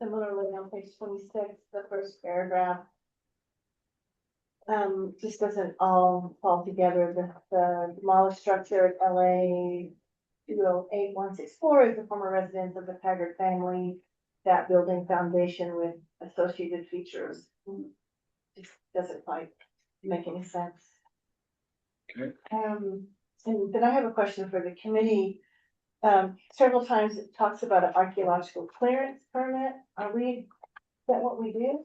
similarly on page 26, the first paragraph. Just doesn't all fall together. The demolished structure at LA 208164 is the former residence of the Taggart family. That building foundation with associated features just doesn't quite make any sense. Okay. And then I have a question for the committee. Several times it talks about an archaeological clearance permit. Is that what we do?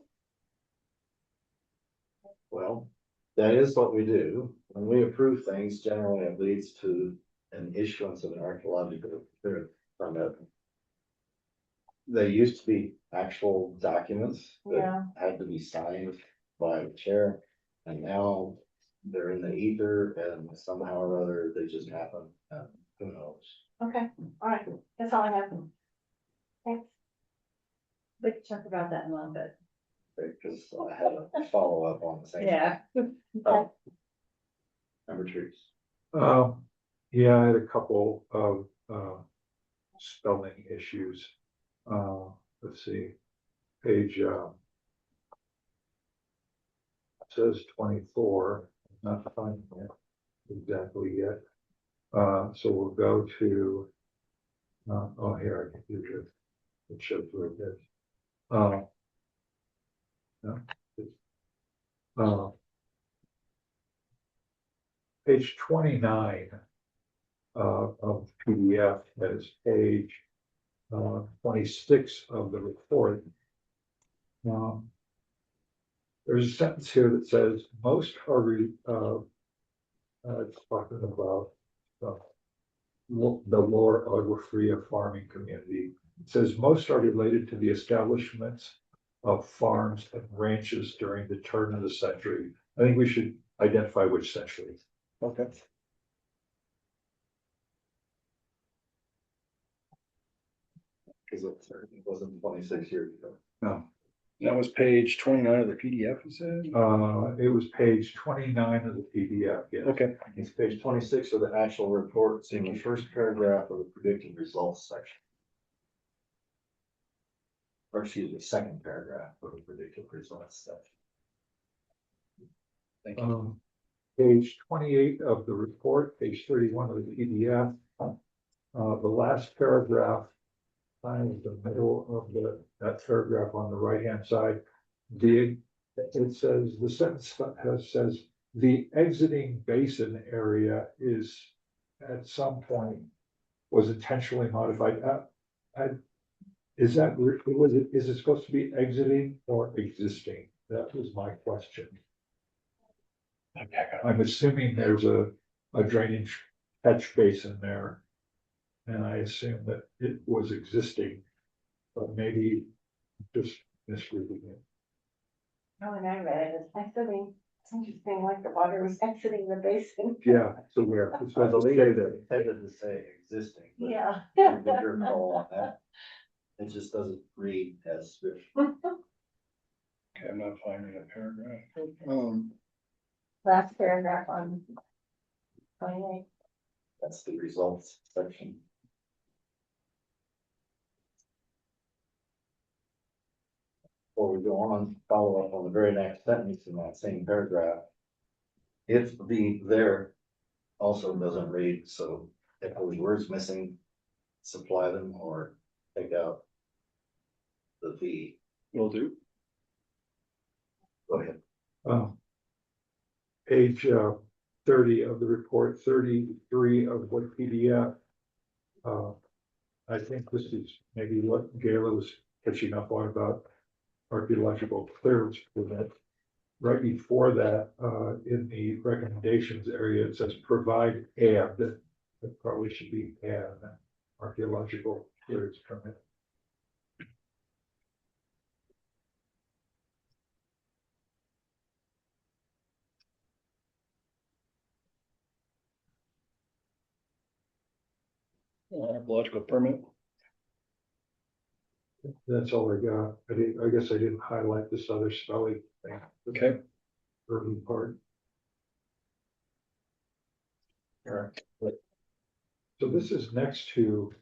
Well, that is what we do. When we approve things, generally it leads to an issuance of an archaeological clearance permit. They used to be actual documents Yeah. that had to be signed by the chair, and now they're in the ether and somehow or other they just happen, and who knows? Okay, all right, that's all I have. Thanks. We can talk about that in a little bit. Because I had a follow-up on the same. Yeah. Number trees. Yeah, I had a couple of, spelling issues. Let's see, page, says 24, not finding it exactly yet. So we'll go to, oh, here, I can do it. It shows where it is. No, page 29 of PDF as page 26 of the report. There's a sentence here that says most are it's talking about the Lower Agua Fria farming community. It says most are related to the establishments of farms and ranches during the turn of the century. I think we should identify which century. Okay. Because it wasn't 26 years ago. No, That was page 29 of the PDF, you said? it was page 29 of the PDF, yes. Okay. It's page 26 of the actual report. It's in the first paragraph of the predicted results section. Or excuse me, second paragraph of the predicted results section. Thank you. Page 28 of the report, page 31 of the PDF. The last paragraph, kind of the middle of that paragraph on the right-hand side, it says, the sentence says, the exiting basin area is at some point was intentionally modified. Is it supposed to be exiting or existing? That was my question. I'm assuming there's a drainage catch basin there. And I assume that it was existing, but maybe just misreading it. Oh, and I read it, it's interesting, like the water was exiting the basin. Yeah, so where? It's I supposed to believe say it that. intended to say existing. but Yeah. I think your call on that. It just doesn't read as if. Okay, I'm not finding a paragraph. Last paragraph on 28. That's the results section. Before we go on, follow up on the very next sentence in that same paragraph. If the there also doesn't read, so if those words missing, supply them or take out the V. Will do. Go ahead. Page 30 of the report, 33 of what PDF. I think this is maybe what Gayla was catching up on about archaeological clearance permit. Right before that, in the recommendations area, it says provide and. It probably should be an archaeological clearance permit. Archaeological permit. That's all I got. I guess I didn't highlight this other spelling thing. Okay. Early part. All right. So this is next to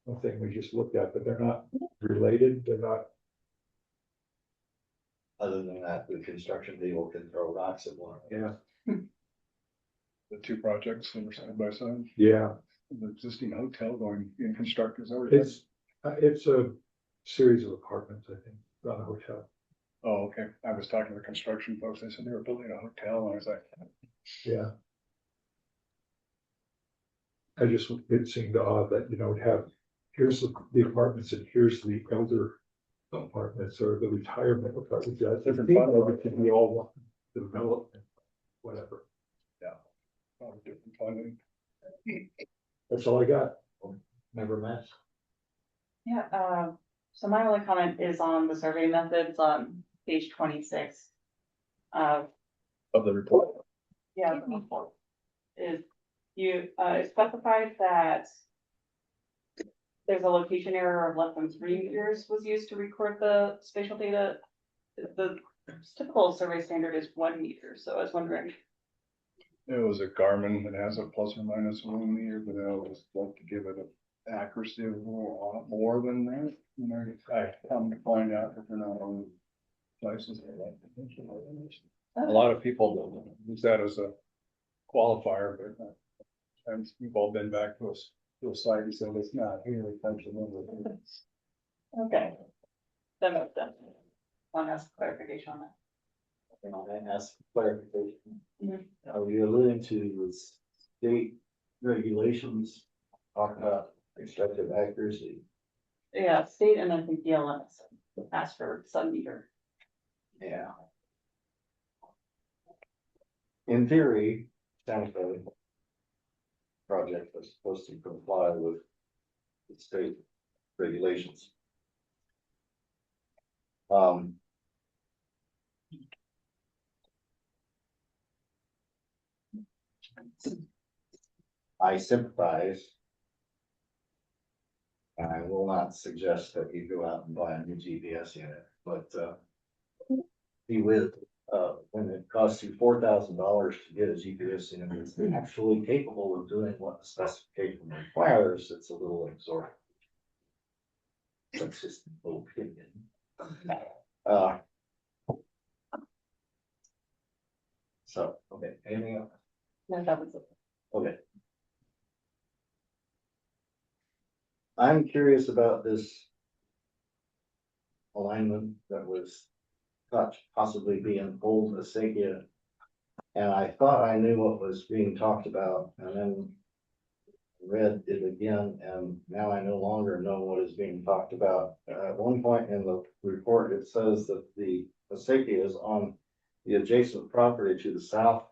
one thing we just looked at, but they're not related, they're not, Other than that, the construction people can throw rocks at one. yeah, The two projects that are side by side, yeah. the existing hotel going in construct is over. It's a series of apartments, I think, not a hotel. Oh, okay. I was talking to the construction folks. They said they were building a hotel and I was like, Yeah. I just, it seemed odd that, here's the apartments and here's the elder apartments or the retirement apartments. Yeah, it's Different different, fund. it can be all one development, whatever. oh, different funding. That's all I got. Never met. Yeah, so my only comment is on the survey methods on page 26. Of the report. Yeah, the report is you, it specifies that there's a location error of less than 3 meters was used to record the spatial data. The typical survey standard is 1 meter, so I was wondering. It was a Garmin that has a plus or minus 1 meter, but I always like to give it an accuracy of a lot more than that. I come to find out that they're not on places. A lot of people use that as a qualifier, but times we've all been back to a site and said it's not here, it comes to number. Okay. That makes sense. Want to ask clarification on that? And I ask clarification. Mhm. Are we alluding to the state regulations talk about extractive accuracy? Yeah, state and I think the LMS asked for sub-meter. Yeah. In theory, Santa Fe project was supposed to comply with the state regulations. I sympathize. And I will not suggest that you go out and buy a new GPS unit, but, be with, when it costs you $4,000 to get a GPS unit, it's actually capable of doing what the specification requires, it's a little exorbitant. That's just a little opinion. So, okay, anything else? No, that was it. Okay. I'm curious about this alignment that was thought possibly being old acequia. And I thought I knew what was being talked about and then read it again, and now I no longer know what is being talked about. At one point in the report, it says that the acequia is on the adjacent property to the south.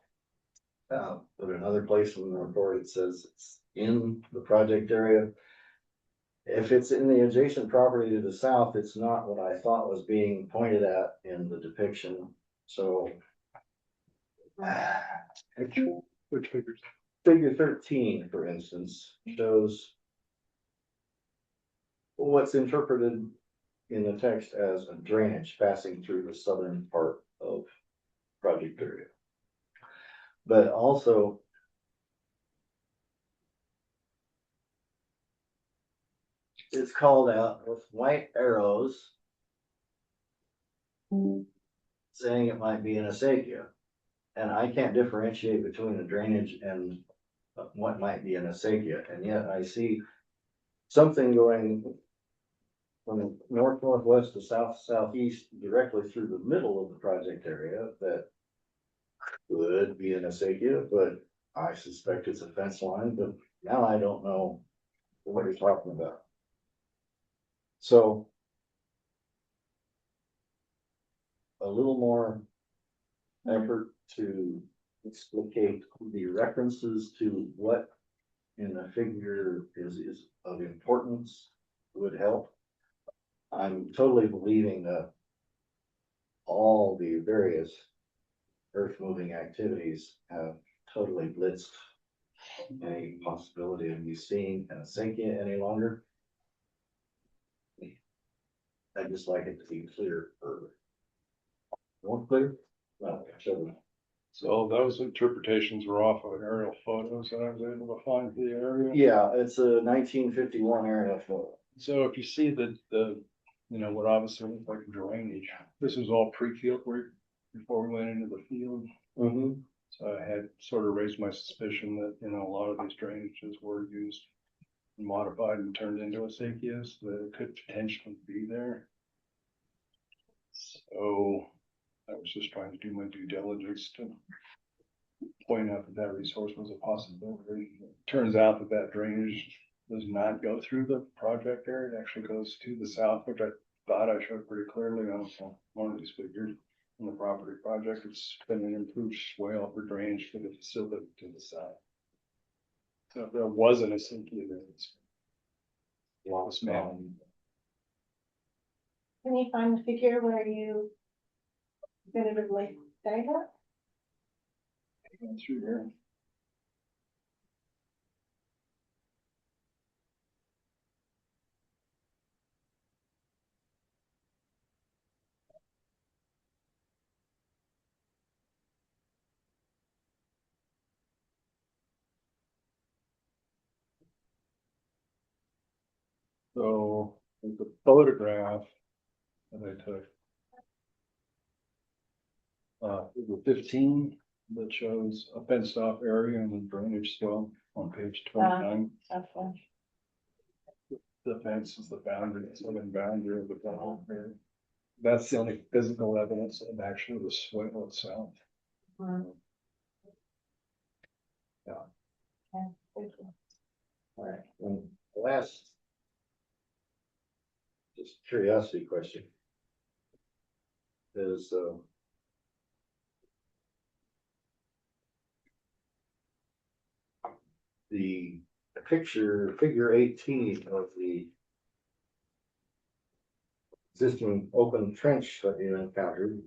But another place in the report, it says it's in the project area. If it's in the adjacent property to the south, it's not what I thought was being pointed at in the depiction, so. Which figures? Figure 13, for instance, shows what's interpreted in the text as a drainage passing through the southern part of project area. But also, it's called out with white arrows saying it might be an acequia. And I can't differentiate between a drainage and what might be an acequia, and yet I see something going from north-northwest to south-southeast directly through the middle of the project area that could be an acequia, but I suspect it's a fence line, but now I don't know what you're talking about. So a little more effort to explicate the references to what in the figure is of importance would help. I'm totally believing that all the various earth moving activities have totally blitzed any possibility of you seeing an acequia any longer. I'd just like it to be clear further. More clear? Well, sure. So those interpretations were off of aerial photos that I was able to find for the area. Yeah, it's a 1951 area photo. So if you see what obviously looked like drainage, this was all pre-field work before we went into the field. Mm-hmm. So I had sort of raised my suspicion that, a lot of these drainages were used, modified and turned into a safe use, that it could potentially be there. So I was just trying to do my due diligence to point out that that resource was a possibility. Turns out that that drainage does not go through the project area. It actually goes to the south, which I thought I showed pretty clearly on one of these figures. In the property project, it's been an improved swale for drainage for the facility to the south. So if there wasn't a sinking there, it's lost man. Can you find the figure where you definitively say that? Going through here. So the photograph that I took. Figure 15 that shows a fenced off area and the drainage swell on page 29. Okay. The fence is the boundary, the southern boundary of the whole area. That's the only physical evidence of actually the swale itself. Yeah, thank you. All right, and last. Just curiosity question. Is, the figure 18 of the existing open trench that you encountered.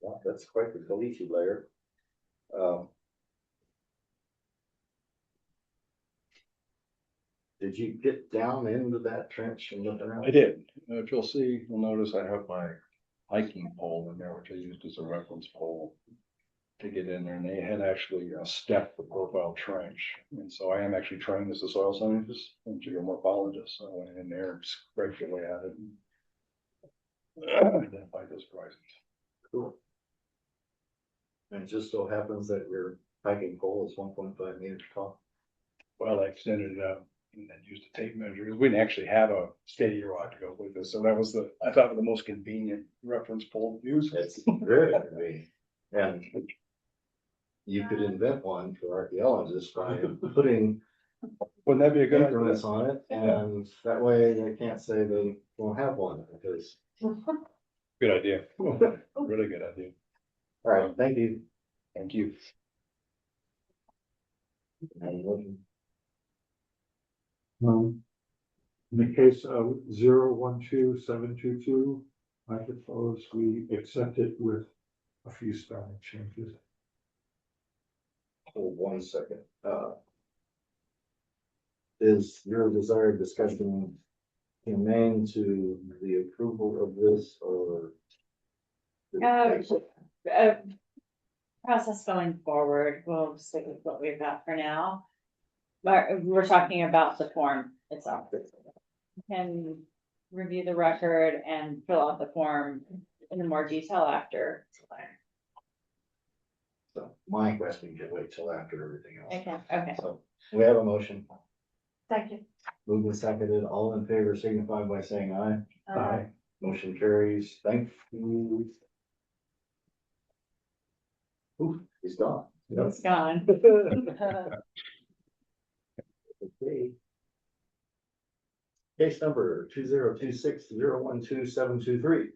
Yeah, that's quite the caliche layer. Did you get down into that trench and look around? I did. If you'll see, you'll notice I have my hiking pole in there, which I used as a reference pole to get in there, and they had actually stepped the profile trench. And so I am actually trained as a soil scientist and geomorphologist. So I went in there and scraped away at it and identified those horizons. Cool. And it just so happens that your hiking pole is 1.5 meters tall. Well, I extended it out and then used a tape measure, because we didn't actually have a steady rod to go with this. So that was I thought the most convenient reference pole to use. It's very convenient. And you could invent one for archaeologists by putting Wouldn't that be a good increments idea? on it, and that way they can't say they won't have one, because. Good idea. Really good idea. All right, thank you. Thank you. In the case of 012-722, I propose we accept it with a few spelling changes. Hold 1 second. Is your desired discussion germane to the approval of this, or? Process going forward, we'll stick with what we've got for now. But we're talking about the form itself. You can review the record and fill out the form in more detail after. So my question can wait till after everything else. Okay. So we have a motion. Second. Moved and seconded. All in favor signify by saying aye. Aye. Motion carries. Thank you. Oof, he's gone. Yep. It's gone. Okay. Case number 2026-012-723.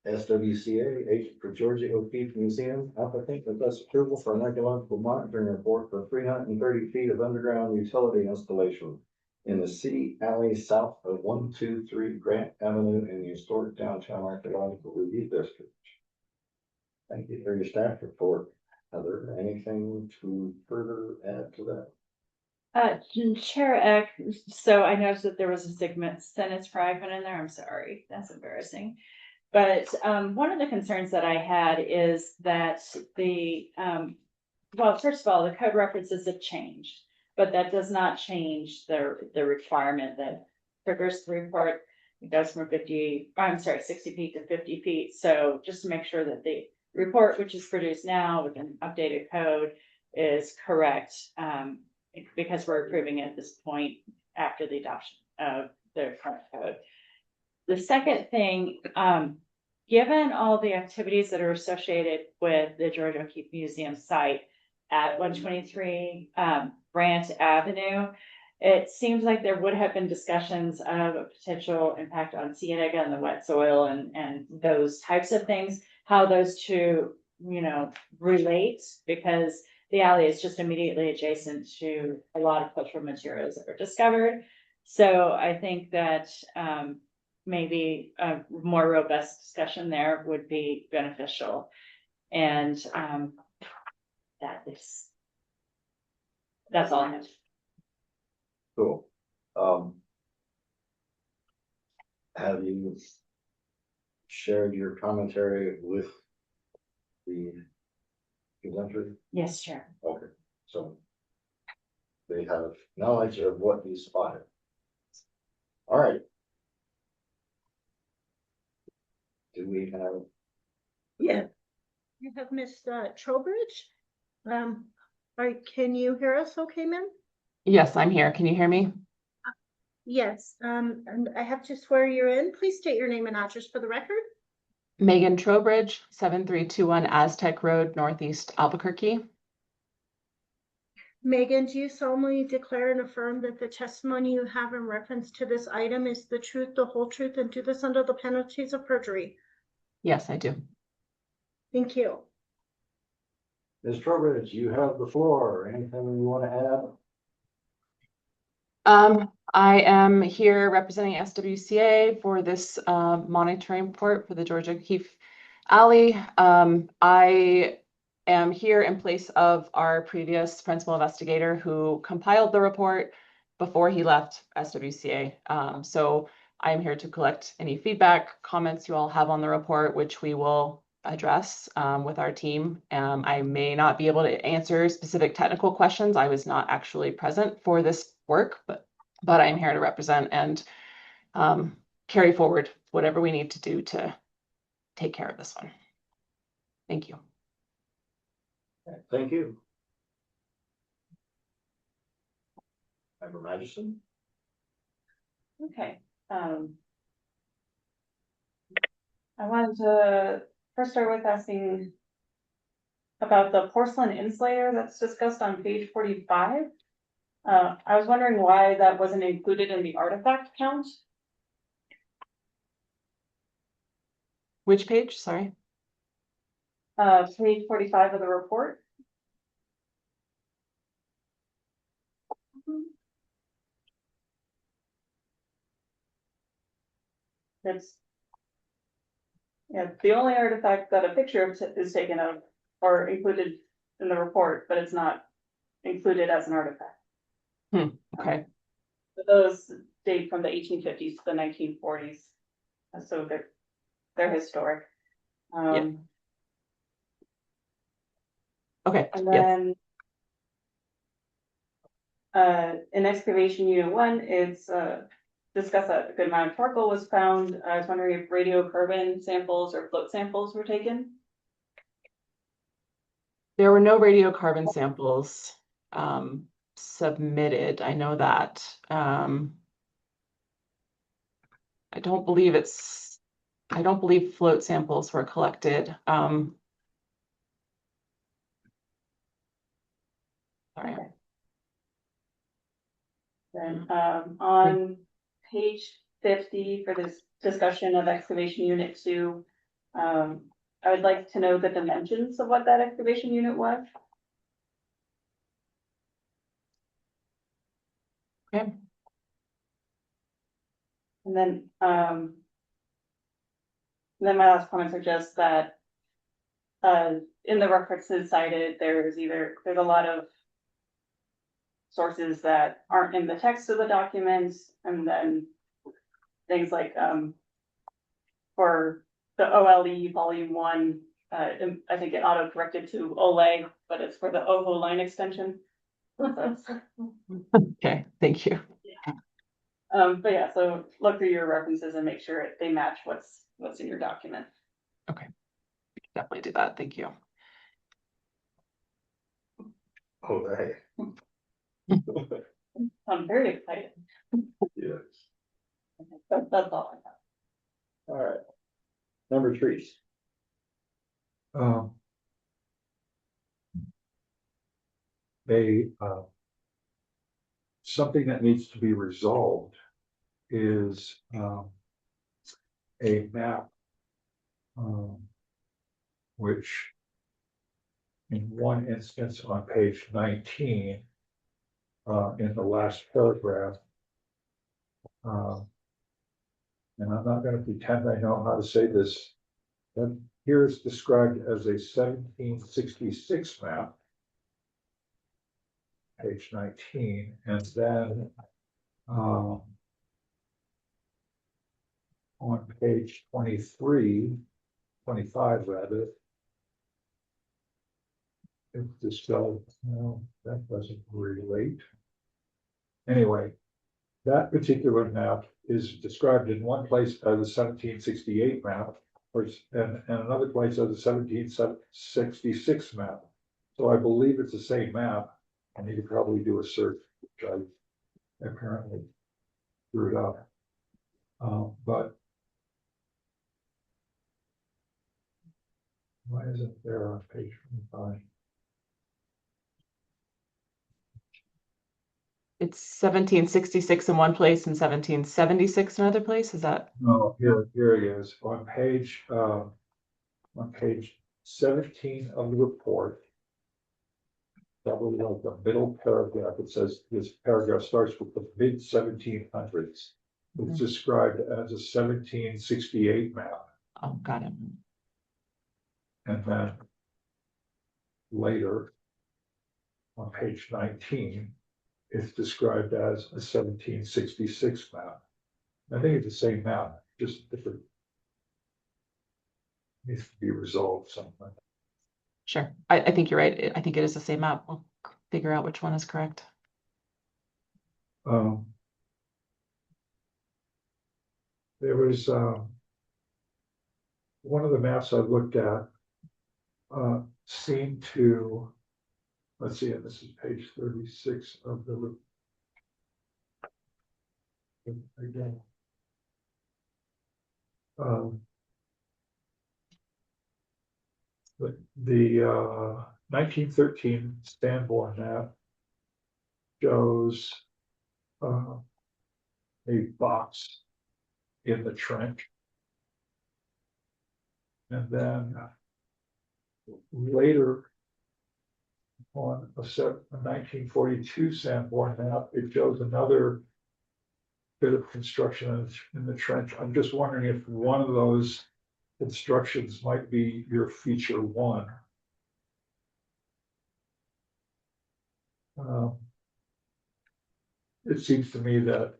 SWCA agent for Georgia O'Keeffe Museum, applicant requests approval for an archaeological monitoring report for 330 feet of underground utility installation in the city alley south of 123 Grant Avenue in the historic downtown archaeological review district. Thank you for your staff report. Heather, anything to further add to that? Chair Eck, so I noticed that there was a sentence fragment in there. I'm sorry, that's embarrassing. But one of the concerns that I had is that well, first of all, the code references have changed, but that does not change the requirement that triggers the report. It goes from 60 feet to 50 feet. So just to make sure that the report, which is produced now with an updated code, is correct, because we're approving it at this point after the adoption of the current code. The second thing, given all the activities that are associated with the George O'Keeffe Museum site at 123 Grant Avenue, it seems like there would have been discussions of a potential impact on Cienega and the wet soil and those types of things, how those two, relate, because the alley is just immediately adjacent to a lot of cultural materials that were discovered. So I think that maybe a more robust discussion there would be beneficial. And that's all I have. Cool. Have you shared your commentary with the presenter? Yes, Chair. Okay, so they have knowledge of what you spotted. All right. Do we have? Yeah. You have Miss Trowbridge. Can you hear us okay, ma'am? Yes, I'm here. Can you hear me? Yes, and I have to swear you're in. Please state your name and address for the record. Megan Trowbridge, 7321 Aztec Road, Northeast Albuquerque. Megan, do you solemnly declare and affirm that the testimony you have in reference to this item is the truth, the whole truth, and do this under the penalties of perjury? Yes, I do. Thank you. Ms. Trowbridge, you have the floor. Anything you want to add? I am here representing SWCA for this monitoring report for the George O'Keeffe Alley. I am here in place of our previous principal investigator who compiled the report before he left SWCA. So I am here to collect any feedback, comments you all have on the report, which we will address with our team. I may not be able to answer specific technical questions. I was not actually present for this work, but I'm here to represent and carry forward whatever we need to do to take care of this one. Thank you. Thank you. Member Madison? Okay, I wanted to first start with asking about the porcelain insulator that's discussed on page 45. I was wondering why that wasn't included in the artifact count. Which page? Sorry. Page 45 of the report. It's, yeah, the only artifact that a picture is taken of or included in the report, but it's not included as an artifact. Okay. Those date from the 1850s to the 1940s, so they're historic. Okay. And Yes. then in excavation unit 1, it's discussed that a good amount of charcoal was found. I was wondering if radiocarbon samples or float samples were taken. There were no radiocarbon samples submitted. I know that. I don't believe float samples were collected. Sorry. Okay. Then on page 50 for this discussion of excavation unit 2, I would like to know the dimensions of what that excavation unit was. Okay. And then my last comments are just that in the references cited, there's a lot of sources that aren't in the text of the documents, and then things like for the OLE Volume 1, I think it auto corrected to OLE, but it's for the OVO line extension. Okay, thank you. But yeah, so look through your references and make sure they match what's in your document. Definitely do that. Thank you. Oh, hey. I'm very excited. Yes. That's all I have. All right. Number 3. Um, they, something that needs to be resolved is, a map, which in one instance on page 19, in the last paragraph, and I'm not going to pretend I know how to say this, but here is described as a 1766 map, page 19, and then on page 23, 25 rather, it's described, no, that doesn't relate. Anyway, that particular map is described in one place as a 1768 map, and another place as a 1766 map. So I believe it's the same map. I need to probably do a search, which I apparently screwed up. But why isn't there on page 25? It's 1766 in one place and 1776 in another place. Is that? No, here it is on page 17 of the report. Probably like the middle paragraph. It says this paragraph starts with the mid 1700s. It's described as a 1768 map, Oh, got it. and then later on page 19, it's described as a 1766 map. I think it's the same map, just different. Needs to be resolved sometime. Sure. I think you're right. I think it is the same map. We'll figure out which one is correct. There was one of the maps I looked at seemed to, let's see, and this is page 36 of the again. The 1913 Sanborn map shows a box in the trench. And then later on a 1942 Sanborn map, it shows another bit of construction in the trench. I'm just wondering if one of those constructions might be your feature 1. It seems to me that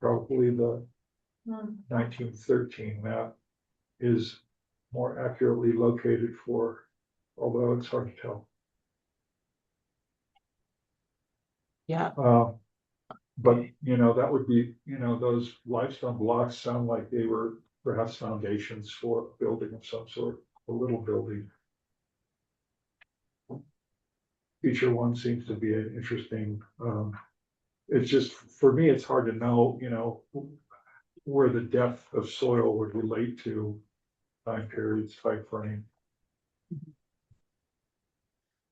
probably the 1913 map is more accurately located for, although it's hard to tell. Yeah. But that would be, those limestone blocks sound like they were perhaps foundations for a building of some sort, a little building. Feature 1 seems to be an interesting, it's just, for me, it's hard to know, where the depth of soil would relate to time periods, time frame.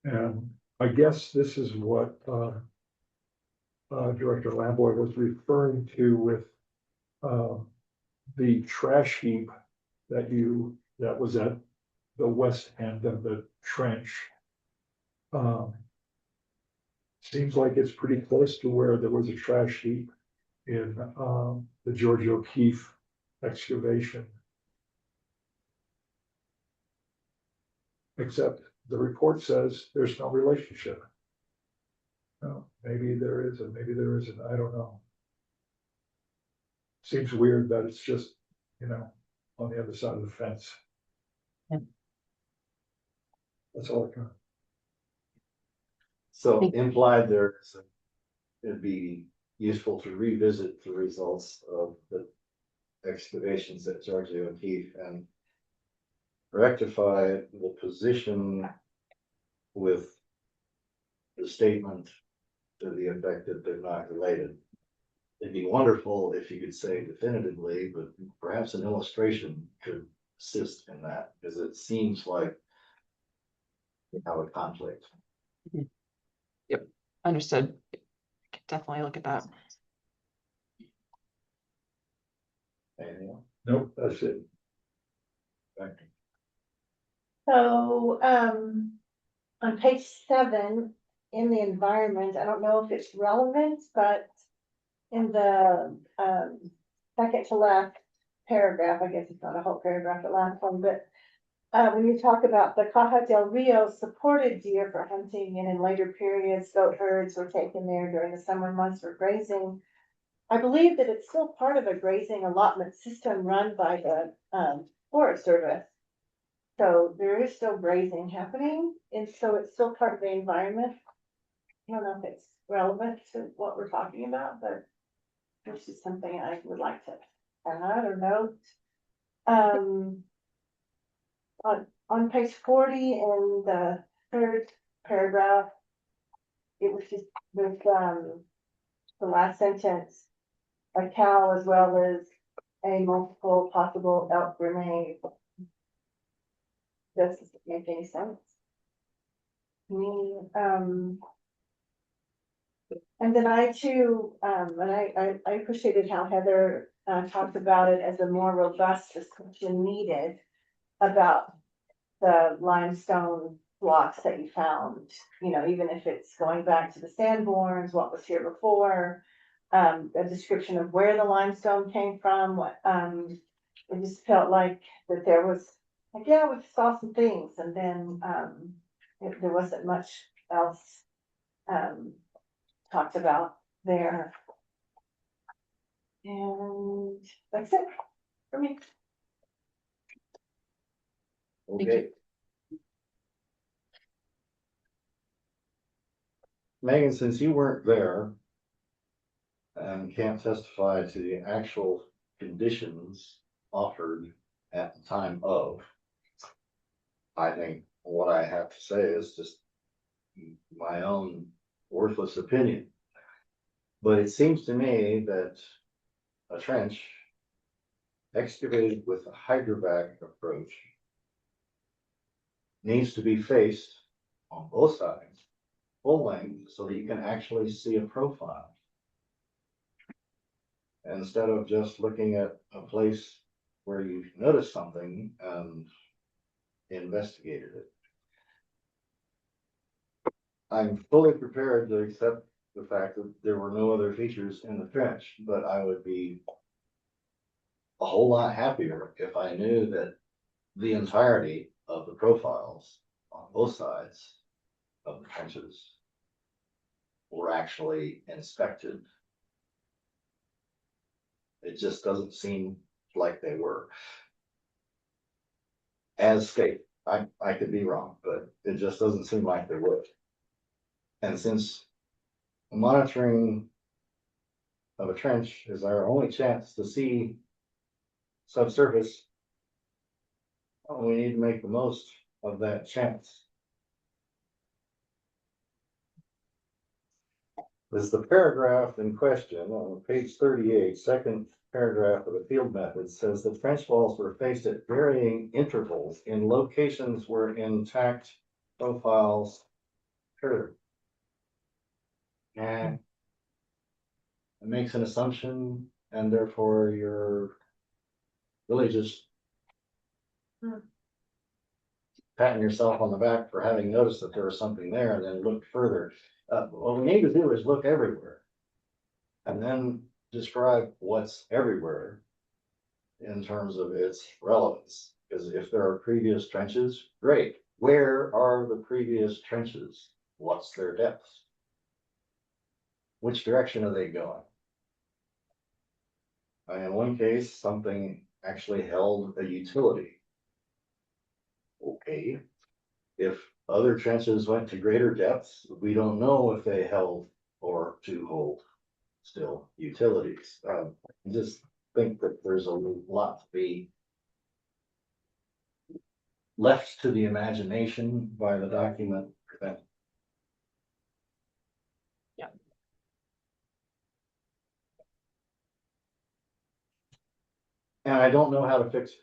And I guess this is what Director Lamboy was referring to with the trash heap that was at the west end of the trench. Seems like it's pretty close to where there was a trash heap in the George O'Keeffe excavation. Except the report says there's no relationship. No, maybe there is, and maybe there isn't. I don't know. Seems weird that it's just, on the other side of the fence. Yeah. That's all I got. So Thank- implied there is, it'd be useful to revisit the results of the excavations at Georgia O'Keeffe and rectify the position with the statement to the effect that they're not related. It'd be wonderful if you could say definitively, but perhaps an illustration could assist in that, because it seems like we have a conflict. Understood. Definitely look at that. Anything else? Nope, that's it. Thank you. So, on page 7, in the environment, I don't know if it's relevant, but in the, second to last paragraph, I guess it's not a whole paragraph, the last one, but when you talk about the Caja del Rio supported deer for hunting, and in later periods, goat herds were taken there during the summer months for grazing. I believe that it's still part of a grazing allotment system run by the Forest Service. So there is still grazing happening, and so it's still part of the environment. I don't know if it's relevant to what we're talking about, but this is something I would like to add or note. On page 40 in the 3rd paragraph, it was just with the last sentence, a cow as well as a multiple possible elk remain. Doesn't make any sense to me. And then I too, and I appreciated how Heather talked about it as a more robust discussion needed about the limestone blocks that you found, you know, even if it's going back to the Sanborns, what was here before, a description of where the limestone came from, what, it just felt like that there was, like, yeah, we saw some things, and then, there wasn't much else, talked about there. And that's it for me. Thank Okay. Megan, since you weren't there and can't testify to the actual conditions offered at the time of, I think what I have to say is just my own worthless opinion. But it seems to me that a trench excavated with a hydrovac approach needs to be faced on both sides, full length, so that you can actually see a profile. Instead of just looking at a place where you noticed something and investigated it. I'm fully prepared to accept the fact that there were no other features in the trench, but I would be a whole lot happier if I knew that the entirety of the profiles on both sides of the trenches were actually inspected. It just doesn't seem like they were. As stated, I could be wrong, but it just doesn't seem like they would. And since monitoring of a trench is our only chance to see subsurface, we need to make the most of that chance. There's the paragraph in question on page 38, second paragraph of the field method, says the trench walls were faced at varying intervals in locations where intact profiles occurred. And it makes an assumption, and therefore you're really just patting yourself on the back for having noticed that there was something there and then looked further. What we need to do is look everywhere and then describe what's everywhere in terms of its relevance. Because if there are previous trenches, great. Where are the previous trenches? What's their depths? Which direction are they going? In one case, something actually held a utility. Okay. If other trenches went to greater depths, we don't know if they held or to hold still utilities. I just think that there's a lot to be left to the imagination by the document. Yeah. And I don't know how to fix it.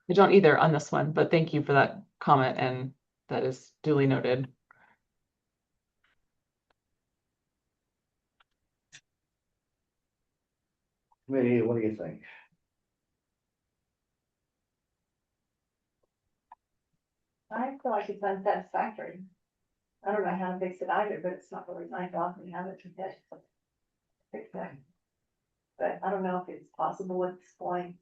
I don't either on this one, but thank you for that comment, and that is duly noted. Committee, what do you think? I feel like it's unsatisfactory. I don't know how to fix it either, but it's not really my job to have it to fix that. But I don't know if it's possible at this point.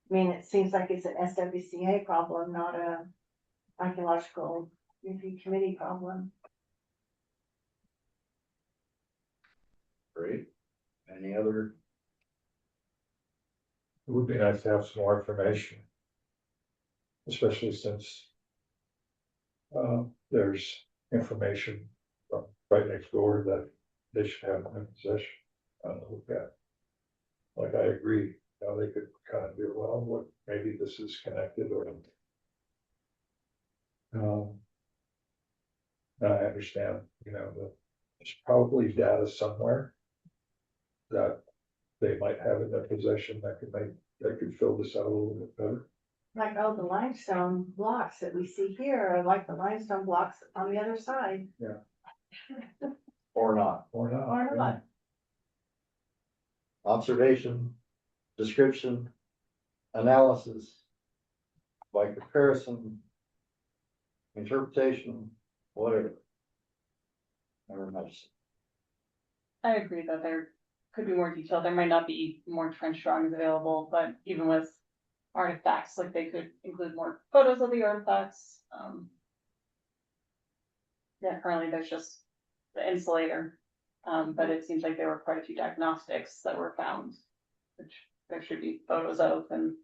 I mean, it seems like it's an SWCA problem, not a archaeological review committee problem. Great. Any other? It would be nice to have some more information. Especially since there's information from right next door that they should have in possession. Look at. Like, I agree, they could kind of do, well, what, maybe this is connected or. I understand, that there's probably data somewhere that they might have in their possession that could fill this out a little bit better. Like, oh, the limestone blocks that we see here are like the limestone blocks on the other side. Or not? Or not. Or not. Observation, description, analysis, by comparison, interpretation, whatever. Never much. I agree that there could be more detail. There might not be more trench drawings available, but even with artifacts, like they could include more photos of the artifacts. Yeah, currently there's just the insulator, but it seems like there were quite a few diagnostics that were found, which there should be photos of, and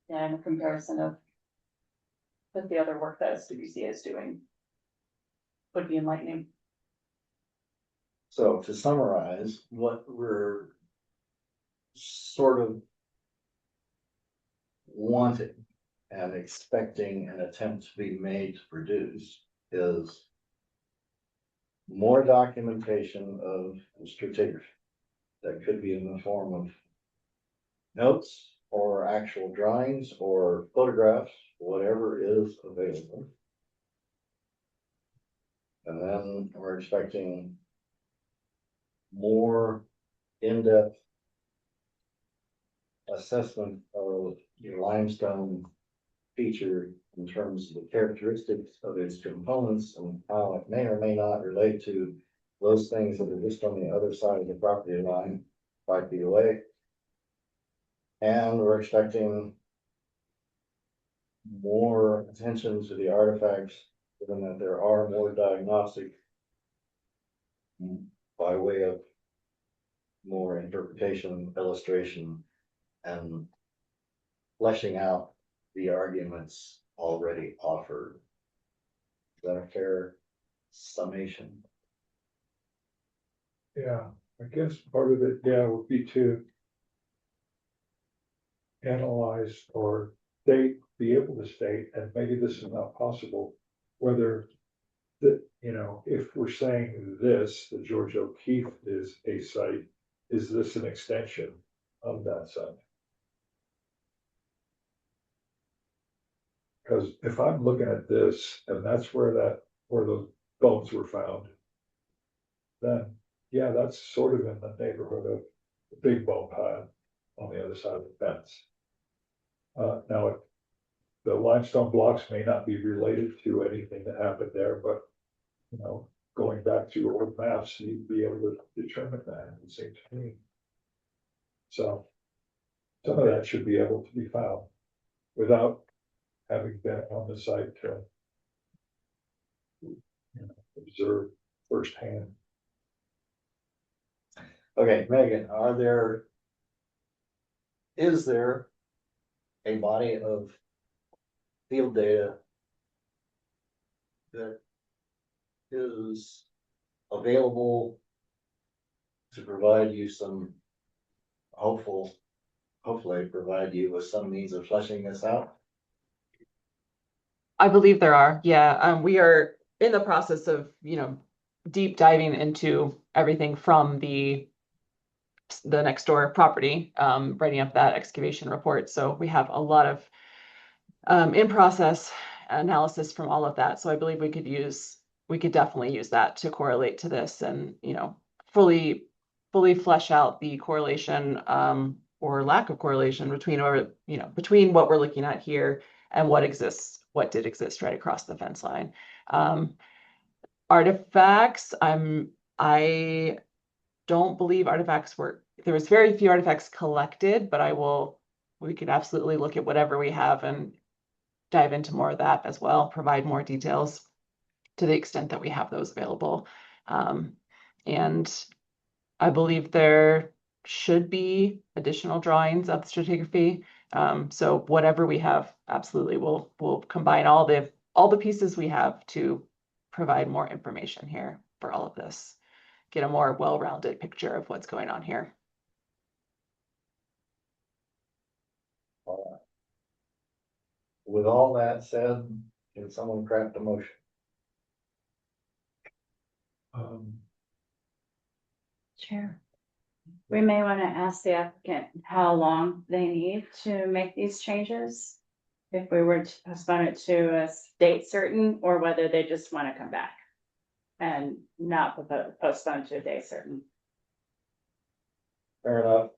a comparison of with the other work that SWC is doing would be enlightening. So to summarize, what we're sort of wanting and expecting an attempt to be made to produce is more documentation of stratigraphy that could be in the form of notes or actual drawings or photographs, whatever is available. And then we're expecting more in-depth assessment of the limestone feature in terms of the characteristics of its components and how it may or may not relate to those things that are just on the other side of the property line, 5 feet away. And we're expecting more attention to the artifacts, given that there are more diagnostic by way of more interpretation, illustration, and fleshing out the arguments already offered. Is that a fair summation? Yeah, I guess part of it, would be to analyze or be able to state, and maybe this is not possible, whether that, if we're saying this, the George O'Keeffe is a site, is this an extension of that site? Because if I'm looking at this, and that's where the bones were found, then, that's sort of in the neighborhood of the big bone pile on the other side of the fence. Now, the limestone blocks may not be related to anything that happened there, but, going back to old maps, you'd be able to determine that, it seems to me. So, some of that should be able to be found without having been on the site to observe firsthand. Okay, Megan, is there a body of field data that is available to provide you some hopefully provide you with some means of fleshing this out? I believe there are, yeah. We are in the process of, deep diving into everything from the next door property, writing up that excavation report. So we have a lot of in process analysis from all of that. So I believe we could definitely use that to correlate to this and, fully flesh out the correlation, or lack of correlation between what we're looking at here and what did exist right across the fence line. Artifacts, I don't believe there was very few artifacts collected, but we could absolutely look at whatever we have and dive into more of that as well, provide more details to the extent that we have those available. And I believe there should be additional drawings of the stratigraphy. So whatever we have, absolutely, we'll combine all the pieces we have to provide more information here for all of this, get a more well-rounded picture of what's going on here. With all that said, can someone craft a motion? Chair. We may want to ask the applicant how long they need to make these changes. If we were to postpone it to a date certain, or whether they just want to come back and not postpone to a date certain. Fair enough.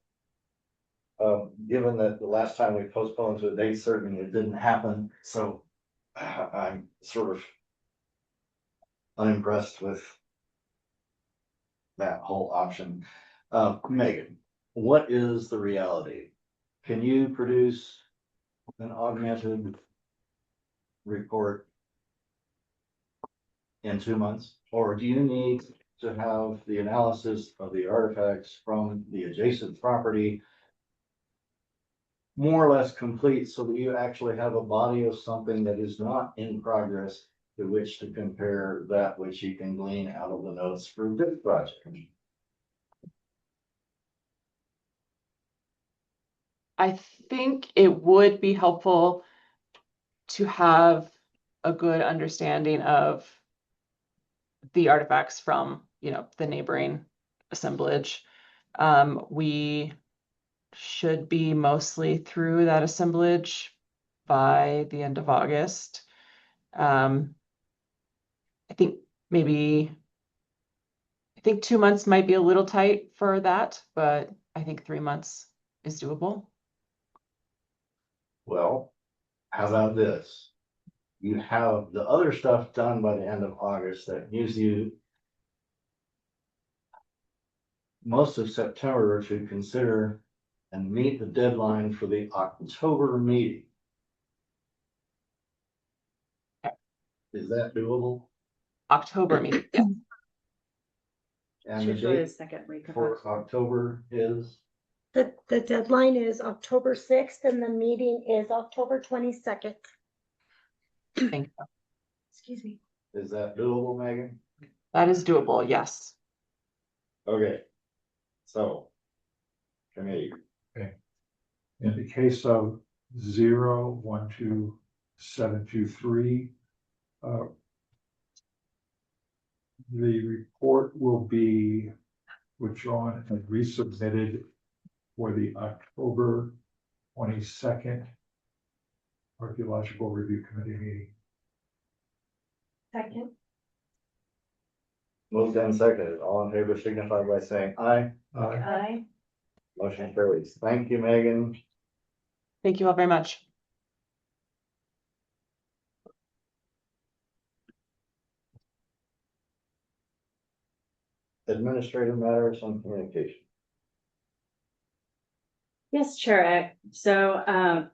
Given that the last time we postponed to a date certain, it didn't happen, so I'm sort of unimpressed with that whole option. Megan, what is the reality? Can you produce an augmented report in 2 months? Or do you need to have the analysis of the artifacts from the adjacent property more or less complete so that you actually have a body of something that is not in progress to which to compare that which you can glean out of the notes for this project? I think it would be helpful to have a good understanding of the artifacts from, the neighboring assemblage. We should be mostly through that assemblage by the end of August. I think 2 months might be a little tight for that, but I think 3 months is doable. Well, how about this? You have the other stuff done by the end of August that gives you most of September to consider and meet the deadline for the October meeting. Is that doable? October meeting, yeah. And the Usually the date second week of for October. October is? The deadline is October 6th and the meeting is October 22nd. Thank you. Excuse me. Is that doable, Megan? That is doable, yes. Okay. So. Committee. In the case of 012-723, the report will be withdrawn and resubmitted for the October 22nd Archaeological Review Committee meeting. Second. Moved and seconded. All in favor signify by saying aye. Aye. Motion carries. Thank you, Megan. Thank you all very much. Administrative matters and communication. Yes, Chair. So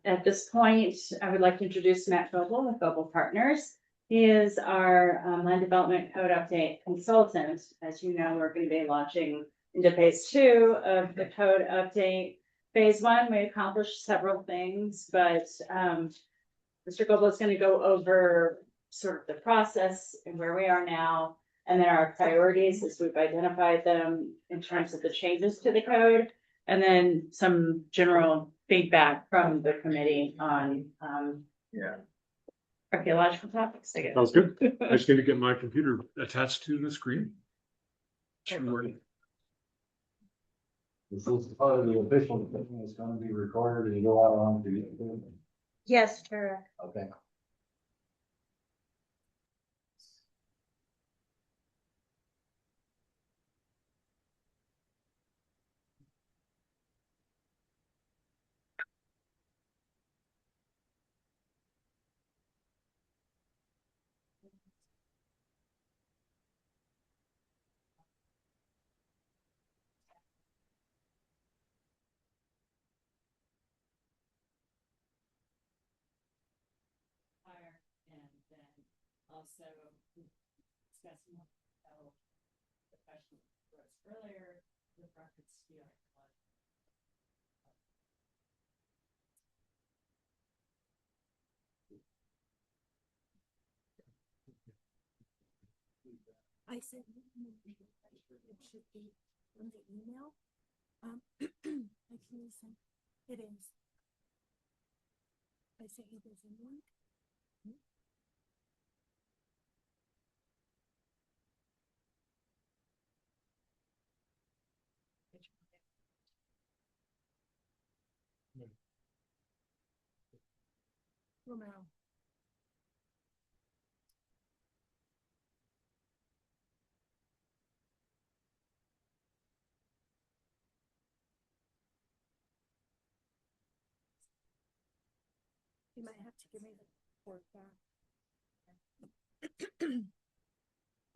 at this point, I would like to introduce Matt Vogel with Vogel Partners. He is our land development code update consultant. As you know, we're going to be launching into phase two of the code update. Phase one, we accomplished several things, but Mr. Goble is going to go over sort of the process and where we are now, and then our priorities as we've identified them in terms of the changes to the code, and then some general feedback from the committee on archaeological topics, I guess. Sounds good. I just need to get my computer attached to the screen. Sure. This is part of the official thing that's gonna be recorded and go out on the. Yes, Tara. Okay. And then also discuss more the question earlier with reference to I sent you it should be from the email. I can resend. It is. I sent you the Zoom link. Romero. You might have to give me the report back.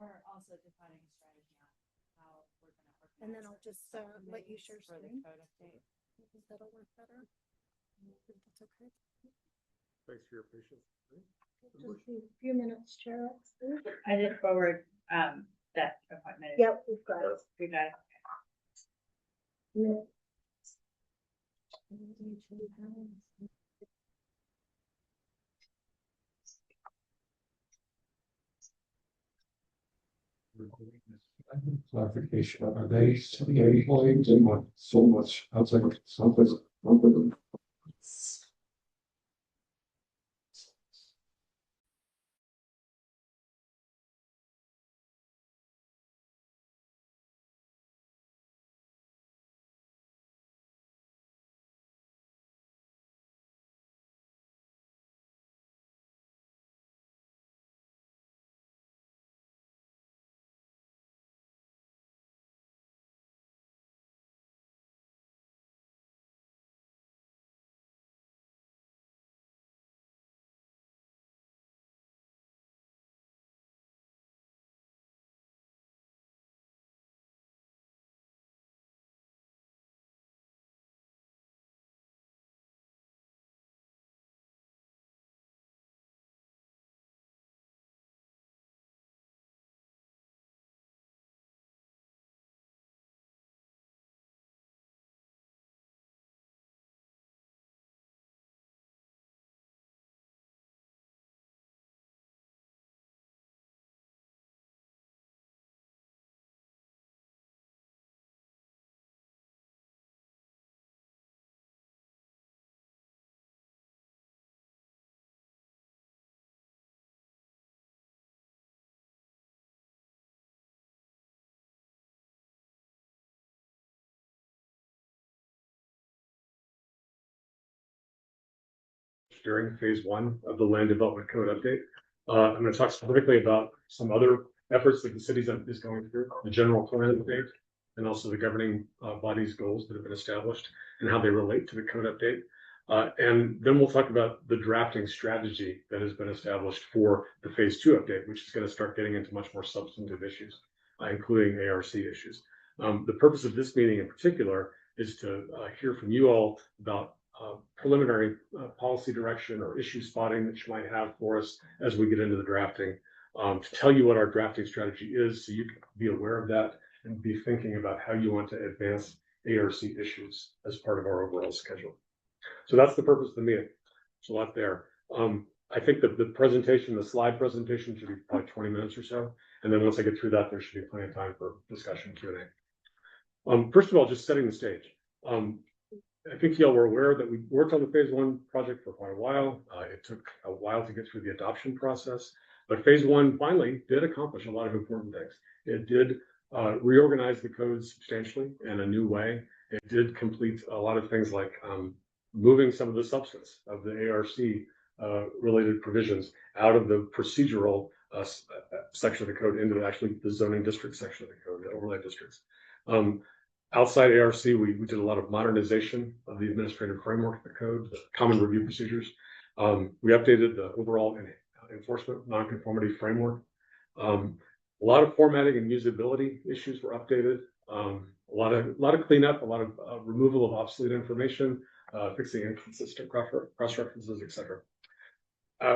or also defining a strategy on how we're going to organize. And then I'll just let you share for the screen. code update. I think that'll work better. I think that's okay. Thanks for your patience. Just a few minutes, Tara. I did forward that appointment. Yep, we've got it. We got it. Yeah. Clarification, are they city employees and what so much outside someplace? During phase one of the land development code update. I'm going to talk specifically about some other efforts that the city is going through, the general plan update, and also the governing body's goals that have been established and how they relate to the code update. And then we'll talk about the drafting strategy that has been established for the phase two update, which is going to start getting into much more substantive issues, including ARC issues. The purpose of this meeting in particular is to hear from you all about preliminary policy direction or issue spotting that you might have for us as we get into the drafting, to tell you what our drafting strategy is so you can be aware of that and be thinking about how you want to advance ARC issues as part of our overall schedule. So that's the purpose of the meeting. There's a lot there. I think that the presentation, the slide presentation should be probably 20 minutes or so. And then once I get through that, there should be plenty of time for discussion, Q&A. First of all, just setting the stage. I think y'all were aware that we worked on the phase 1 project for quite a while. It took a while to get through the adoption process, but phase 1 finally did accomplish a lot of important things. It did reorganize the code substantially in a new way. It did complete a lot of things like moving some of the substance of the ARC related provisions out of the procedural section of the code into actually the zoning district section of the code, the overlay districts. Outside ARC, we did a lot of modernization of the administrative framework of the code, the common review procedures. We updated the overall enforcement nonconformity framework. A lot of formatting and usability issues were updated. A lot of cleanup, a lot of removal of obsolete information, fixing inconsistent cross references, etc.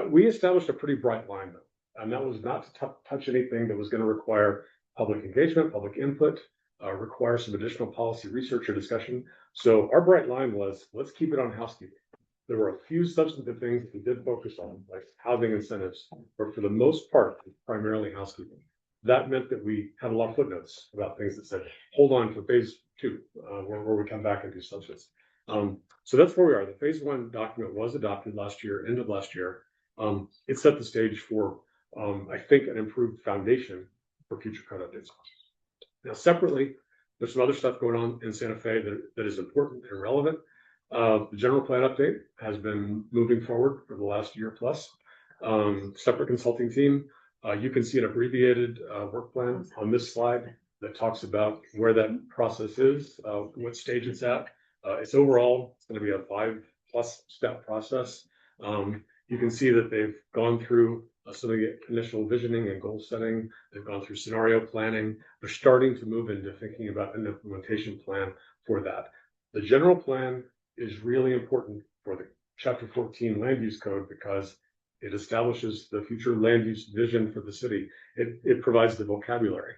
We established a pretty bright line, though, and that was not to touch anything that was going to require public engagement, public input, require some additional policy research or discussion. So our bright line was, let's keep it on housekeeping. There were a few substantive things that we did focus on, like housing incentives, but for the most part, primarily housekeeping. That meant that we had a lot of footnotes about things that said, hold on for phase 2, where we come back and do substance. So that's where we are. The phase 1 document was adopted last year, end of last year. It set the stage for, I think, an improved foundation for future code updates. Now, separately, there's some other stuff going on in Santa Fe that is important and relevant. The general plan update has been moving forward for the last year plus. Separate consulting team. You can see an abbreviated work plan on this slide that talks about where that process is, what stage it's at. It's overall, it's going to be a 5+ step process. You can see that they've gone through some of the initial visioning and goal setting. They've gone through scenario planning. They're starting to move into thinking about an implementation plan for that. The general plan is really important for the Chapter 14 land use code because it establishes the future land use vision for the city. It provides the vocabulary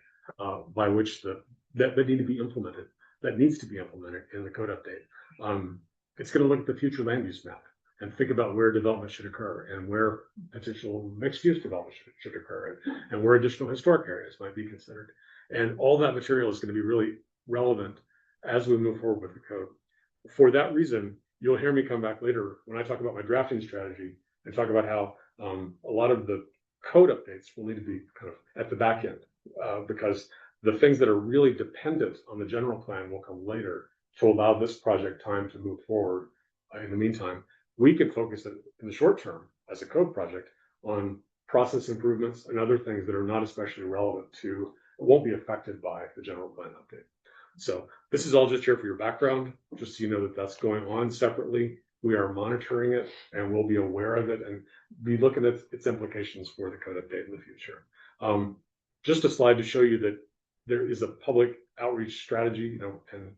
by which that need to be implemented, that needs to be implemented in the code update. It's going to look at the future land use map and think about where development should occur and where potential mixed-use development should occur and where additional historic areas might be considered. And all that material is going to be really relevant as we move forward with the code. For that reason, you'll hear me come back later when I talk about my drafting strategy and talk about how a lot of the code updates will need to be kind of at the back end because the things that are really dependent on the general plan will come later to allow this project time to move forward. In the meantime, we can focus in the short term as a code project on process improvements and other things that are not especially relevant to, won't be affected by the general plan update. So this is all just here for your background, just so you know that that's going on separately. We are monitoring it and we'll be aware of it and be looking at its implications for the code update in the future. Just a slide to show you that there is a public outreach strategy, and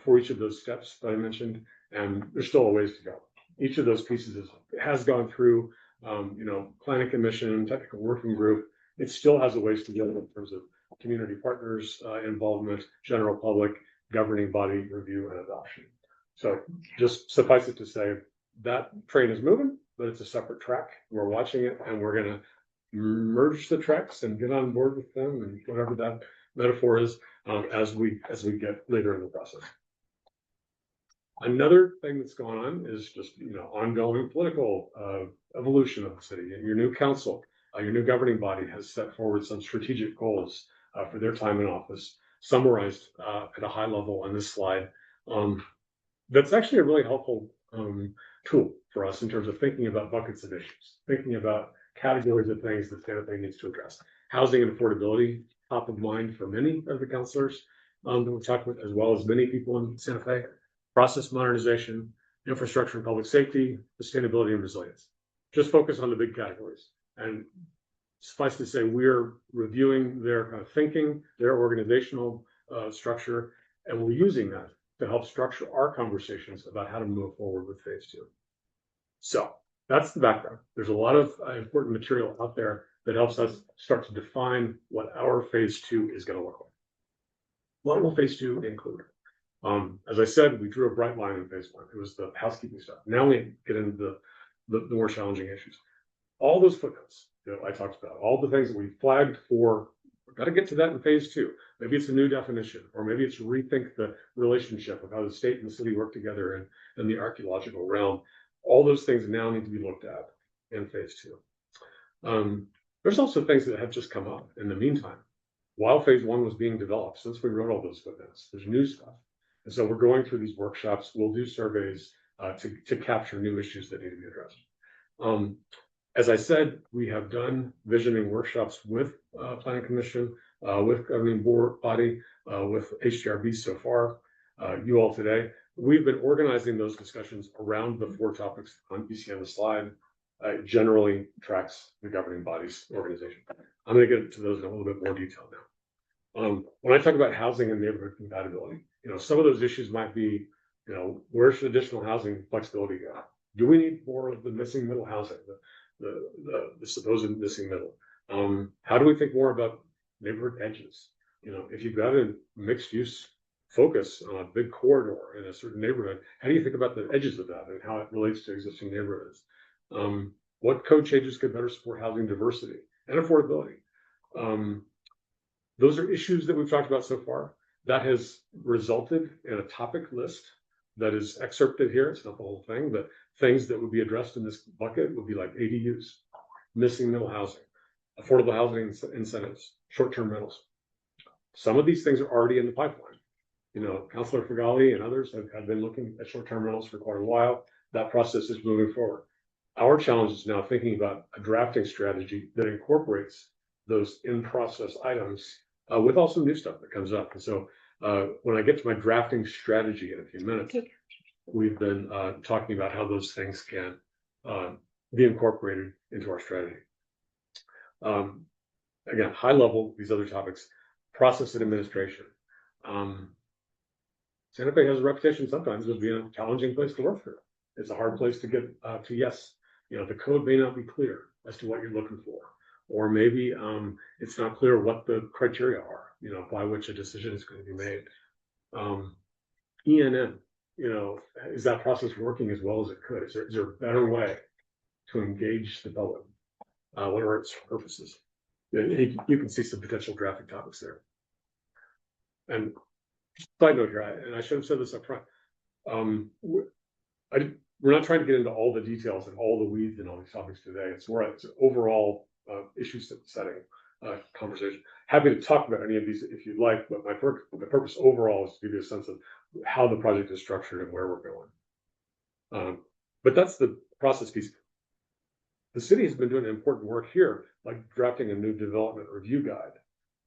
for each of those steps that I mentioned, and there's still a ways to go. Each of those pieces has gone through, planning commission, technical working group. It still has a ways to go in terms of community partners, involvement, general public, governing body review and adoption. So just suffice it to say that train is moving, but it's a separate track. We're watching it and we're going to merge the tracks and get on board with them and whatever that metaphor is as we get later in the process. Another thing that's going on is just ongoing political evolution of the city. And your new council, your new governing body has set forward some strategic goals for their time in office, summarized at a high level on this slide. That's actually a really helpful tool for us in terms of thinking about buckets of issues, thinking about categories of things that Santa Fe needs to address. Housing and affordability, top of mind for many of the councilors that we've talked with, as well as many people in Santa Fe. Process modernization, infrastructure and public safety, sustainability and resilience. Just focus on the big categories. And suffice to say, we're reviewing their kind of thinking, their organizational structure, and we're using that to help structure our conversations about how to move forward with phase 2. So that's the background. There's a lot of important material out there that helps us start to define what our phase 2 is going to look like. What will phase two include? As I said, we drew a bright line in phase one. It was the housekeeping stuff. Now we get into the more challenging issues. All those footnotes that I talked about, all the things that we flagged for, we've got to get to that in phase two. Maybe it's a new definition, or maybe it's rethink the relationship of how the state and the city work together in the archaeological realm. All those things now need to be looked at in phase two. There's also things that have just come up in the meantime. While phase one was being developed, since we wrote all those footnotes, there's new stuff. And so we're going through these workshops. We'll do surveys to capture new issues that need to be addressed. As I said, we have done visioning workshops with Planning Commission, with governing board body, with HDRB so far, you all today. We've been organizing those discussions around the 4 topics you see on the slide. Generally tracks the governing body's organization. I'm going to get into those in a little bit more detail now. When I talk about housing and neighborhood compatibility, some of those issues might be, where should additional housing flexibility go? Do we need more of the missing middle housing, the supposed missing middle? How do we think more about neighborhood edges? If you've got a mixed use focus on a big corridor in a certain neighborhood, how do you think about the edges of that and how it relates to existing neighborhoods? What code changes could better support housing diversity and affordability? Those are issues that we've talked about so far. That has resulted in a topic list that is excerpted here. It's not the whole thing, but things that would be addressed in this bucket would be like ADUs, missing middle housing, affordable housing incentives, short-term rentals. Some of these things are already in the pipeline. Councilor Fagali and others have been looking at short-term rentals for quite a while. That process is moving forward. Our challenge is now thinking about a drafting strategy that incorporates those in-process items with also new stuff that comes up. And so when I get to my drafting strategy in a few minutes, we've been talking about how those things can be incorporated into our strategy. Again, high level, these other topics, process and administration. Santa Fe has a reputation sometimes of being a challenging place to work for. It's a hard place to get to yes. The code may not be clear as to what you're looking for, or maybe it's not clear what the criteria are, by which a decision is going to be made. ENM, is that process working as well as it could? Is there a better way to engage the public? What are its purposes? You can see some potential drafting topics there. And side note here, and I should have said this up front. We're not trying to get into all the details and all the weeds and all these topics today. It's more it's an overall issue setting conversation. Happy to talk about any of these if you'd like, but my purpose overall is to give you a sense of how the project is structured and where we're going. But that's the process piece. The city has been doing important work here, like drafting a new development review guide.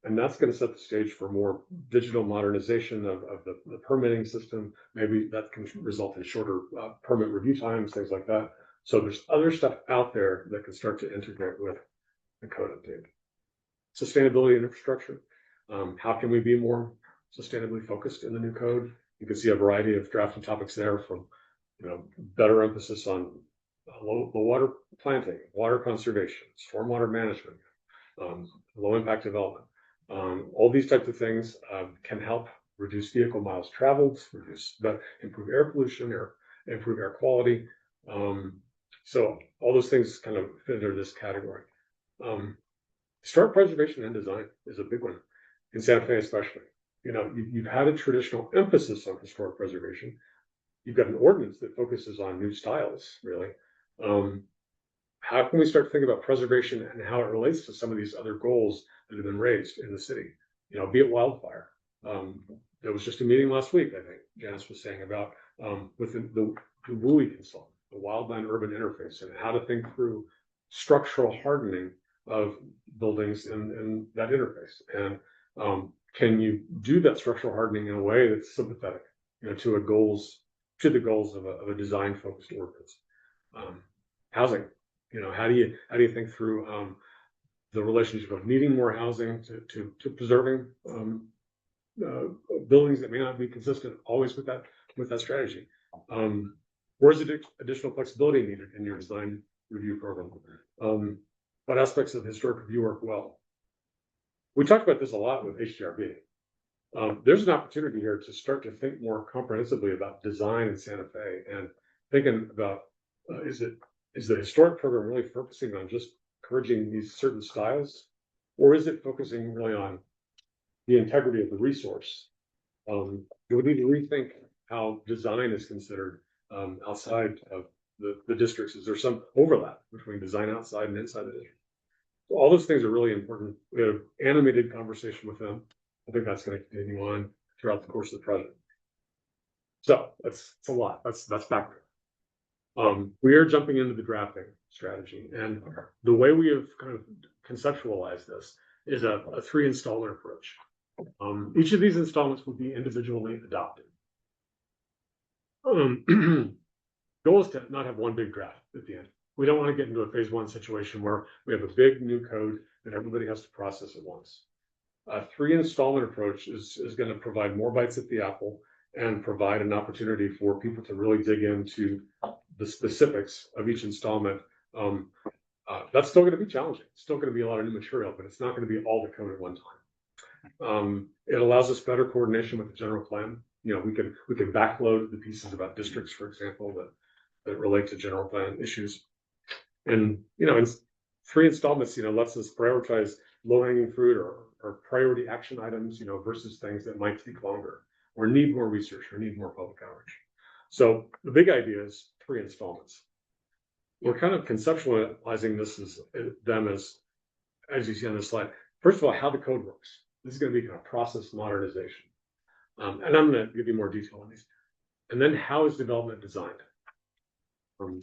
And that's going to set the stage for more digital modernization of the permitting system. Maybe that can result in shorter permit review times, things like that. So there's other stuff out there that can start to integrate with the code update. Sustainability and infrastructure. How can we be more sustainably focused in the new code? You can see a variety of drafting topics there, from better emphasis on low water planting, water conservation, stormwater management, low impact development. All these types of things can help reduce vehicle miles traveled, improve air pollution, or improve air quality. So all those things kind of fit under this category. Historic preservation and design is a big one in Santa Fe, especially. You've had a traditional emphasis on historic preservation. You've got an ordinance that focuses on new styles, really. How can we start to think about preservation and how it relates to some of these other goals that have been raised in the city? Be it wildfire. There was just a meeting last week, I think Janice was saying, about with the WUI consultant, the wildland urban interface, and how to think through structural hardening of buildings in that interface. And can you do that structural hardening in a way that's sympathetic, to the goals of a design-focused ordinance? Housing. How do you think through the relationship of needing more housing to preserving buildings that may not be consistent always with that strategy? Where's additional flexibility needed in your design review program? What aspects of historic review work well? We talked about this a lot with HDRB. There's an opportunity here to start to think more comprehensively about design in Santa Fe and thinking about, is the historic program really focusing on just encouraging these certain styles? Or is it focusing really on the integrity of the resource? Do we need to rethink how design is considered outside of the districts? Is there some overlap between design outside and inside the district? So all those things are really important. We had an animated conversation with them. I think that's going to continue on throughout the course of the project. So that's a lot. That's background. We are jumping into the drafting strategy, and the way we have kind of conceptualized this is a 3 installment approach. Each of these installments will be individually adopted. Goal is to not have one big draft at the end. We don't want to get into a phase 1 situation where we have a big new code that everybody has to process at once. A 3 installment approach is going to provide more bites at the apple and provide an opportunity for people to really dig into the specifics of each installment. That's still going to be challenging. It's still going to be a lot of new material, but it's not going to be all the code at one time. It allows us better coordination with the general plan. You know, we can backload the pieces about districts, for example, that relate to general plan issues. And, you know, in 3 installments, you know, lets us prioritize low-hanging fruit or priority action items, you know, versus things that might take longer or need more research or need more public outreach. So the big idea is 3 installments. We're kind of conceptualizing this as you see on this slide. First of all, how the code works. This is going to be kind of process modernization. And I'm going to give you more detail on these. And then how is development designed? And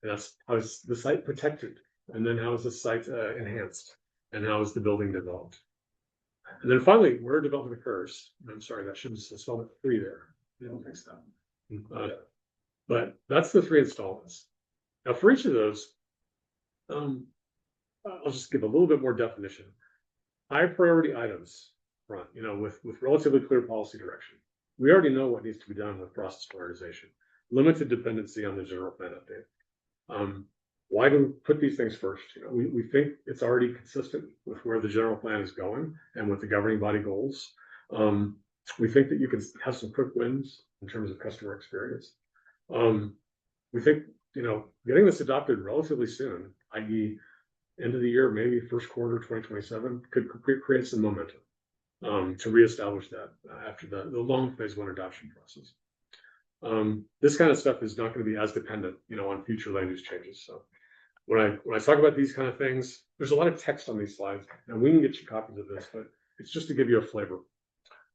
that's how is the site protected? And then how is the site enhanced? And how is the building developed? And then finally, where development occurs. I'm sorry, that should have installment 3 there. They don't fix that. But that's the 3 installments. Now, for each of those, I'll just give a little bit more definition. High priority items front, you know, with relatively clear policy direction. We already know what needs to be done with process modernization. Limited dependency on the general plan update. Why do we put these things first? You know, we think it's already consistent with where the general plan is going and with the governing body goals. We think that you can have some quick wins in terms of customer experience. We think, you know, getting this adopted relatively soon, i.e. end of the year, maybe first quarter 2027, could create some momentum to reestablish that after the long phase 1 adoption process. This kind of stuff is not going to be as dependent, you know, on future land use changes. So when I talk about these kind of things, there's a lot of text on these slides, and we can get you copies of this, but it's just to give you a flavor.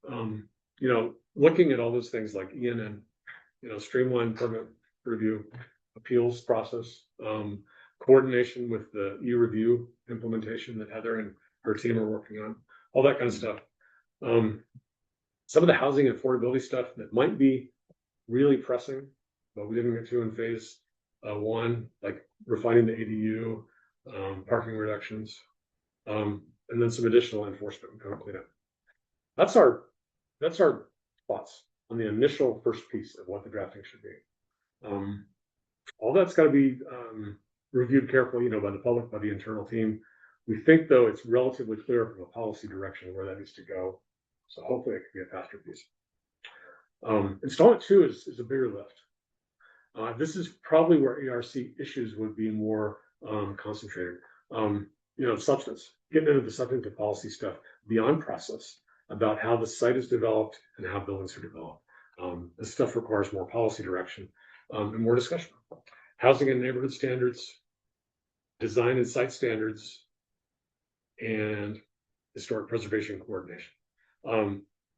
You know, looking at all those things like ENN, you know, streamlined permit review, appeals process, coordination with the e-review implementation that Heather and her team are working on, all that kind of stuff. Some of the housing and affordability stuff that might be really pressing, but we didn't get to in phase 1, like refining the ADU, parking reductions, and then some additional enforcement and code cleanup. That's our thoughts on the initial first piece of what the drafting should be. All that's got to be reviewed carefully, you know, by the public, by the internal team. We think, though, it's relatively clear from a policy direction where that needs to go. So hopefully it can be a faster piece. Installment 2 is a bigger lift. This is probably where ERC issues would be more concentrated. You know, substance, getting into the substantive policy stuff beyond process about how the site is developed and how buildings are developed. This stuff requires more policy direction and more discussion. Housing and neighborhood standards, design and site standards, and historic preservation coordination.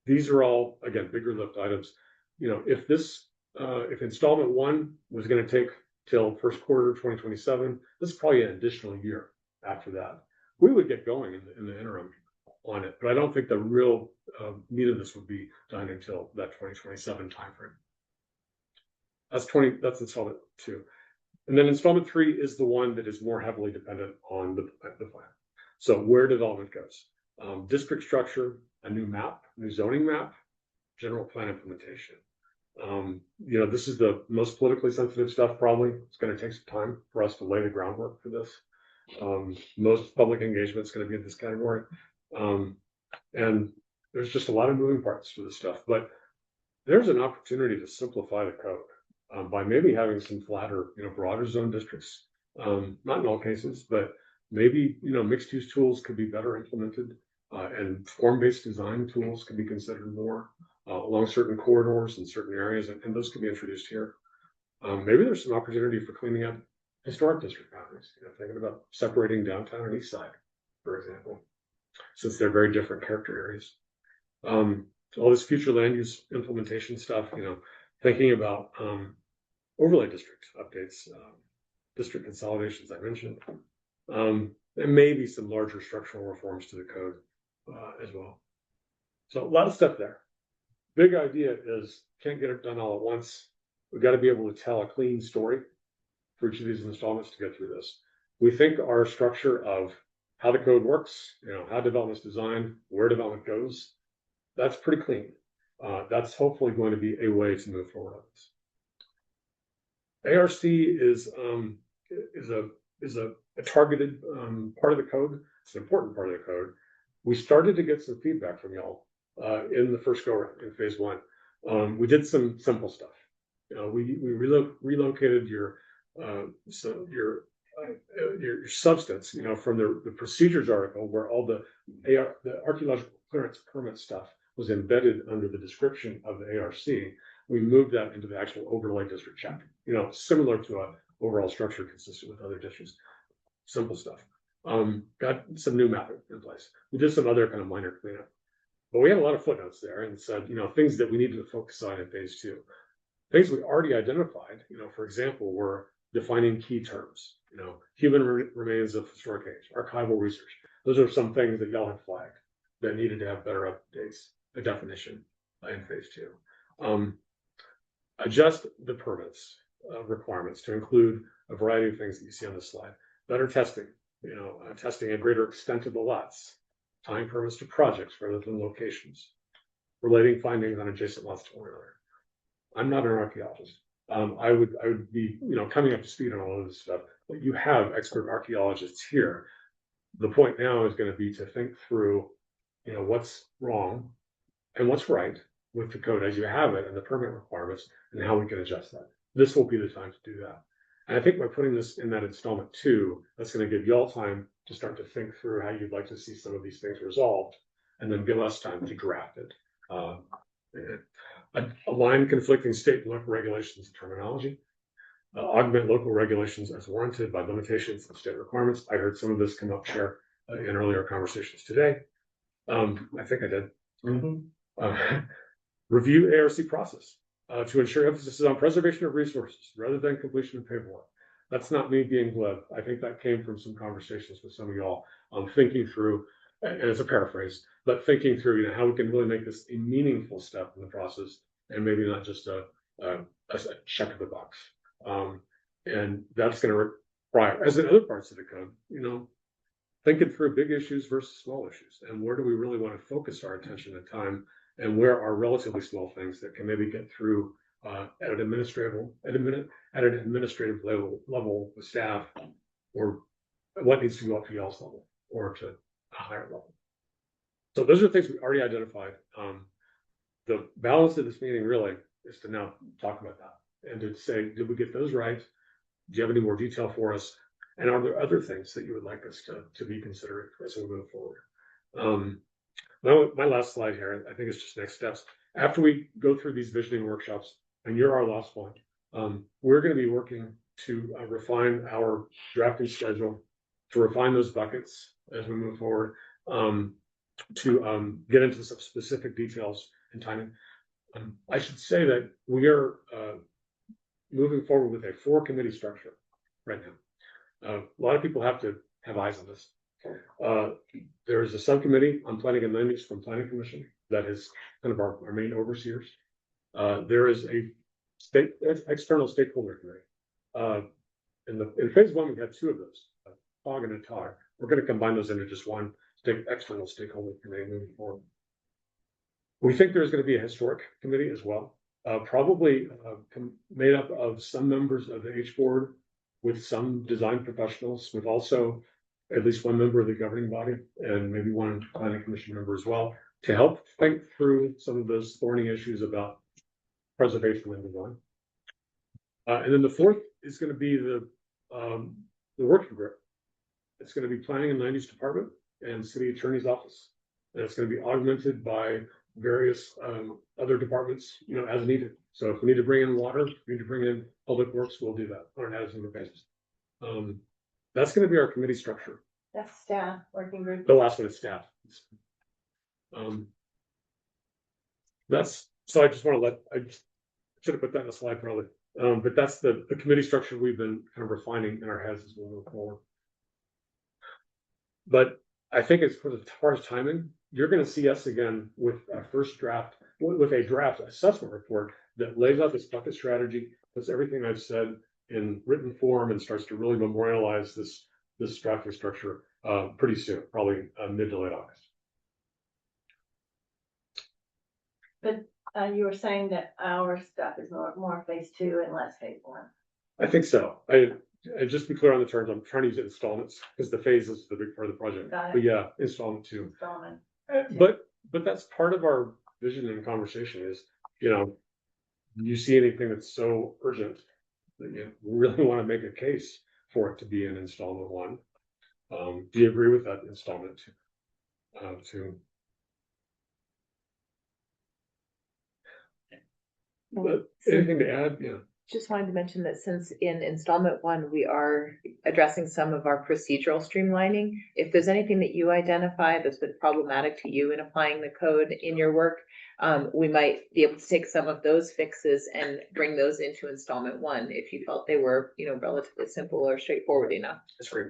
These are all, again, bigger lift items. You know, if installment 1 was going to take till first quarter 2027, this is probably an additional year after that. We would get going in the interim on it, but I don't think the real meat of this would be done until that 2027 timeframe. That's installment 2. And then installment 3 is the one that is more heavily dependent on the plan. So where development goes, district structure, a new map, new zoning map, general plan implementation. You know, this is the most politically sensitive stuff, probably. It's going to take some time for us to lay the groundwork for this. Most public engagement is going to be in this category. And there's just a lot of moving parts for this stuff, but there's an opportunity to simplify the code by maybe having some flatter, broader zone districts. Not in all cases, but maybe, mixed use tools could be better implemented, and form-based design tools could be considered more along certain corridors in certain areas, and those could be introduced here. Maybe there's some opportunity for cleaning up historic district boundaries, thinking about separating downtown and east side, for example, since they're very different character areas. All this future land use implementation stuff, thinking about overlay district updates, district consolidations I mentioned, and maybe some larger structural reforms to the code as well. So a lot of stuff there. Big idea is can't get it done all at once. We've got to be able to tell a clean story for each of these installments to get through this. We think our structure of how the code works, how development's designed, where development goes, that's pretty clean. That's hopefully going to be a way to move forward on this. ARC is a targeted part of the code. It's an important part of the code. We started to get some feedback from y'all in the first go around in phase 1. We did some simple stuff. We relocated your substance, from the procedures article where all the archaeological clearance permit stuff was embedded under the description of the ARC. We moved that into the actual overlay district chapter, similar to a overall structure consistent with other districts. Simple stuff. Got some new mapping in place. We did some other kind of minor cleanup, but we had a lot of footnotes there and said, things that we needed to focus on in phase 2. Things we already identified, for example, were defining key terms, human remains of historic age, archival research. Those are some things that y'all have flagged that needed to have better updates, a definition in phase 2. Adjust the permits requirements to include a variety of things that you see on this slide. Better testing, testing a greater extent of the lots, tying permits to projects rather than locations, relating findings on adjacent lots to one another. I'm not an archaeologist. I would be, coming up to speed on all of this stuff, but you have expert archaeologists here. The point now is going to be to think through, what's wrong and what's right with the code as you have it and the permit requirements and how we can adjust that. This will be the time to do that. And I think by putting this in that installment 2, that's going to give y'all time to start to think through how you'd like to see some of these things resolved, and then give us time to draft it. Align conflicting state and local regulations and terminology. Augment local regulations as warranted by limitations and state requirements. I heard some of this come up here in earlier conversations today. I think I did. Review ARC process to ensure emphasis is on preservation of resources rather than completion of paperwork. That's not me being glib. I think that came from some conversations with some of y'all thinking through, and it's a paraphrase, but thinking through, how we can really make this a meaningful step in the process and maybe not just a check of the box. And that's going to require, as in other parts of the code, thinking through big issues versus small issues, and where do we really want to focus our attention and time, and where are relatively small things that can maybe get through at an administrative level with staff, or what needs to go up to y'all's level or to a higher level. So those are things we already identified. The balance of this meeting really is to now talk about that and to say, did we get those right? Do you have any more detail for us? And are there other things that you would like us to be considering as we move forward? My last slide here, I think it's just next steps. After we go through these visioning workshops, and you're our last one, we're going to be working to refine our drafting schedule, to refine those buckets as we move forward, to get into some specific details and timing. I should say that we are moving forward with a 4-committee structure right now. A lot of people have to have eyes on this. There is a subcommittee on planning and land use from Planning Commission that is kind of our main overseers. There is a external stakeholder committee. In phase 1, we had 2 of those, a TOG and a TOG. We're going to combine those into just one external stakeholder committee moving forward. We think there's going to be a historic committee as well, probably made up of some members of the H board with some design professionals, with also at least one member of the governing body and maybe one planning commission member as well. to help think through some of those thorny issues about preservation and one. And then the fourth is going to be the working group. It's going to be planning and land use department and city attorney's office. And it's going to be augmented by various other departments, you know, as needed. So if we need to bring in water, we need to bring in public works, we'll do that on an as-needed basis. That's going to be our committee structure. That's staff working group. The last one is staff. That's, so I just want to I should have put that in a slide probably. But that's the committee structure we've been kind of refining in our heads as we move forward. But I think as far as timing, you're going to see us again with a first draft, with a draft assessment report that lays out this bucket strategy, puts everything I've said in written form and starts to really memorialize this drafting structure pretty soon, probably mid to late August. But you were saying that our stuff is more phase 2 and less phase 1. I think so. I just be clear on the terms. I'm trying to use installments because the phase is the big part of the project. Got it. But yeah, installment 2. Installment. But that's part of our vision and conversation is, you know, you see anything that's so urgent that you really want to make a case for it to be an installment 1. Do you agree with that installment 2? But anything to add? Yeah. Just wanted to mention that since in installment 1, we are addressing some of our procedural streamlining. If there's anything that you identify that's been problematic to you in applying the code in your work, we might be able to take some of those fixes and bring those into installment 1 if you felt they were, you know, relatively simple or straightforward enough. That's great.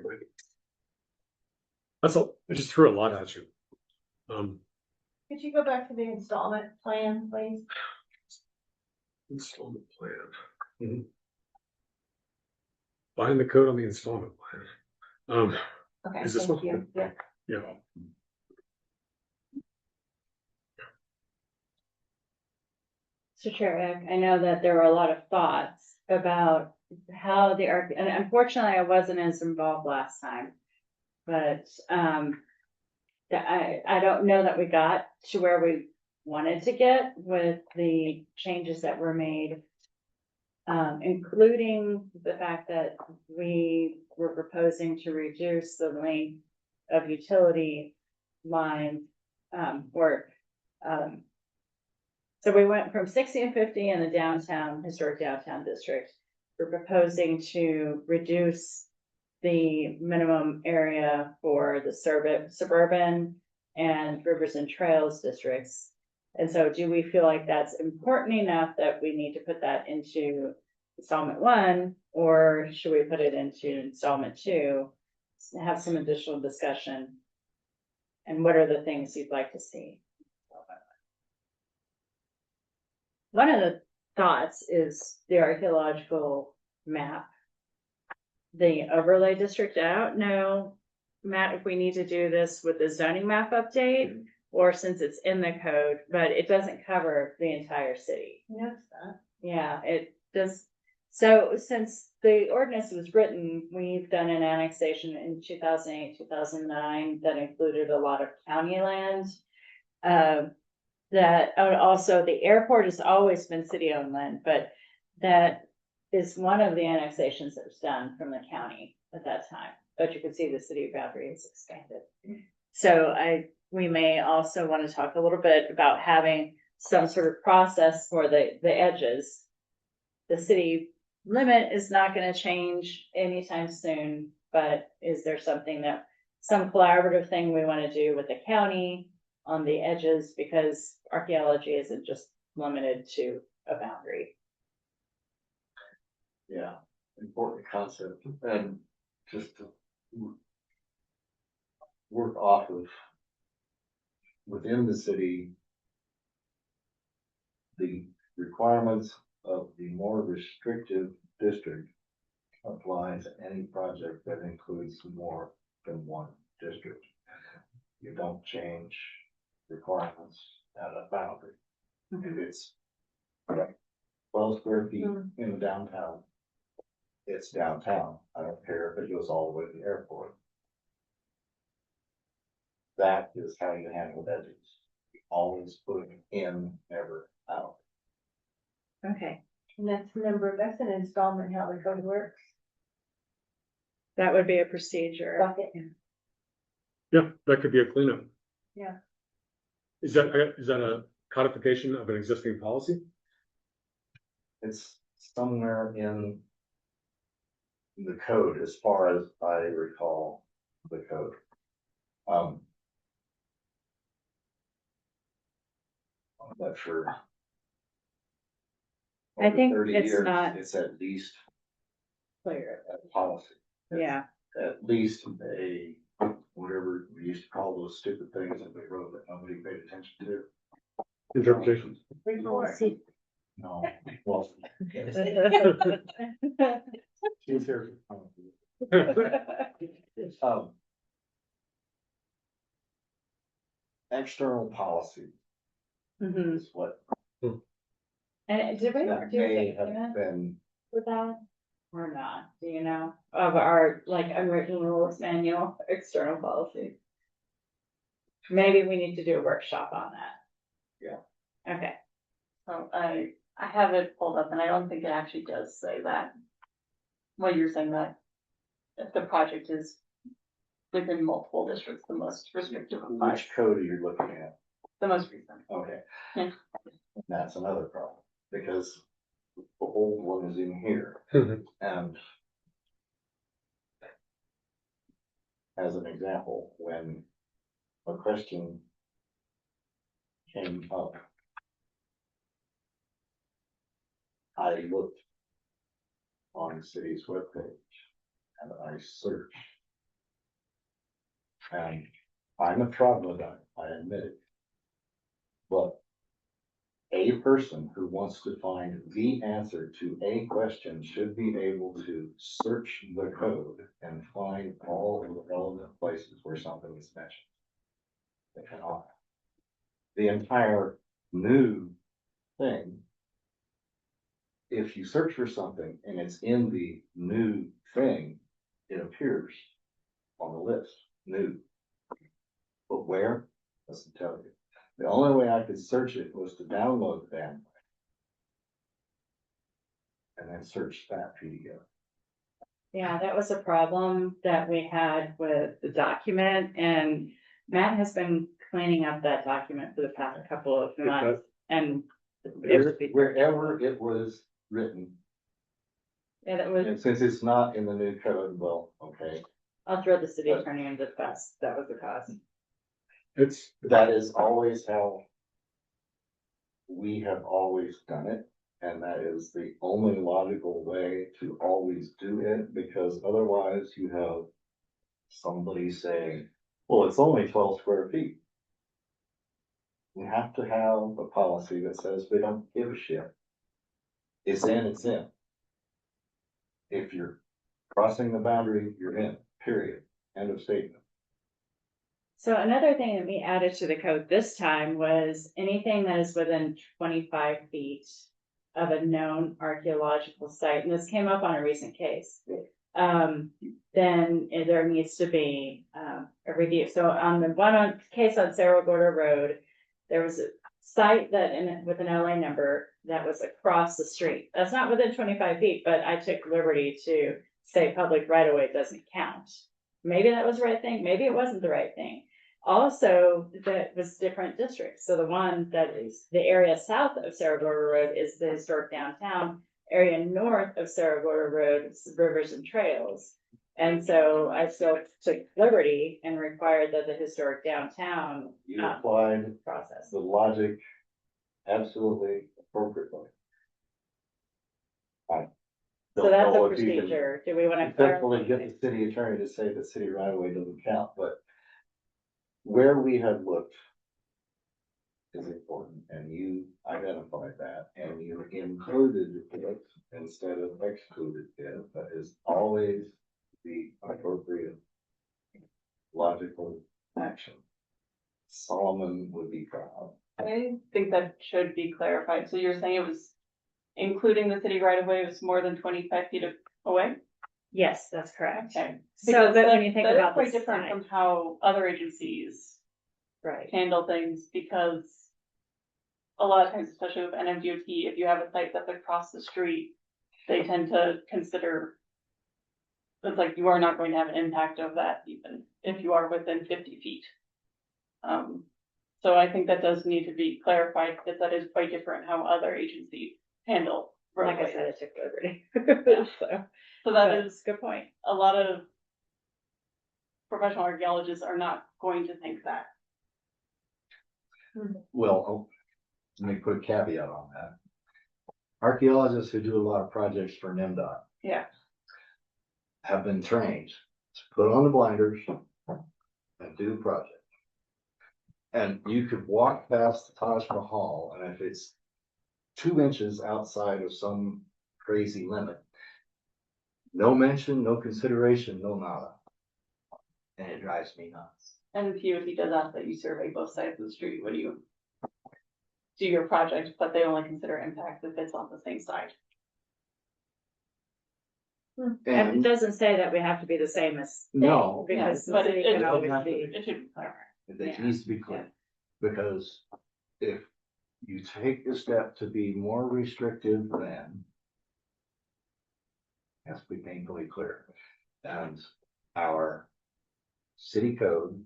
That's all. I just threw a lot at you. Could you go back to the installment plan, please? Installment plan. Find the code on the installment plan. Okay, Is this thank one? you. Yeah. Yeah. So Chair, I know that there were a lot of thoughts about how the and unfortunately I wasn't as involved last time, but I don't know that we got to where we wanted to get with the changes that were made, including the fact that we were proposing to reduce the length of utility line work. So we went from 60 and 50 in the downtown, historic downtown district. We're proposing to reduce the minimum area for the suburban and rivers and trails districts. And so do we feel like that's important enough that we need to put that into installment 1, or should we put it into installment 2, have some additional discussion? And what are the things you'd like to see? One of the thoughts is the archaeological map, the overlay district. I don't know, Matt, if we need to do this with the zoning map update or since it's in the code, but it doesn't cover the entire city. Notice that. Yeah, it does. So since the ordinance was written, we've done an annexation in 2008, 2009 that included a lot of county land. That also the airport has always been city-owned land, but that is one of the annexations that was done from the county at that time. But you can see the city boundary is expanded. So we may also want to talk a little bit about having some sort of process for the edges. The city limit is not going to change anytime soon, but is there something that some collaborative thing we want to do with the county on the edges, because archaeology isn't just limited to a boundary. Yeah, important concept, and just to work off of within the city, the requirements of the more restrictive district apply to any project that includes more than one district. You don't change requirements at a boundary. If it's 12 square feet in the downtown, it's downtown. I don't care if it goes all the way to the airport. That is how you handle edges. always putting in, never out. Okay, And that's, remember, that's an installment, how the code works. That would be a procedure. Bucket. Yeah, that could be a cleanup. Yeah. Is that a codification of an existing policy? It's somewhere in the code, as far as I recall the code. I'm not sure. I Over think 30 it's years, not- It's at least Clear. a policy. Yeah, At least a, whatever we used to call those stupid things that we wrote that nobody paid attention to. Interpretation. Report. No, well. She's here. External policy Mhm. is what And did we that do a may have document been. with that or not? Do you know of our like unwritten rules manual, external policy? Maybe we need to do a workshop on that. Yeah. Okay. So I have it pulled up and I don't think it actually does say that. What you're saying that if the project is within multiple districts, the most restrictive applies, Which code are you looking at? the most recent. Okay. Yeah. That's another problem, because the old one is in here, and as an example, when a question came up, I looked on the city's webpage and I searched. And I'm a troglodyte, I admit it. But a person who wants to find the answer to a question should be able to search the code and find all of the relevant places where something is mentioned. They cannot. The entire new thing, if you search for something and it's in the new thing, it appears on the list, new. But where? Doesn't tell you. The only way I could search it was to download the damn thing and then search that PDF. Yeah, that was a problem that we had with the document, and Matt has been cleaning up that document for the past couple of months, and it would be. Wherever it was written, Yeah, that was, and since it's not in the new code, well, okay, I'll throw the city attorney under the bus, that was the cause. It's, that is always how we have always done it. And that is the only logical way to always do it, because otherwise you have somebody saying, well, it's only 12 square feet. We have to have a policy that says we don't give a shit. It's in, it's in. If you're crossing the boundary, you're in, period. End of statement. So another thing that we added to the code this time was anything that is within 25 feet of a known archaeological site, and this came up on a recent case. Then there needs to be a review. So on the case on Cerro Gordo Road, there was a site that with an LA number that was across the street. That's not within 25 feet, but I took liberty to say public right of way doesn't count. Maybe that was the right thing. Maybe it wasn't the right thing. Also, that was different districts. So the one that is the area south of Cerro Gordo Road is the historic downtown. Area north of Cerro Gordo Road is rivers and trails. And so I still took liberty and required that the historic downtown You applied process. the logic absolutely appropriately. I So don't that's a know if you can procedure. Do we want to successfully clarify? get the city attorney to say the city right of way doesn't count, but where we have looked is important, and you identified that, and you included it instead of excluded it. That is always the appropriate logical action. Solomon would be proud. I think that should be clarified. So you're saying it was including the city right of way was more than 25 feet away? Yes, that's correct. Okay. So Because that when you think that is about quite the different size. from how other agencies Right. handle things, because a lot of times, especially with NMDOT, if you have a site that's across the street, they tend to consider. It's like you are not going to have an impact of that even if you are within 50 feet. So I think that does need to be clarified, because that is quite different how other agencies handle Like I roadways. said, it took liberty. Yeah. So, So that but is, good point. a lot of professional archaeologists are not going to think that. Well, let me put a caveat on that. Archaeologists who do a lot of projects for NIMDOT Yeah. have been trained to put on the blinders and do the project. And you could walk past the Taj Mahal, and if it's 2 inches outside of some crazy limit, no mention, no consideration, no nada. And it drives me nuts. And the POT does ask that you survey both sides of the street when you do your project, but they only consider impact if it's on the same side. And it And doesn't say that we have to be the same as. No. Because the But city it can always has to be. It should be clear. it Yeah. needs to be clear, because if you take the step to be more restrictive than, has to be painfully clear. And our city code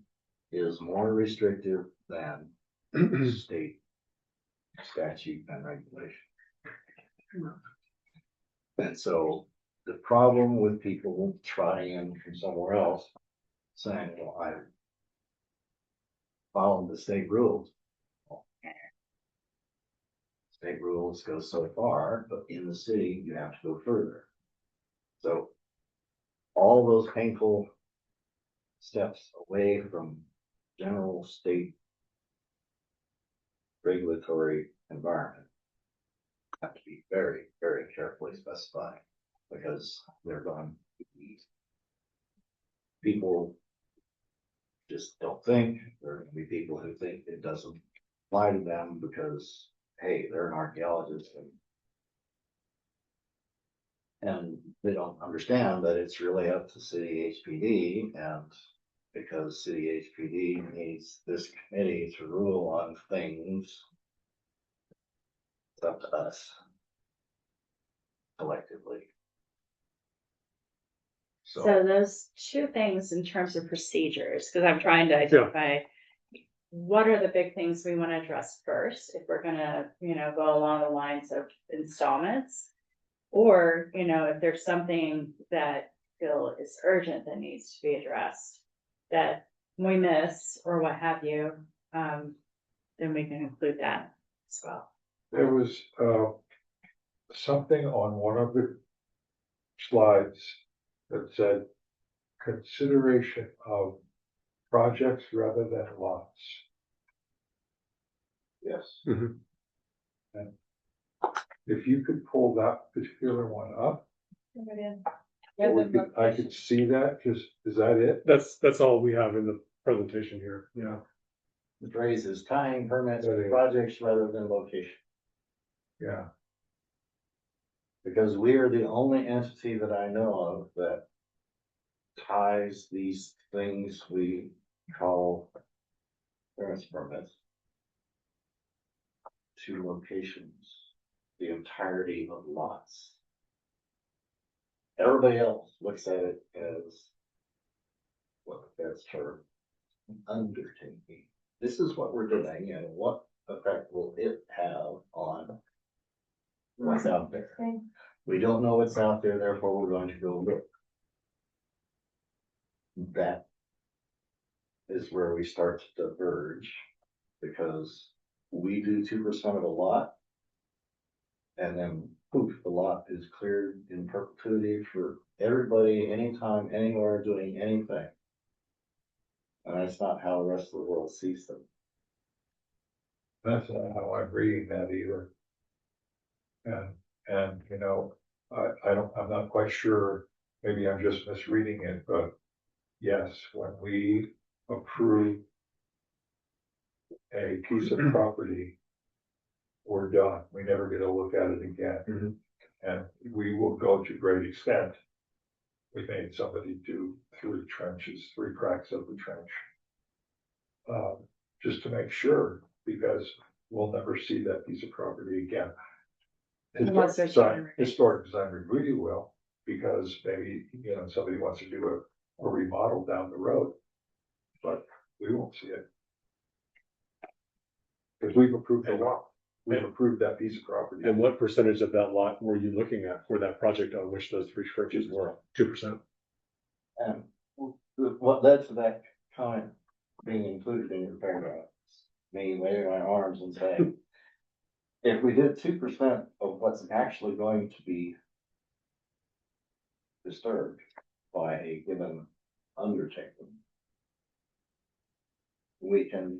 is more restrictive than state statute and regulation. And so the problem with people trying in from somewhere else saying, well, I followed the state rules. State rules go so far, but in the city, you have to go further. So all those painful steps away from general state regulatory environment have to be very, very carefully specified, because they're going to be, people just don't think. There are going to be people who think it doesn't apply to them because, hey, they're an archaeologist, and they don't understand that it's really up to city HPD, and because city HPD needs this committee to rule on things, it's up to us collectively. So So, those two things in terms of procedures, because I'm trying to identify what are the big things we want to address first, if we're gonna, go along the lines of installments. Or, if there's something that feel is urgent that needs to be addressed, that we miss or what have you, then we can include that as well. There was, something on one of the slides that said consideration of projects rather than lots. yes. And if you could pull that particular one up, I could see that, is that it? That's all we have in the presentation here, yeah. The phrase is tying permits to Okay. projects rather than location, Yeah, because we are the only entity that I know of that ties these things we call clearance permits to locations, the entirety of lots. Everybody else looks at it as, what that's term, an undertaking. This is what we're doing, and what effect will it have on what's out there? We don't know what's out there, therefore we're going to go look. That is where we start to diverge, because we do 2% of a lot. And then poof, the lot is cleared in perpetuity for everybody, anytime, anywhere, doing anything. And that's not how the rest of the world sees them. that's not how I'm reading that either. And, I'm not quite sure, maybe I'm just misreading it, but yes, when we approve a piece of property, we're done. We never get a look at it again. And we will go to great extent. We made somebody do 3 cracks of the trench. Just to make sure, because we'll never see that piece of property again. Unless there's one. Historic design review will, because maybe, somebody wants to do a remodel down the road. But we won't see it. Because we've approved the lot, we've approved that piece of property. And what percentage of that lot were you looking at for that project on which those three structures were? 2%? And what led to that comment being included in your paragraph, me waving my arms and saying, if we did 2% of what's actually going to be disturbed by a given undertaking, we can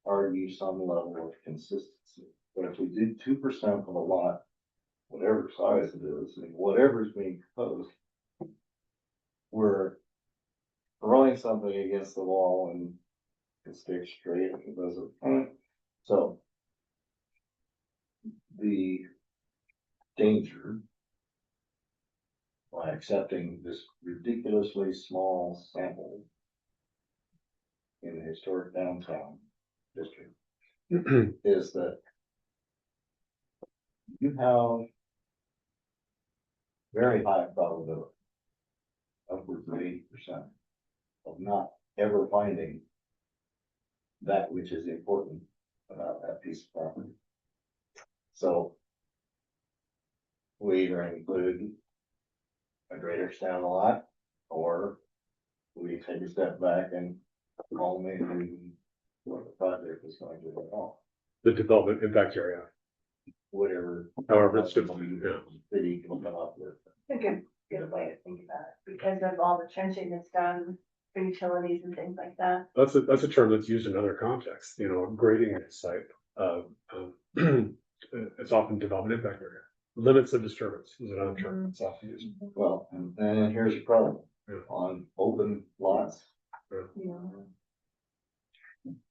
argue some level of consistency. But if we did 2% of a lot, whatever size it is, and whatever is being proposed, we're throwing something against the wall and it sticks straight and it doesn't. So the danger by accepting this ridiculously small sample in the historic downtown district is that you have very high probability, upwards of 80%, of not ever finding that which is important about that piece of property. So we either include a greater extent of the lot, or we take a step back and call maybe what the project is going to do at all. The development impact area, Whatever. however it's defined, yeah. City can come up with. A good way to think about it, because of all the trenching that's done for utilities and things like that. That's a term that's used in other contexts, grading a site. It's often development impact area. Limits of disturbance is another term that's often used. Well, and then here's the problem, Yeah. on open lots,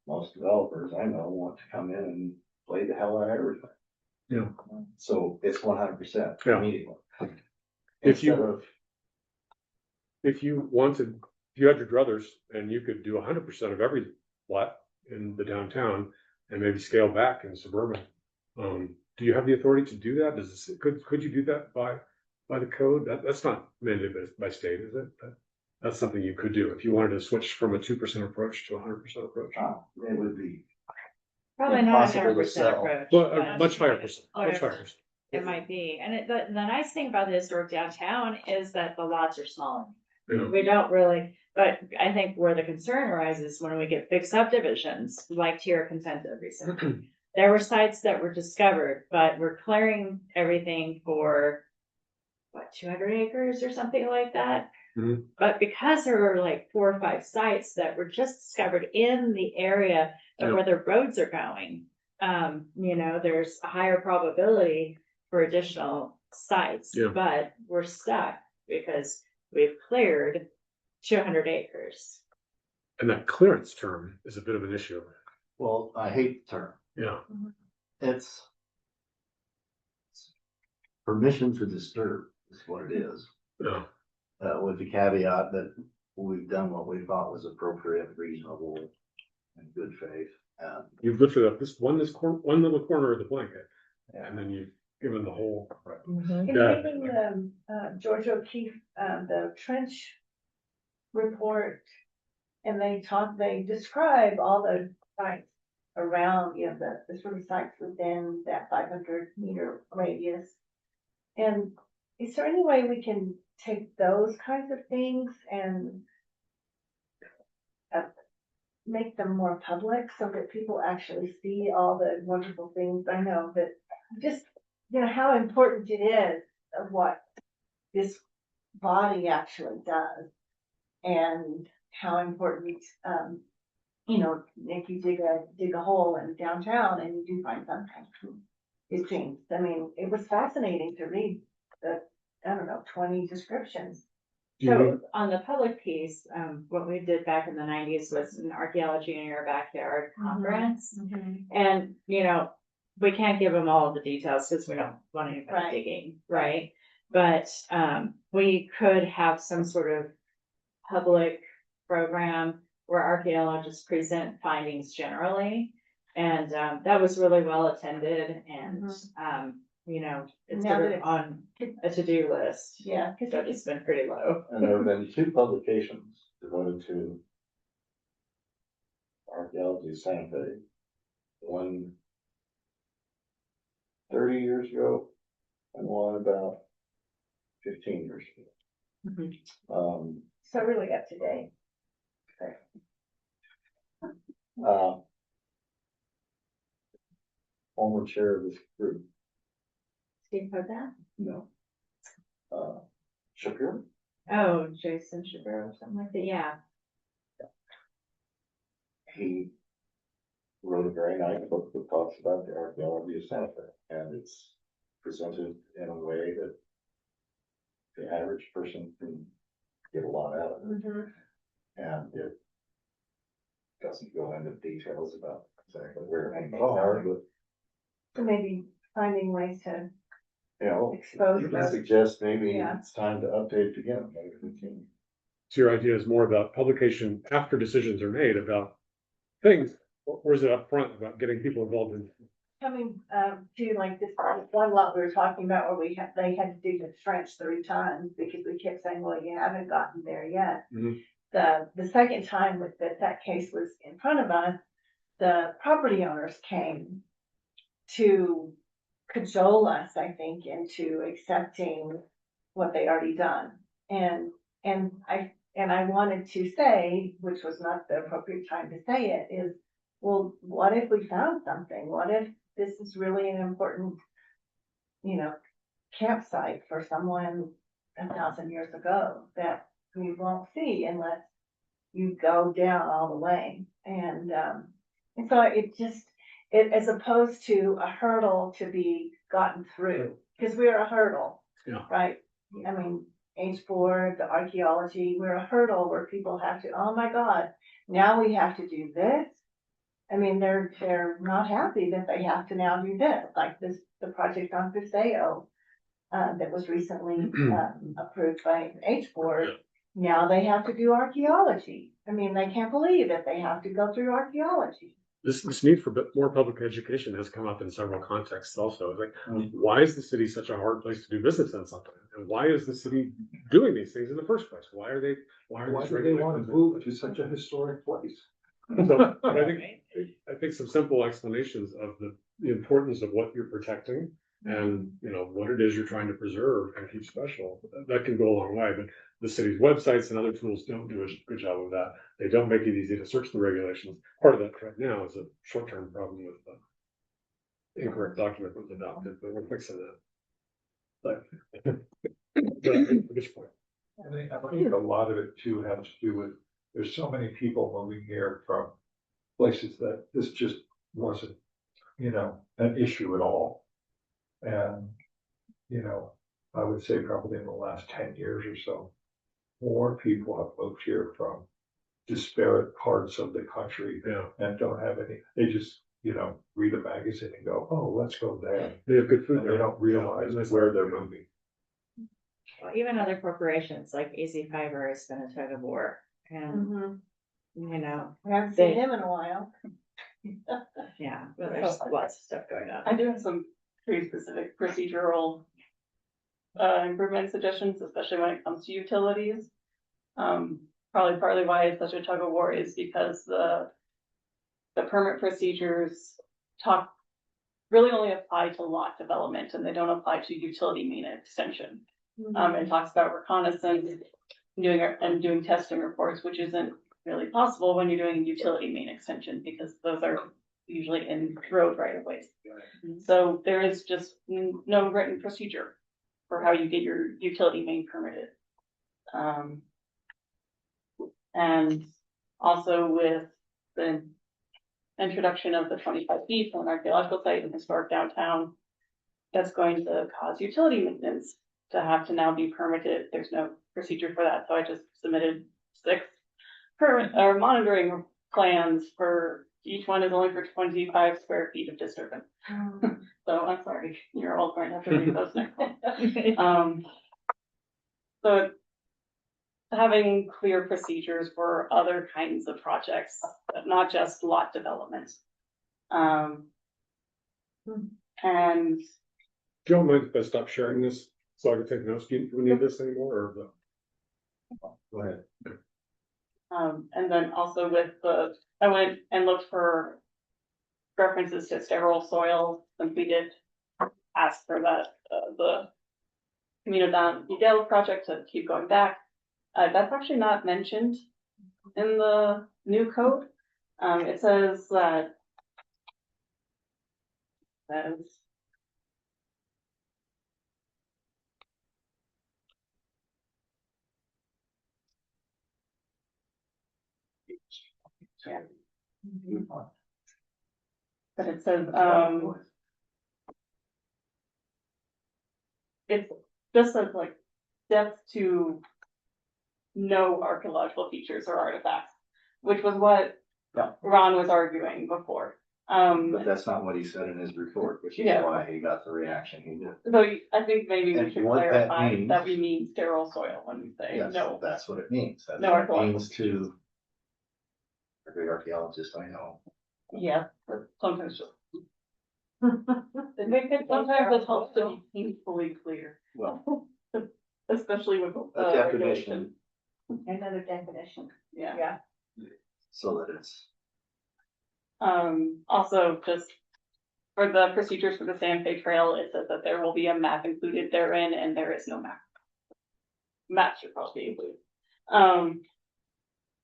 most developers I know want to come in and play the hell out of everything. Yeah. So it's 100% Yeah. immediately. If you- Instead of, If you had your druthers and you could do 100% of every lot in the downtown and maybe scale back in suburban, do you have the authority to do that? Could you do that by the code? That's not mandated by state, is it? That's something you could do if you wanted to switch from a 2% approach to a 100% approach. it would be Probably not a impossible to 100% sell. approach. Well, but a much higher percent, much whatever higher percent. It might be, and the nice thing about the historic downtown is that the lots are smaller. Yeah. We don't really, but I think where the concern arises when we get big subdivisions, like Tierra Contenta recently. There were sites that were discovered, but we're clearing everything for, 200 acres or something like that? Mhm. But because there were like 4 or 5 sites that were just discovered in the area of Yeah. where the roads are going, there's a higher probability for additional sites. Yeah. But we're stuck because we've cleared 200 acres. And that clearance term is a bit of an issue. Well, I hate the term. Yeah. It's permission to disturb is what it is. Yeah. With the caveat that we've done what we thought was appropriate, reasonable, and good faith. And You've lifted up one little corner of the blanket, and then you've given the whole. In Yeah. reading the George O'Keefe, the trench report, and they describe all the sites around, the sort of sites within that 500-meter radius. And is there any way we can take those kinds of things and make them more public so that people actually see all the wonderful things? I know that just, how important it is of what this body actually does, and how important, if you dig a hole in downtown and you do find something, it seems. I mean, it was fascinating to read the, 20 descriptions. So on the public piece, what we did back in the 90s was an archaeology in your backyard conference. And, we can't give them all of the details because we don't want anybody Right. digging, right? But we could have some sort of public program where archaeologists present findings generally. And, that was really well attended and, you know, it's Now sort that of on a to-do list. Yeah, cause So it's been pretty low. And there have been 2 publications devoted to archaeology Santa Fe. One 30 years ago and one about 15 years ago. so really up to date. Former chair of this group, Steve heard that? no. Shapiro, Oh, Jason Shapiro or something like that, yeah. he wrote a very nice book that talks about the archaeology of Santa Fe, and it's presented in a way that the average person can get a lot out of it. And it doesn't go into details about exactly where things are, but, So maybe finding ways to you know, expose you can those. suggest maybe Yeah. it's time to update it again, maybe we can. So your idea is more about publication after decisions are made about things, or is it upfront about getting people involved in? Coming, to like this one lot we were talking about where they had to dig the trench 3 times because we kept saying, well, you haven't gotten there yet. Mhm. The second time with that case was in front of us, the property owners came to cajole us, I think, into accepting what they already done. And I wanted to say, which was not the appropriate time to say it, is, well, what if we found something? What if this is really an important, you know, campsite for someone 1,000 years ago that we won't see unless you go down all the way. And so it as opposed to a hurdle to be gotten through, because we're a hurdle, Yeah. right? I mean, H4, the archaeology, we're a hurdle where people have to, oh my God, now we have to do this. I mean, they're not happy that they have to now do this, like the project on Paseo, that was recently, approved by H4. Now they have to do archaeology. I mean, they can't believe that they have to go through archaeology. This need for more public education has come up in several contexts also. It's like, why is the city such a hard place to do business in something? And why is the city doing these things in the first place? Why are Why these do they want regulations? to move to such a historic place? So, I think some simple explanations of the importance of what you're protecting and, you know, what it is you're trying to preserve and keep special, that can go a long way, but the city's websites and other tools don't do a good job of that. They don't make it easy to search the regulations. Part of that right now is a short-term problem with the incorrect document was adopted, but we're fixing that. But, at this point. I think a lot of it too has to do with, there's so many people moving here from places that this just wasn't, you know, an issue at all. And, you know, I would say probably in the last 10 years or so, more people have moved here from disparate parts of the country Yeah, and don't have any, they just, you know, read a magazine and go, oh, let's go there. they have good food And there. they don't realize Yeah, where they're moving. Well, even other corporations like Easy Fiber has been a tug of war and, you know, We haven't seen him in a while. yeah, but there's lots of stuff going on. I do have some pretty specific procedural improvement suggestions, especially when it comes to utilities. Probably partly why it's such a tug of war is because the permit procedures really only apply to lot development and they don't apply to utility main extension. It talks about reconnaissance, doing testing reports, which isn't really possible when you're doing a utility main extension because those are usually in road right of ways. So there is just no written procedure for how you get your utility main permitted. And also with the introduction of the 25 feet from an archaeological site and historic downtown, that's going to cause utility maintenance to have to now be permitted. There's no procedure for that. So I just submitted 6 permit or monitoring plans for each one is only for 25 square feet of disturbance. So I'm sorry, you're all going to have to read those next one. So having clear procedures for other kinds of projects, not just lot development. And Do you don't mind if I stop sharing this so I can take notes? Do we need this anymore or the? Go ahead. and then also I went and looked for references to sterile soil, since we did ask for that, the Comunidad Miguel project to keep going back. That's actually not mentioned in the new code. It says that but it says, it's just says like depth to no archaeological features or artifacts, which was what Yeah. Ron was arguing before. But that's not what he said in his report, which is Yeah. why he got the reaction he did. So I think maybe we And should what that clarify means- that we mean sterile soil when we say Yes, no. that's what it means. That's No what it archaeological means to every archaeologist I know. Yeah, but sometimes just. Sometimes it helps to be painfully clear, Well, especially with. a definition Another definition. Yeah. so that it's, Also just for the procedures for the Santa Fe Trail, it says that there will be a map included therein, and there is no map. Map should probably be included.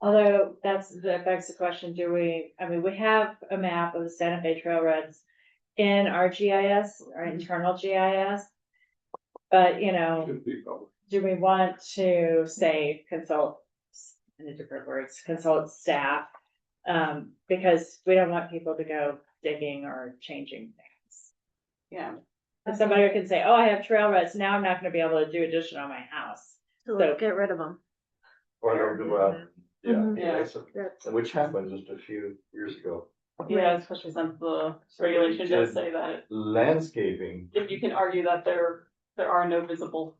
Although that begs the question, we have a map of the Santa Fe Trail roads in our GIS, our internal GIS. But, Should be public. do we want to say consult, in different words, consult staff? Because we don't want people to go digging or changing things. Yeah. And somebody can say, oh, I have trail roads, now I'm not gonna be able to do addition on my house. So let's get rid of them. or they'll go out. Yeah, Mhm. Yeah. it's- which happened just a few years ago. Yeah, especially since the regulation does say that Landscaping, if you can argue that there are no visible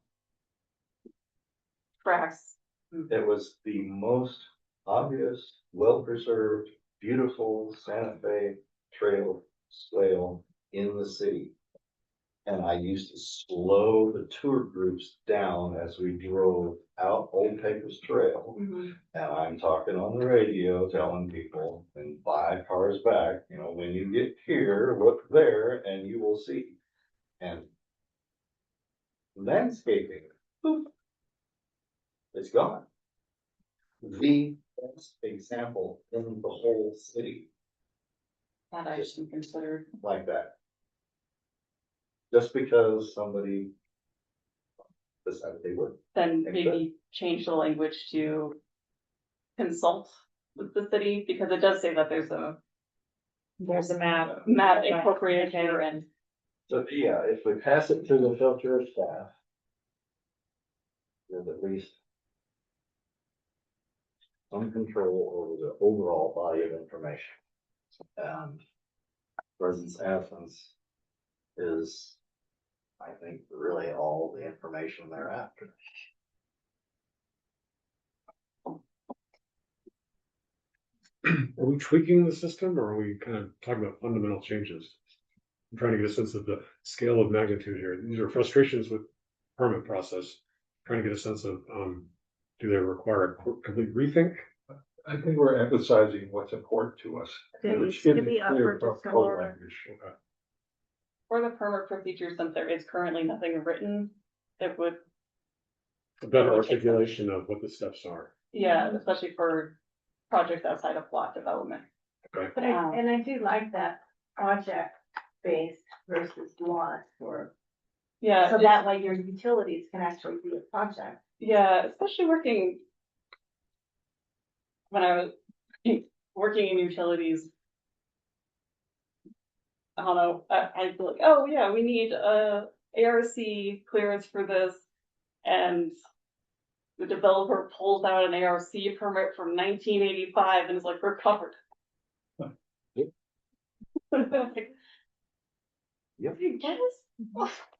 tracks. it was the most obvious, well-preserved, beautiful Santa Fe Trail swale in the city. And I used to slow the tour groups down as we drove out Old Pecos Trail. And I'm talking on the radio, telling people, and 5 cars back, when you get here, look there and you will see. And landscaping, poof, it's gone. The best example in the whole city That I should consider. like that. Just because somebody decided they would. Then Makes maybe change the language to consult with the city, because it does say that there's a There's a map. map incorporated here, and So, yeah, if we pass it to the filter of staff, there's at least some control over the overall body of information. And presence absence is, I think, really all the information they're after. Are we tweaking the system or are we kind of talking about fundamental changes? I'm trying to get a sense of the scale of magnitude here. These are frustrations with permit process. Trying to get a sense of, do they require a complete rethink? I think we're emphasizing what's important to us. It which needs to isn't be clear upper from discussion. code language. Okay. for the permit procedure, since there is currently nothing written, it would, A better articulation of what the steps are. yeah, especially for projects outside of block development. Okay. But I do like that project based versus lot, or, Yeah, so that way your utilities can actually be a project. yeah, especially working. When I was working in utilities. I don't know, I'd be like, oh yeah, we need a ARC clearance for this. And the developer pulls out an ARC permit from 1985 and is like, we're covered. Yep. Like, Yep. yes,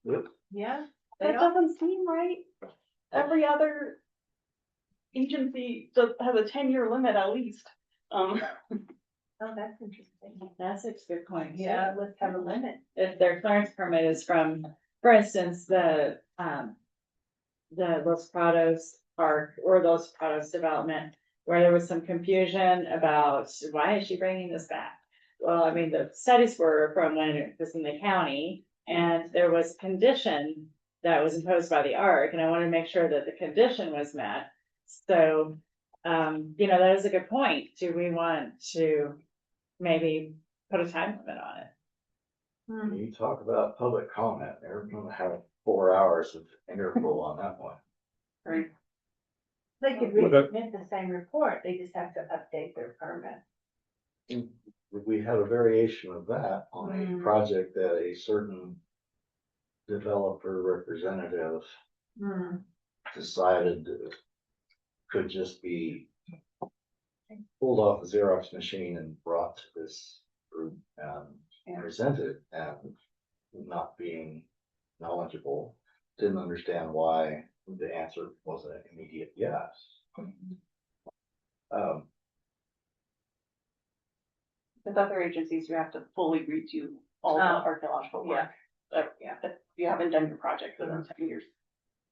Yep. Yeah. that doesn't seem right. Every other agency has a 10-year limit at least. Oh, that's interesting. That's a good point. too. Yeah, let's have a limit. If their clearance permit is from, for instance, the Los Prados Park or Los Prados development, where there was some confusion about why is she bringing this back? Well, I mean, the studies were from when it was in the county, and there was condition that was imposed by the ARC, and I wanted to make sure that the condition was met. So, that is a good point. Do we want to maybe put a time limit on it? Hmm. You talk about public comment, they're gonna have 4 hours of interval on that one. Right. They could Well, that- resubmit the same report, they just have to update their permit. We had a variation of that on a Mm. project that a certain developer representative Hmm. decided that could just be pulled off the Xerox machine and brought to this group and presented, and not being knowledgeable, didn't understand why the answer wasn't an immediate yes. With other agencies, you have to fully redo all the archaeological work. If you haven't done your project within 10 years.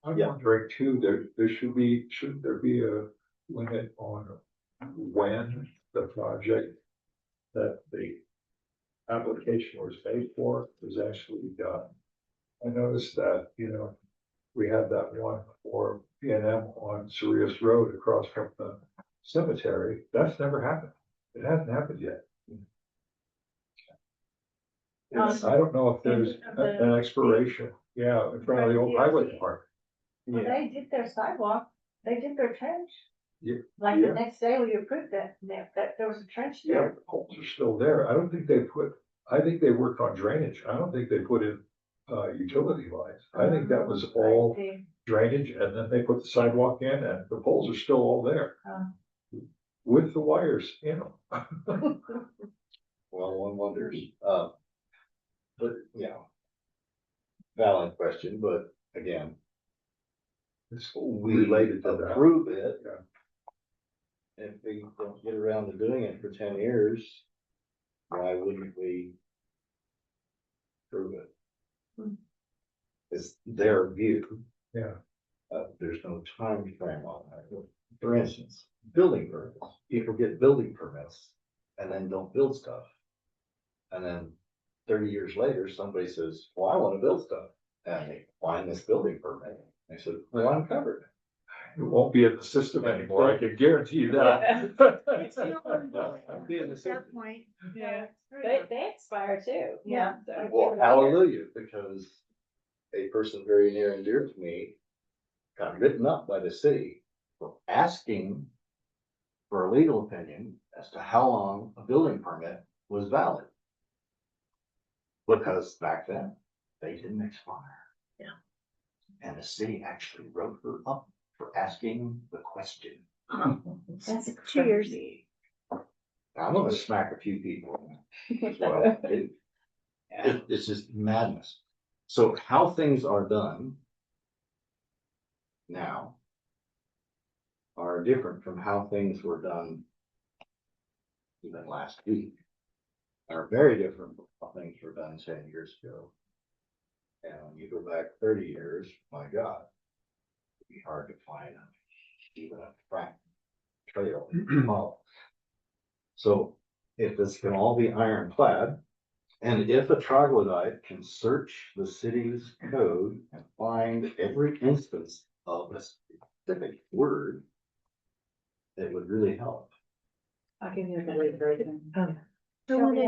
I'm Yeah. wondering too, there shouldn't there be a limit on when the project that the application was paid for was actually done? I noticed that, we had that one for P&M on Sirius Road across from the cemetery. That's never happened. It hasn't happened yet. I don't know if there's an expiration, in front of the old highway department. Well, they did their sidewalk, they did their trench. Yeah. Like the Yeah. next day we approved that there was a trench Yeah, there. the poles are still there. I don't think I think they worked on drainage. I don't think they put in, utility lines. I think that was all I see. drainage, and then they put the sidewalk in, and the poles are still all there. Oh. With the wires in them. Well, one wonders, but, valid question, but again, It's we related to that. approve it. Yeah. If we don't get around to doing it for 10 years, why wouldn't we approve it? It's their view. Yeah. There's no time frame on that. For instance, building permits, people get building permits and then don't build stuff. And then 30 years later, somebody says, well, I want to build stuff. And they find this building permit. They said, well, I'm covered. It won't be in the system anymore. I can guarantee you that. I'm being the At same. that point. Yeah. They expire too. Yeah. So- Well, hallelujah, because a person very near and dear to me got written up by the city for asking for a legal opinion as to how long a building permit was valid. Because back then, they didn't expire. Yeah. And the city actually wrote her up for asking the question. That's 2 years. crazy. I'm gonna smack a few people. as well. It's just madness. So how things are done now are different from how things were done even last week. Are very different from how things were done 10 years ago. And when you go back 30 years, my God, it'd be hard to find even a track trail to follow. So if this can all be ironclad, and if a troglodyte can search the city's code and find every instance of a specific word, it would really help. I'll give you the late version.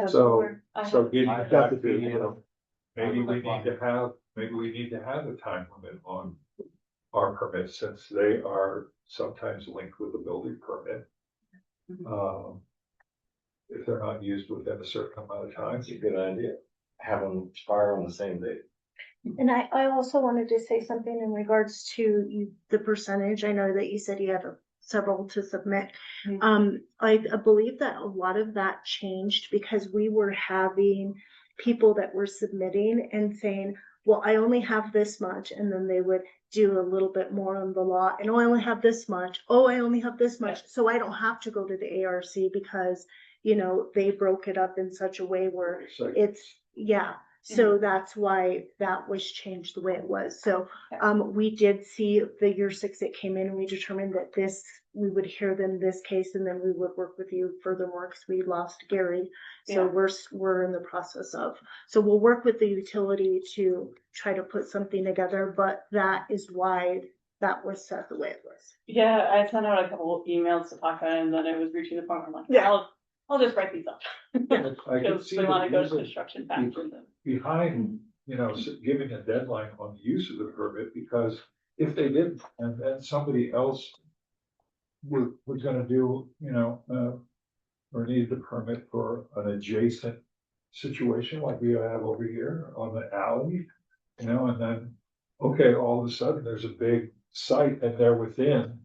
So getting I've back got to to, the, maybe we need to have a time limit on our permits, since they are sometimes linked with a building permit. If they're not used within a certain amount of time. It's a good idea. Have them expire on the same day. And I also wanted to say something in regards to the percentage. I know that you said you had several to submit. I believe that a lot of that changed because we were having people that were submitting and saying, well, I only have this much, and then they would do a little bit more on the lot, and I only have this much. Oh, I only have this much, so I don't have to go to the ARC because you know, they broke it up in such a way where It's like, it's, yeah. So that's why that was changed the way it was. So, we did see the year 6 that came in, and we determined that this, we would hear them this case, and then we would work with you furthermore, because we lost Gary. So Yeah. we're in the process of, so we'll work with the utility to try to put something together, but that is why that was set the way it was. Yeah, I sent out a couple of emails to talk about it, and then it was reaching the point where I'm like, Yeah. I'll just write these up. I can Because see we the wanna go to reason construction faster than. behind, giving a deadline on the use of the permit, because if they didn't, and then somebody else was gonna do, or needed a permit for an adjacent situation like we have over here on the alley, and then, okay, all of a sudden, there's a big site and they're within,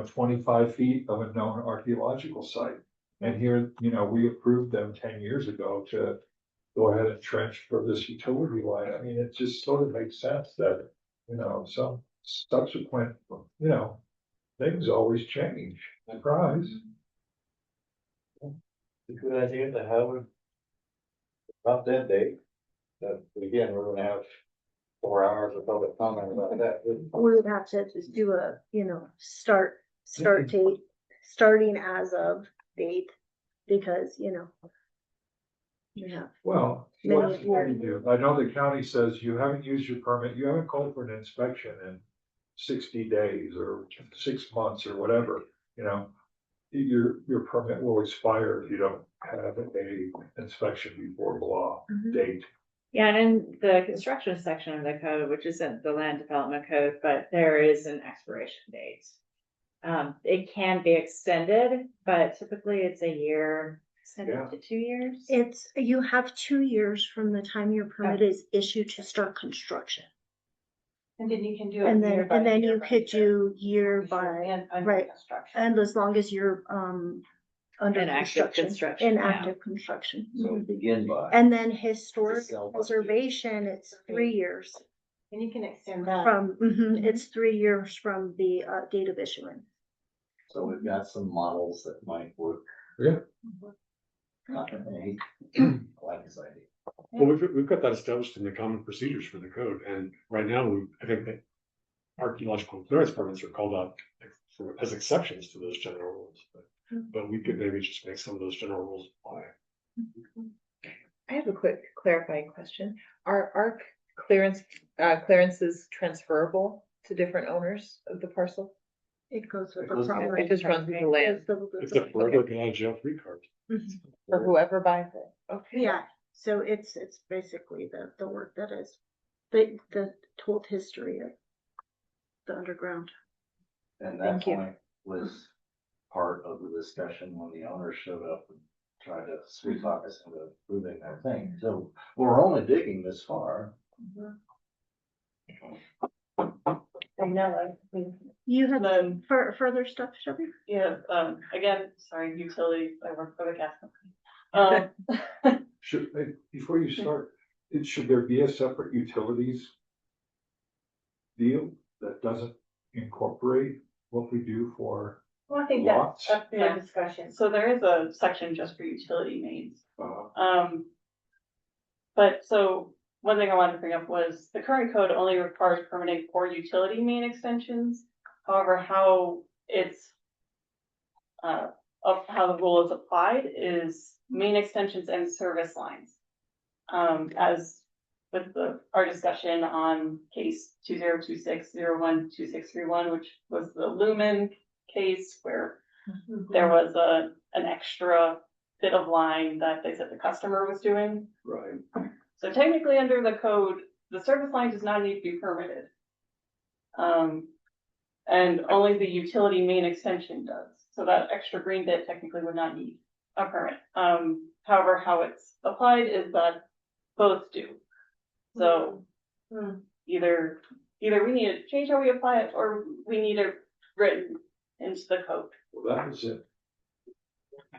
25 feet of a known archaeological site. And here, we approved them 10 years ago to go ahead and trench for this utility line. I mean, it just sort of makes sense that, some subsequent, things always change. Surprise. It's a good idea to have a drop dead date. But again, we're gonna have 4 hours of public comment about that. We would have to just do a, start date, starting as of date, because, yeah. Well, Many what can years. you do? I know the county says you haven't used your permit, you haven't called for an inspection in 60 days or 6 months or whatever, your permit will expire if you don't have a inspection before the law date. Yeah, and in the construction section of the code, which isn't the land development code, but there is an expiration date. It can be extended, but typically it's a year, extended to 2 years. You have 2 years from the time your permit is issued to start construction. And then you can do it. And year then, by and then year you by could year. do year For sure, by, and under right. construction. and as long as you're, under In active construction, construction, in yeah. active construction. So begin by. And then historic Sell by. preservation, it's 3 years And you can extend that. from, it's 3 years from the, date of issuance. So we've got some models that might work. Yeah. Not any, like this idea. Well, we've got that established in the common procedures for the code, and right now, I think that archaeological clearance permits are called out as exceptions to those general rules, but we could maybe just make some of those general rules apply. I have a quick clarifying question. Are clearances transferable to different owners of the parcel? It goes with It the goes- property. It just runs with the land It's a forever get out of jail free card. for whoever buys it. Okay. Yeah, so it's basically the work that is, the told history of the underground. And that Thank you. point was part of the discussion when the owners showed up and tried to sweet talk us into proving their thing. So we're only digging this far. I know, You have Then- further stuff, Shelby? yeah, again, sorry, utilities, I work for the gas company. Before you start, should there be a separate utilities deal that doesn't incorporate what we do for Well, I think lots? that's the Yeah. discussion. So there is a section just for utility mains. Uh, But so one thing I wanted to bring up was the current code only requires permitting for utility main extensions. However, how it's of how the rule is applied is main extensions and service lines. As with our discussion on case 2026012631, which was the Lumen case where there was an extra bit of line that they said the customer was doing. right. So technically, under the code, the service line does not need to be permitted. And only the utility main extension does. So that extra green bit technically would not need a permit. However, how it's applied is that both do. So either we need to change how we apply it, or we need it written into the code. Well, that was it.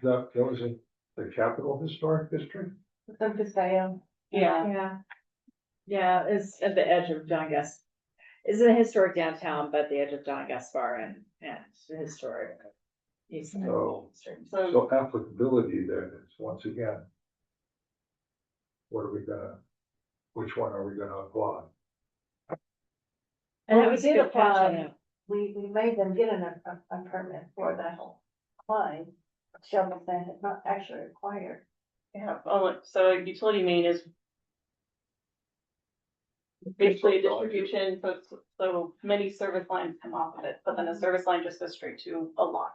That was in the Capital Historic District? Yeah. Yeah, it's at the edge of John Gas. It's a historic downtown, but the edge of John Gaspar and historic. So, So, so applicability then is once again, what are we gonna, which one are we gonna apply? And Well, that was we a did good catch. apply. We made them get a permit for that whole line. Shovel saying it's not actually required. yeah, so a utility main is basically a distribution, so many service lines come off of it, but then a service line just goes straight to a lot.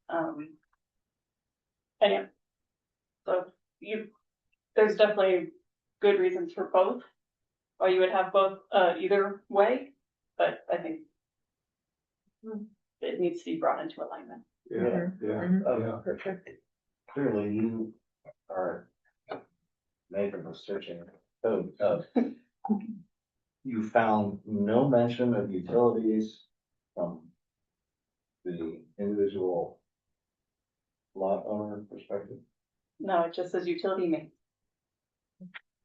And yeah, so there's definitely good reasons for both, or you would have both, either way, but I think it needs to be brought into alignment. Yeah, yeah. Perfect. Clearly you are making a searching code of. You found no mention of utilities from the individual lot owner perspective. No, it just says utility main.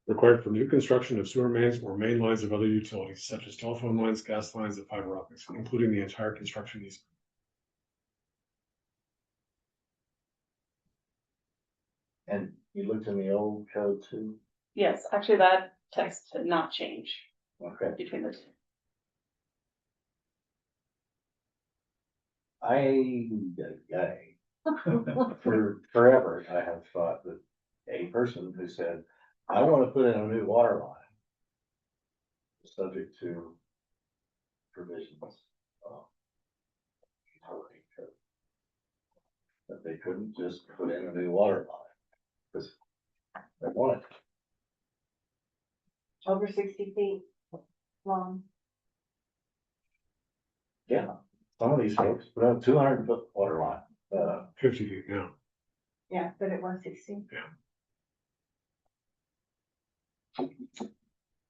Required for new construction of sewer mains or main lines of other utilities such as telephone lines, gas lines, and fiber optics, including the entire construction easement. And you looked in the old code too? Yes, actually that text did not change Okay. between the two. For forever, I have thought that a person who said, I want to put in a new water line, subject to provisions of utility code. That they couldn't just put in a new water line, because they wanted to. Over 60 feet long. Yeah, some of these folks put in a 200-foot water line. 50 feet now. Yeah, but it was 60.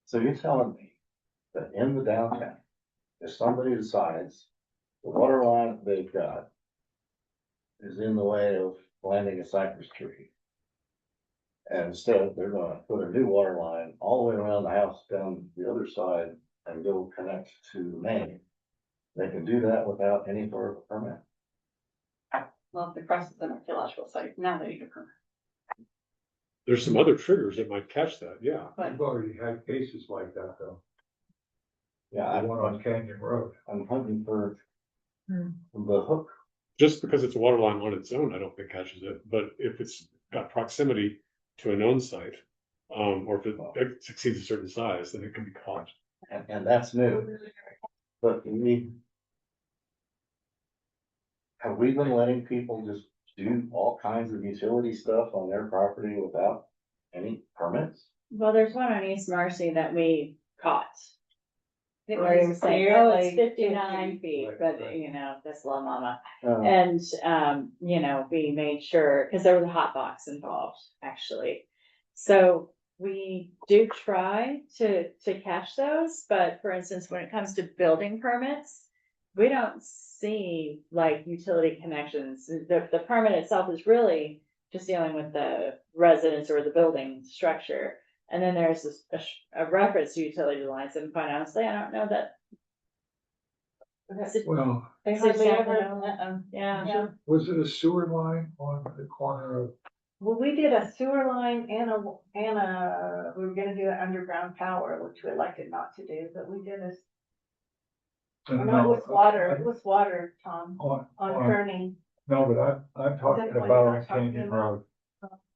So you're telling me that in the downtown, if somebody decides the water line they've got is in the way of planting a cypress tree, and instead they're gonna put a new water line all the way around the house down the other side and go connect to the main, they can do that without any sort of a permit? Well, if the crosses an archaeological site, now they need a permit. There's some other triggers that might catch that, yeah. But We've already had cases like that though. Yeah, The one on Canyon Road. I'm hunting for Hmm. the hook. Just because it's a water line on its own, I don't think catches it, but if it's got proximity to a known site, or if it exceeds a certain size, then it can be caught. And that's new. But have we been letting people just do all kinds of utility stuff on their property without any permits? Well, there's one on East Marcy that we caught. It Right, was saying, oh, it's clearly 59 feet, Right, but right. you know, this little mama. Uh, And, you know, we made sure, because there was a hot box involved, actually. So we do try to catch those, but for instance, when it comes to building permits, we don't see like utility connections. The permit itself is really just dealing with the residence or the building structure. And then there's this, a reference to utility lines, and quite honestly, I don't know that. Well, They Six, hardly seven, ever, Yeah. was it a sewer line on the corner of, well, we did a sewer line and we were gonna do an underground power, which we elected not to do, but we did no, it was water, Tom, on Kearney. No, but I'm talking Is that what about you're on talking Canyon about?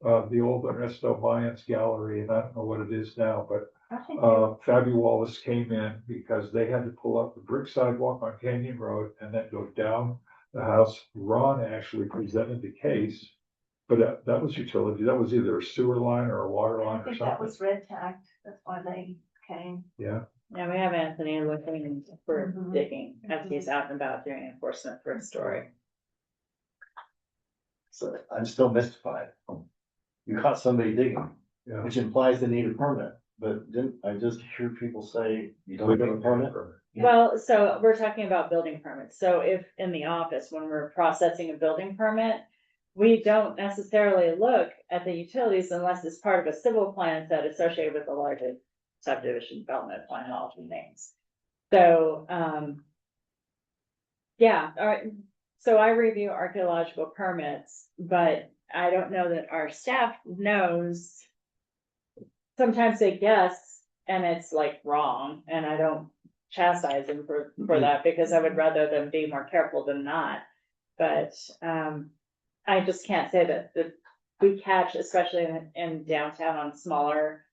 Road. The old Ernesto Mayans Gallery, and I don't know what it is now, but I think Fabi Wallace came in because they had to pull up the brick sidewalk on Canyon Road and then go down the house. Ron actually presented the case, but that was utility. That was either a sewer line or a water I line or think that something. was red tagged, that's why they came. Yeah, Yeah, we have Anthony looking for Mhm. digging as he's out and about doing enforcement for a story. So I'm still mystified. You caught somebody digging, yeah. which implies they need a permit, but didn't I just hear people say you don't need a permit? Yeah. Well, so we're talking about building permits. So if in the office, when we're processing a building permit, we don't necessarily look at the utilities unless it's part of a civil plan set associated with the larger subdivision development plan, all the names. So, yeah, all right. So I review archaeological permits, but I don't know that our staff knows. Sometimes they guess and it's like wrong, and I don't chastise them for that because I would rather them be more careful than not. But, I just can't say that we catch, especially in downtown on smaller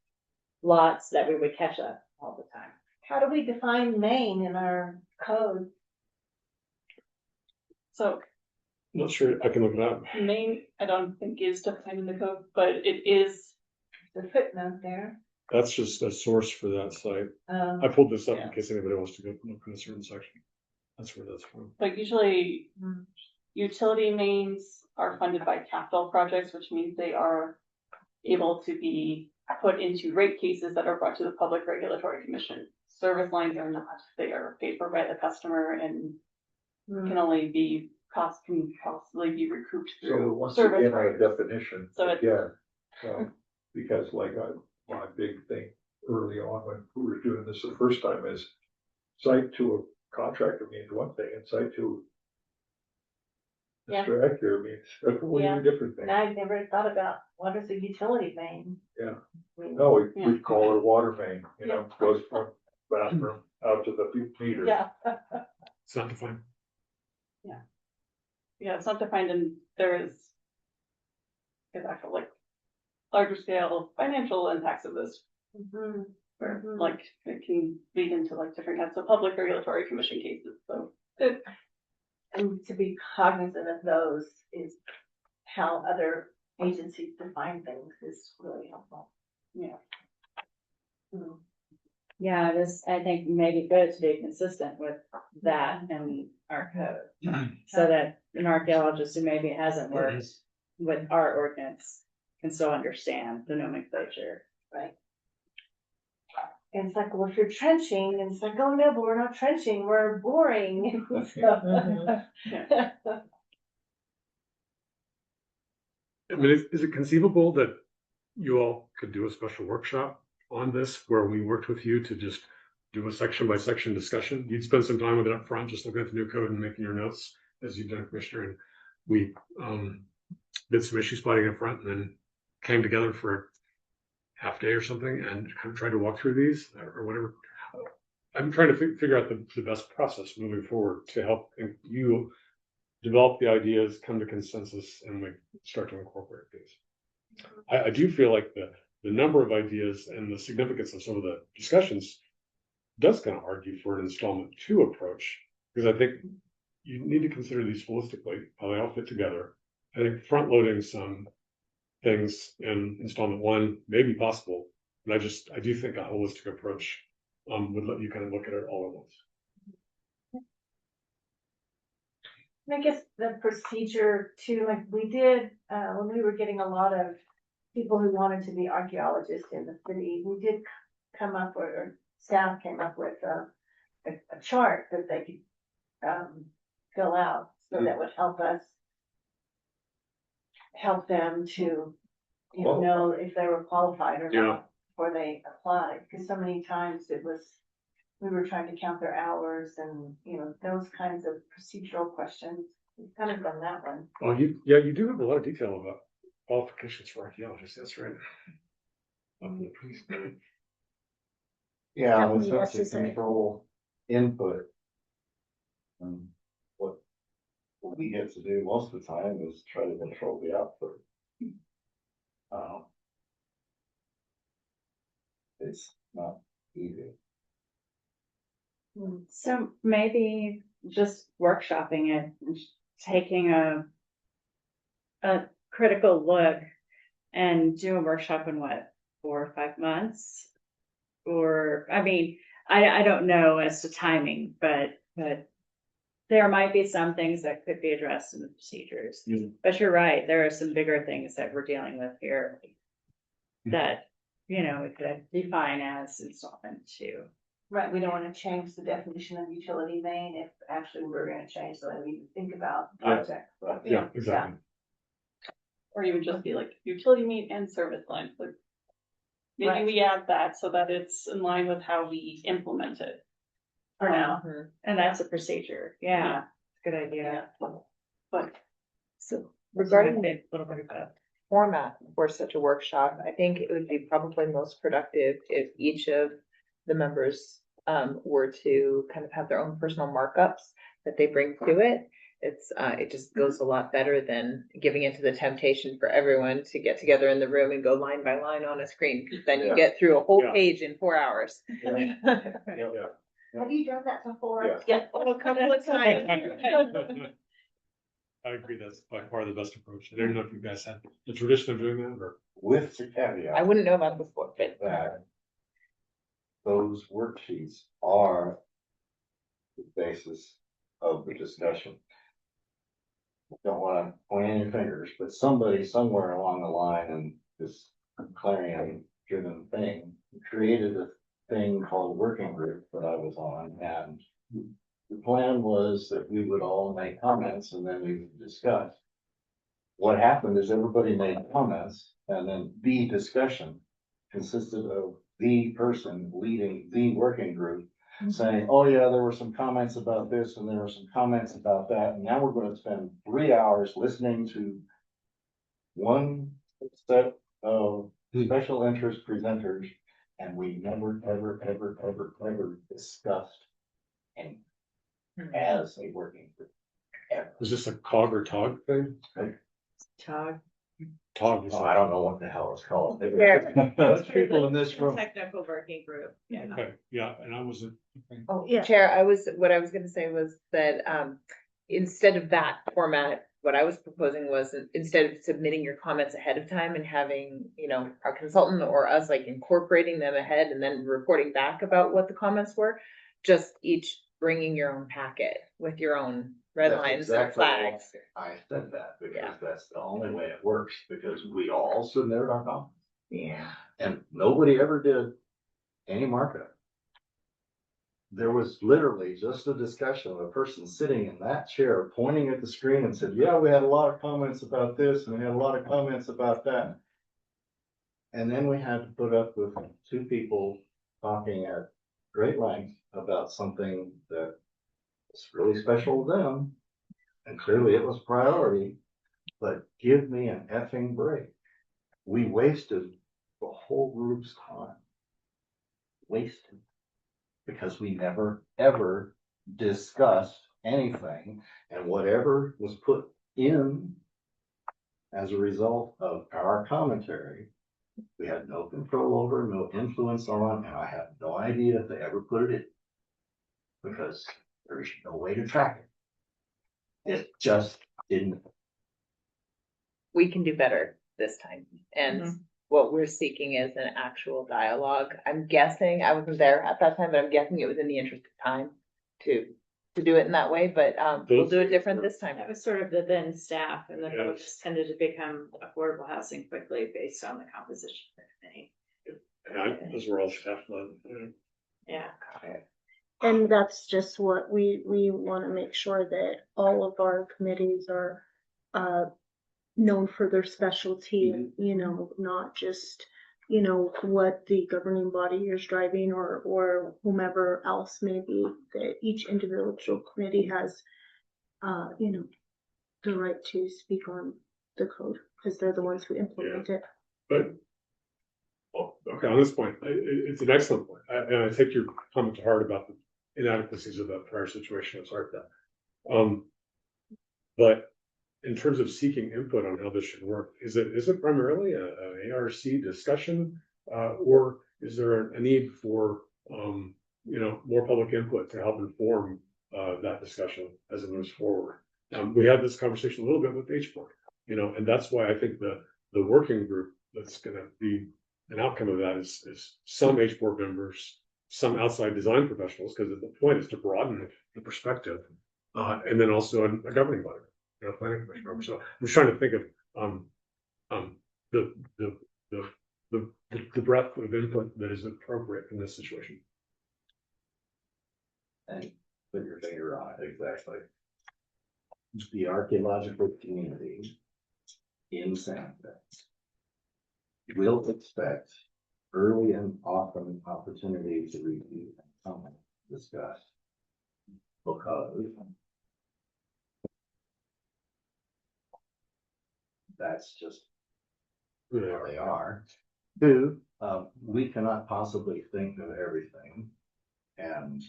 lots, that we would catch that all the time. How do we define main in our code? So Not sure, I can look it up. main, I don't think is defined in the code, but it is, The footnote there. That's just a source for that site. Um, I pulled this up in Yeah. case anybody wants to go look in a certain section. That's where that's from. but usually Hmm. utility mains are funded by capital projects, which means they are able to be put into rate cases that are brought to the Public Regulatory Commission. Service lines are not, they are paid for by the customer and can only be, can possibly be recouped So through once service. again, our rates. definition, So it- again, because like my big thing early on when we were doing this the first time is site to a contractor means one thing and site to Yeah. Mr. Ector means a completely different thing. And I've never thought about what is a utility main? Yeah. I mean, No, we Yeah. call it a water main, you know, goes from bathroom out to the meter. Yeah. It's not defined. Yeah, it's not defined and there's actual like larger scale financial impacts of this, Mhm. where Mhm. like it can lead into like different kinds of Public Regulatory Commission cases, so. And to be cognizant of those is how other agencies define things is really helpful. Yeah. Mm. Yeah, it is, I think maybe good to be consistent with that and our code. So that an archaeologist who maybe hasn't worked with our ordinance can still understand the nomenclature. Right. And it's like, well, if you're trenching, and it's like, oh no, but we're not trenching, we're boring. I mean, is it conceivable that you all could do a special workshop on this where we worked with you to just do a section by section discussion? You'd spend some time with it up front, just looking at the new code and making your notes as you've done, Commissioner. And we did some issue spotting up front and then came together for a half day or something and kind of tried to walk through these or whatever. I'm trying to figure out the best process moving forward to help you develop the ideas, come to consensus, and we start to incorporate these. I do feel like the number of ideas and the significance of some of the discussions does kind of argue for an installment 2 approach, because I think you need to consider these holistically, how they all fit together. I think front loading some things in installment 1 may be possible, but I do think a holistic approach would let you kind of look at it all at once. And I guess the procedure too, like we did, when we were getting a lot of people who wanted to be archaeologists in the city, we did come up with, or staff came up with a chart that they could fill out, so that would help them to, know if they were qualified or not before they applied, because so many times we were trying to count their hours and, those kinds of procedural questions. We've kind of done that one. Oh, you do have a lot of detail about qualifications for archaeologists. That's right. Yeah, it's Definitely just to necessary. control input. What we get to do most of the time is try to control the output. It's not easy. So maybe just workshopping it, and taking a critical look and do a workshop in 4 or 5 months? Or, I mean, I don't know as to timing, but there might be some things that could be addressed in the procedures. But you're right, there are some bigger things that we're dealing with here that, we could define as installment 2. Right, we don't want to change the definition of utility main if actually we're gonna change the way we think about projects. Yeah, exactly. Or even just be like utility main and service lines, like. Maybe Right. we add that so that it's in line with how we implement it. For now. And that's a procedure, yeah, it's a good idea. but So Regarding regarding a little bit about. format for such a workshop, I think it would be probably most productive if each of the members were to kind of have their own personal markups that they bring to it. It just goes a lot better than giving into the temptation for everyone to get together in the room and go line by line on a screen. 'Cause then you Yeah. get through a whole Yeah. page in 4 hours. Yeah. Have you done that before? Yeah. Yeah, a couple of times. I agree, that's by far the best approach. I don't know if you guys had the tradition of doing that or. With the caveat. I wouldn't know about it before, but That those worksheets are the basis of the discussion. Don't wanna point any fingers, but somebody somewhere along the line in this clarion driven thing created a thing called working group that I was on, and the plan was that we would all make comments and then we would discuss. What happened is everybody made comments, and then the discussion consisted of the person leading the working group saying, oh yeah, there were some comments about this and there were some comments about that. And now we're going to spend 3 hours listening to one set of special interest presenters. And we never, ever discussed anything as a working group. Ever. Is this a cog or tog thing? Todd. Tog is. Oh, I don't know what the hell it's called. Yeah. Those people in this room. Technical working group, yeah. Okay, yeah, and I wasn't. Oh, Yeah. Chair, what I was gonna say was that, instead of that format, what I was proposing was instead of submitting your comments ahead of time and having, our consultant or us like incorporating them ahead and then reporting back about what the comments were, just each bringing your own packet with your own red That's lines and exactly why flags. I said that, Yeah. because that's the only way it works, because we all submitted our comments. Yeah. And nobody ever did any markup. There was literally just a discussion of a person sitting in that chair, pointing at the screen and said, yeah, we had a lot of comments about this and we had a lot of comments about that. And then we had to put up with 2 people talking at great length about something that was really special to them. And clearly it was priority, but give me an effing break. We wasted the whole group's time. Wasted. Because we never, ever discussed anything, and whatever was put in as a result of our commentary, we had no control over, no influence on, and I have no idea if they ever put it in. Because there's no way to track it. It just didn't. We can do better this time. And what we're seeking is an actual dialogue. I'm guessing, I wasn't there at that time, but I'm guessing it was in the interest of time to do it in that way, but we'll do it different this time. That was sort of the then staff, and the Yeah. folks tended to become affordable housing quickly based on the composition of the committee. And those were all staff led. Yeah. And that's just what we want to make sure that all of our committees are known for their specialty, not just, what the governing body is driving or whomever else may be, that each individual committee has, the right to speak on the code because they're the ones who implement it. But, okay, on this point, it's an excellent point, and I take your comment to heart about the inadequacies of that prior situation. I'm sorry for that. But in terms of seeking input on how this should work, is it primarily an ARC discussion, or is there a need for more public input to help inform that discussion as it moves forward? We had this conversation a little bit with HBOR, and that's why I think the working group that's going to be an outcome of that is some HBOR members, some outside design professionals, because the point is to broaden the perspective, and then also a governing body. Planning commission member. So I'm just trying to think of the breadth of input that is appropriate in this situation. And put your finger on it, exactly. The archaeological community in Santa Fe will expect early and often opportunity to review and comment, discuss, because that's just Who they who are. they are. Two, we cannot possibly think of everything. And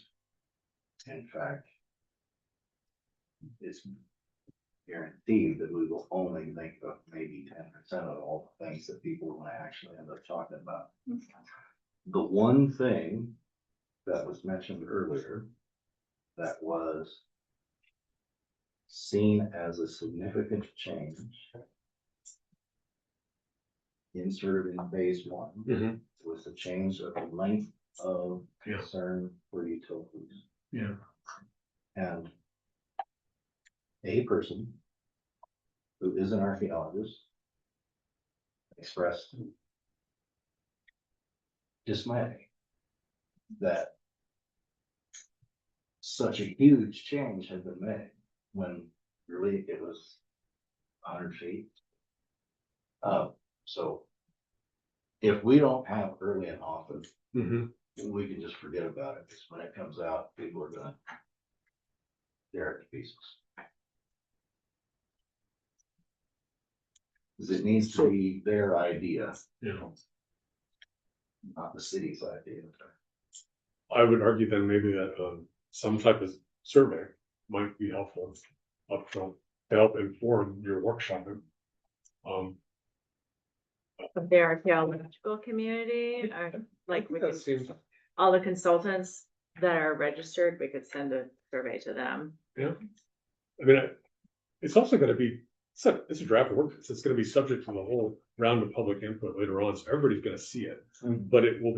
in fact, it's guaranteed that we will only think of maybe 10% of all the things that people want to actually end up talking about. The one thing that was mentioned earlier that was seen as a significant change inserted in phase one Mhm. was the change of the length of Yeah. concern for utilities. Yeah. And a person who is an archaeologist expressed dismay that such a huge change had been made when really it was 100 feet. So if we don't have early and often, Mhm. we can just forget about it, because when it comes out, people are gonna tear it to pieces. Because it needs to be their idea, Yeah. not the city's idea. I would argue then maybe that, some type of survey might be helpful upfront to help inform your workshopping. Of the archaeological community, or like we That could, seems, all the consultants that are registered, we could send a survey to them. yeah. I mean, it's also gonna be, it's a draft ordinance, it's gonna be subject to the whole round of public input later on, so everybody's gonna see it. But it will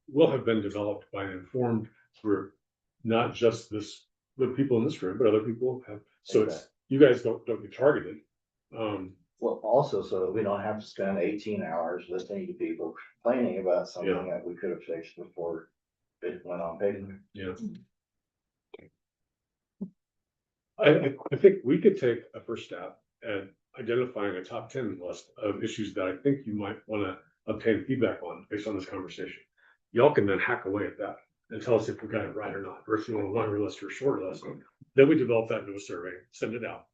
will have been developed by an informed group, not just the people in this room, but other people have, so it's, you guys don't get targeted. Well, also, so that we don't have to spend 18 hours listening to people complaining about something Yeah. that we could have fixed before it went on paper. Yeah. I think we could take a first step at identifying a top 10 list of issues that I think you might want to obtain feedback on based on this conversation. Y'all can then hack away at that and tell us if we got it right or not, or if you want a longer list or a shorter list. Then we develop that into a survey, send it out.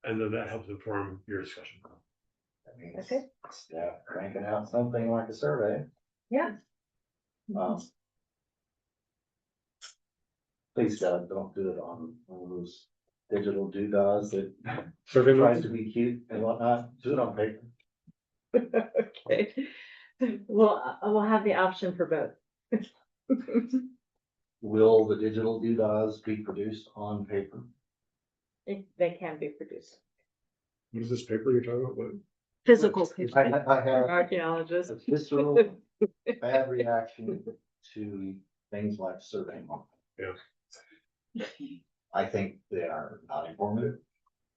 And then that helps inform your discussion. I mean, Okay. yeah, cranking out something like a survey. Yeah. Please, God, don't do it on one of those digital doodads that Survey tries monkey? to be cute and whatnot. Do it on paper. Okay. Well, we'll have the option for both. Will the digital doodads be produced on paper? They can be produced. What is this paper you're talking about? What? Physical I picture, have archaeologists. a visceral bad reaction to things like survey monkey. Yeah. I think they are not informative,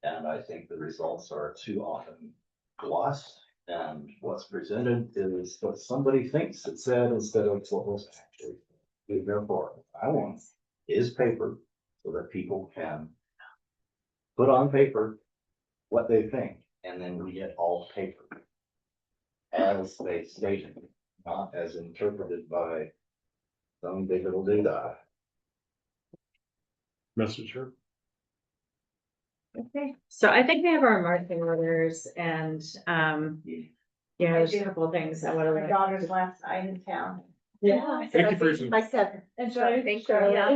and I think the results are too often glossed, and what's presented is what somebody thinks it said instead of what was actually. Therefore, I want is paper so that people can put on paper what they think, and then we get all paper as they stated, not as interpreted by some digital data. Message here. Okay, so I think we have our marching orders and, yeah, there's a couple of things I would My have. daughter's last night in town. Yeah. Thank you for your. My son. Enjoy. Thank you. Yeah,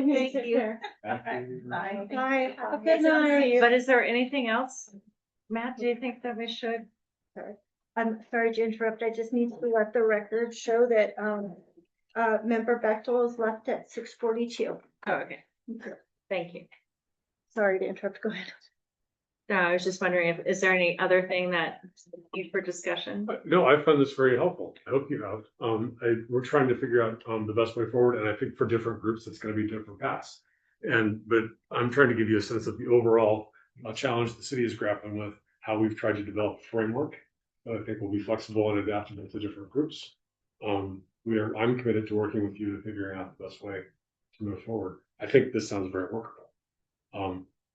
thank you. Bye. Bye. Have a good night. But is there anything else? Matt, do you think that we should? I'm sorry to interrupt. I just need to let the record show that, member Bechtel is left at 6:42. Oh, okay. Thank you. Sorry to interrupt. Go ahead. No, I was just wondering if, is there any other thing that you for discussion? No, I found this very helpful. I hope you have. We're trying to figure out the best way forward, and I think for different groups, it's going to be different paths. But I'm trying to give you a sense of the overall challenge the city is grappling with, how we've tried to develop a framework that I think will be flexible and adaptable to different groups. I'm committed to working with you to figuring out the best way to move forward. I think this sounds very workable.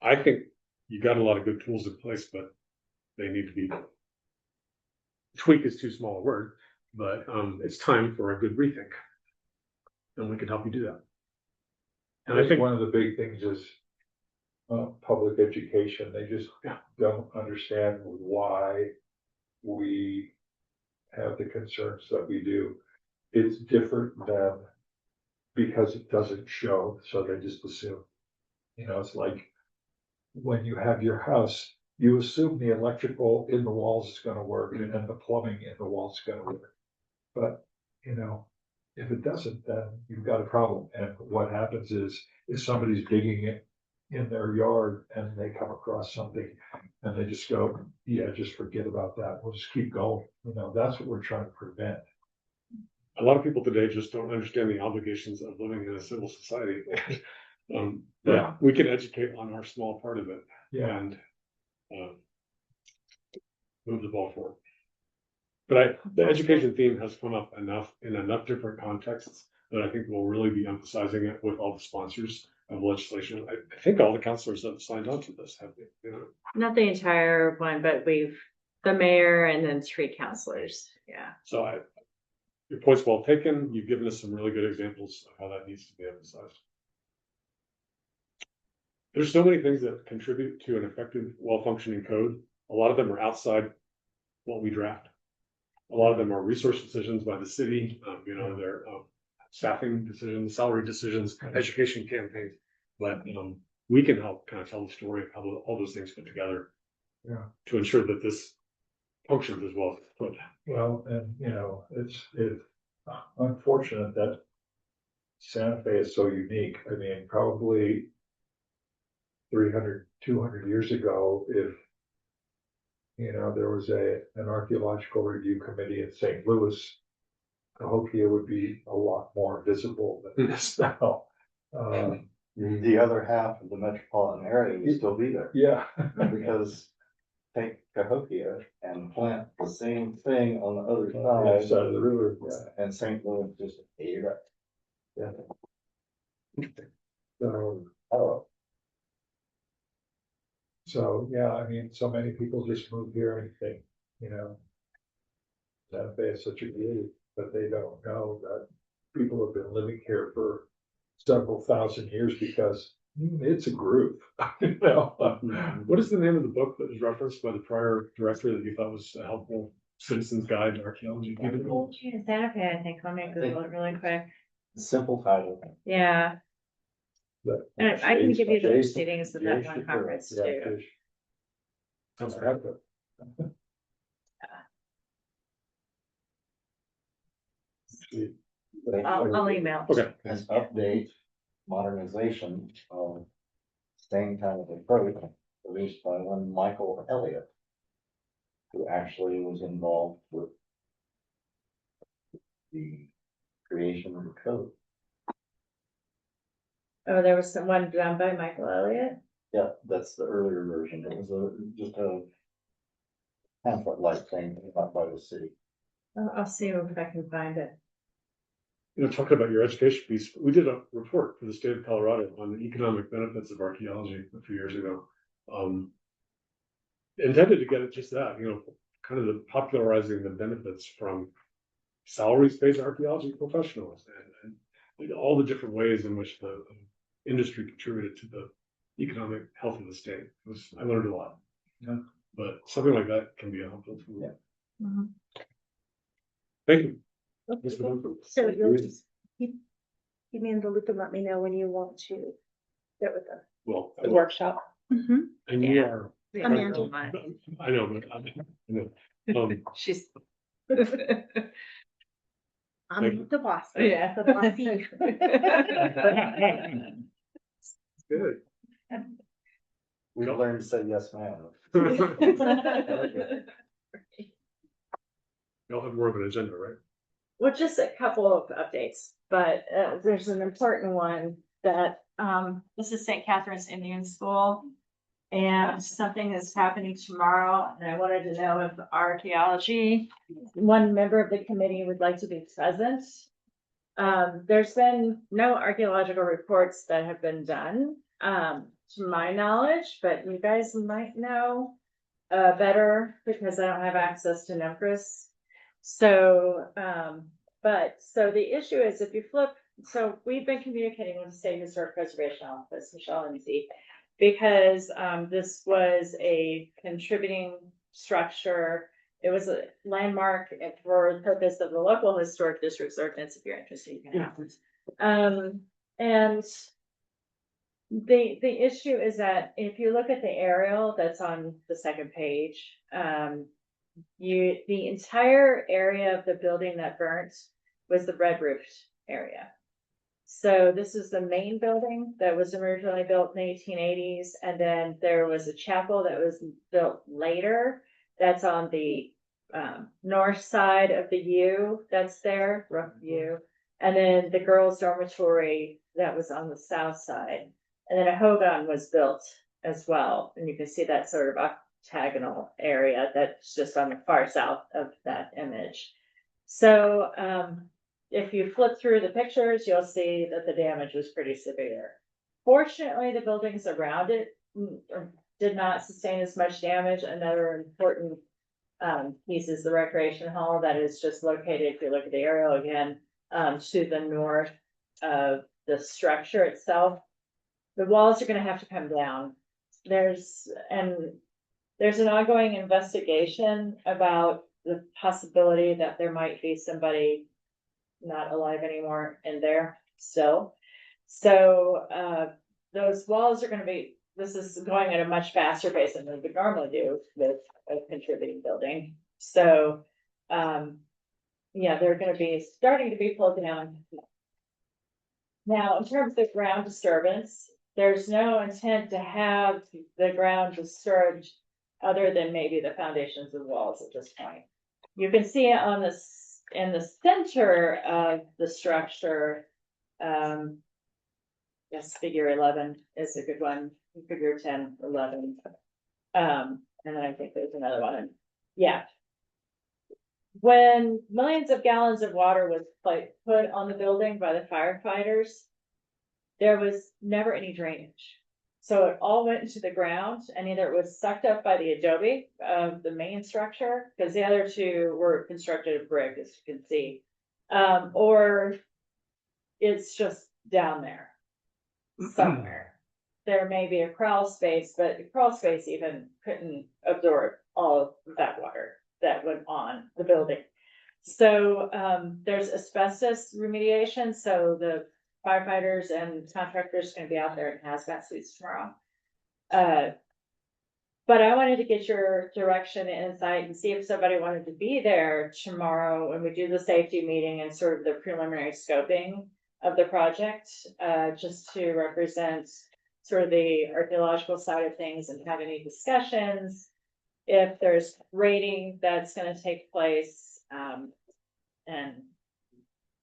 I think you got a lot of good tools in place, but they need to be. Tweak is too small a word, but it's time for a good rethink. And we can help you do that. And I think one of the big things is public education. They just don't understand why we have the concerns that we do. It's different than because it doesn't show, so they just assume. You know, it's like when you have your house, you assume the electrical in the walls is gonna work and then the plumbing in the walls is gonna work. But, you know, if it doesn't, then you've got a problem. And what happens is somebody's digging it in their yard and they come across something and they just go, yeah, just forget about that. We'll just keep going. You know, that's what we're trying to prevent. A lot of people today just don't understand the obligations of living in a civil society. But we can educate on our small part of it and move the ball forward. But the education theme has come up enough in enough different contexts that I think we'll really be emphasizing it with all the sponsors of legislation. I think all the councilors have signed on to this, have they? You know? Not the entire one, but the mayor and then 3 councilors, yeah. So your point's well taken. You've given us some really good examples of how that needs to be emphasized. There's so many things that contribute to an effective, well-functioning code. A lot of them are outside what we draft. A lot of them are resource decisions by the city. You know, they're staffing decisions, salary decisions, education campaigns. But we can help kind of tell the story of how all those things fit together to ensure that this functions as well. Well, and you know, it's unfortunate that Santa Fe is so unique. I mean, probably 300, 200 years ago, if you know, there was an archaeological review committee in St. Louis, Cahokia would be a lot more visible than it is now. The other half of the metropolitan area would still be there. Yeah. Because take Cahokia and plant the same thing on the other Side of the river. and St. Louis just ate it up. Yeah. So, yeah, I mean, so many people just move here and think, you know, Santa Fe is such a beauty, but they don't know that people have been living here for several thousand years because it's a groove. You know? What is the name of the book that was referenced by the prior director that you thought was a helpful citizen's guide to archaeology? Santa Fe, I think. Let me Google it really quick. Simple title. Yeah. But And I can give you the Jason- proceedings of that Jason one conference yeah, too. Sounds good. I'll email. Okay. An update, modernization of same kind of approach produced by one Michael Elliott, who actually was involved with the creation of the code. Oh, there was one done by Michael Elliott? Yeah, that's the earlier version. It was just a pamphlet-like thing about by the city. I'll see if I can find it. You know, talking about your education piece, we did a report for the state of Colorado on the economic benefits of archaeology a few years ago. Intended to get at just that, you know, kind of the popularizing the benefits from salaries-based archaeology professionals and all the different ways in which the industry contributed to the economic health of the state. I learned a lot. Yeah. But something like that can be a helpful tool. Yeah. Mm-hmm. Thank you. So you'll just keep me in the loop and let me know when you want to get with them. Well, The workshop. and you are. Amanda. I know, but I know. She's. I'm the boss. Yeah. The bossy. Good. We learned to say yes, ma'am. Y'all have more of an agenda, right? Well, just a couple of updates, but there's an important one that this is St. Catherine's Indian School. And something is happening tomorrow, and I wanted to know if archaeology, one member of the committee would like to be present. There's been no archaeological reports that have been done, to my knowledge, but you guys might know better because I don't have access to NEMCRIS. So, so the issue is if you flip, so we've been communicating with the State Historic Preservation Office, Michelle and Z. because, this was a contributing structure. It was a landmark for the purpose of the local historic districts ordinance, if you're interested, you can have it. And the issue is that if you look at the aerial that's on the second page, the entire area of the building that burnt was the red roofed area. So this is the main building that was originally built in the 1880s, and then there was a chapel that was built later. That's on the north side of the U. That's there, rough U, and then the girls' dormitory that was on the south side, and then a hogan was built as well, and you can see that sort of octagonal area that's just on the far south of that image. So if you flip through the pictures, you'll see that the damage was pretty severe. Fortunately, the buildings around it did not sustain as much damage. Another important piece is the recreation hall that is just located, if you look at the aerial again, to the north of the structure itself. The walls are going to have to come down. There's an ongoing investigation about the possibility that there might be somebody not alive anymore in there still. So those walls are going to be, this is going at a much faster pace than we would normally do with a contributing building. So yeah, they're going to be starting to be pulled down. Now, in terms of ground disturbance, there's no intent to have the ground disturbed other than maybe the foundations of the walls at this point. You can see it on this in the center of the structure. Yes, figure 11 is a good one. Figure 10, 11. And then I think there's another one. Yeah. When millions of gallons of water was put on the building by the firefighters, there was never any drainage. So it all went into the ground, and either it was sucked up by the adobe of the main structure, because the other two were constructed of brick, as you can see, or it's just down there somewhere. There may be a crawl space, but the crawl space even couldn't absorb all of that water that went on the building. So there's asbestos remediation, so the firefighters and contractors are going to be out there in hazmat suits tomorrow. But I wanted to get your direction and insight and see if somebody wanted to be there tomorrow when we do the safety meeting and sort of the preliminary scoping of the project, just to represent sort of the archaeological side of things and have any discussions. If there's grading that's going to take place, and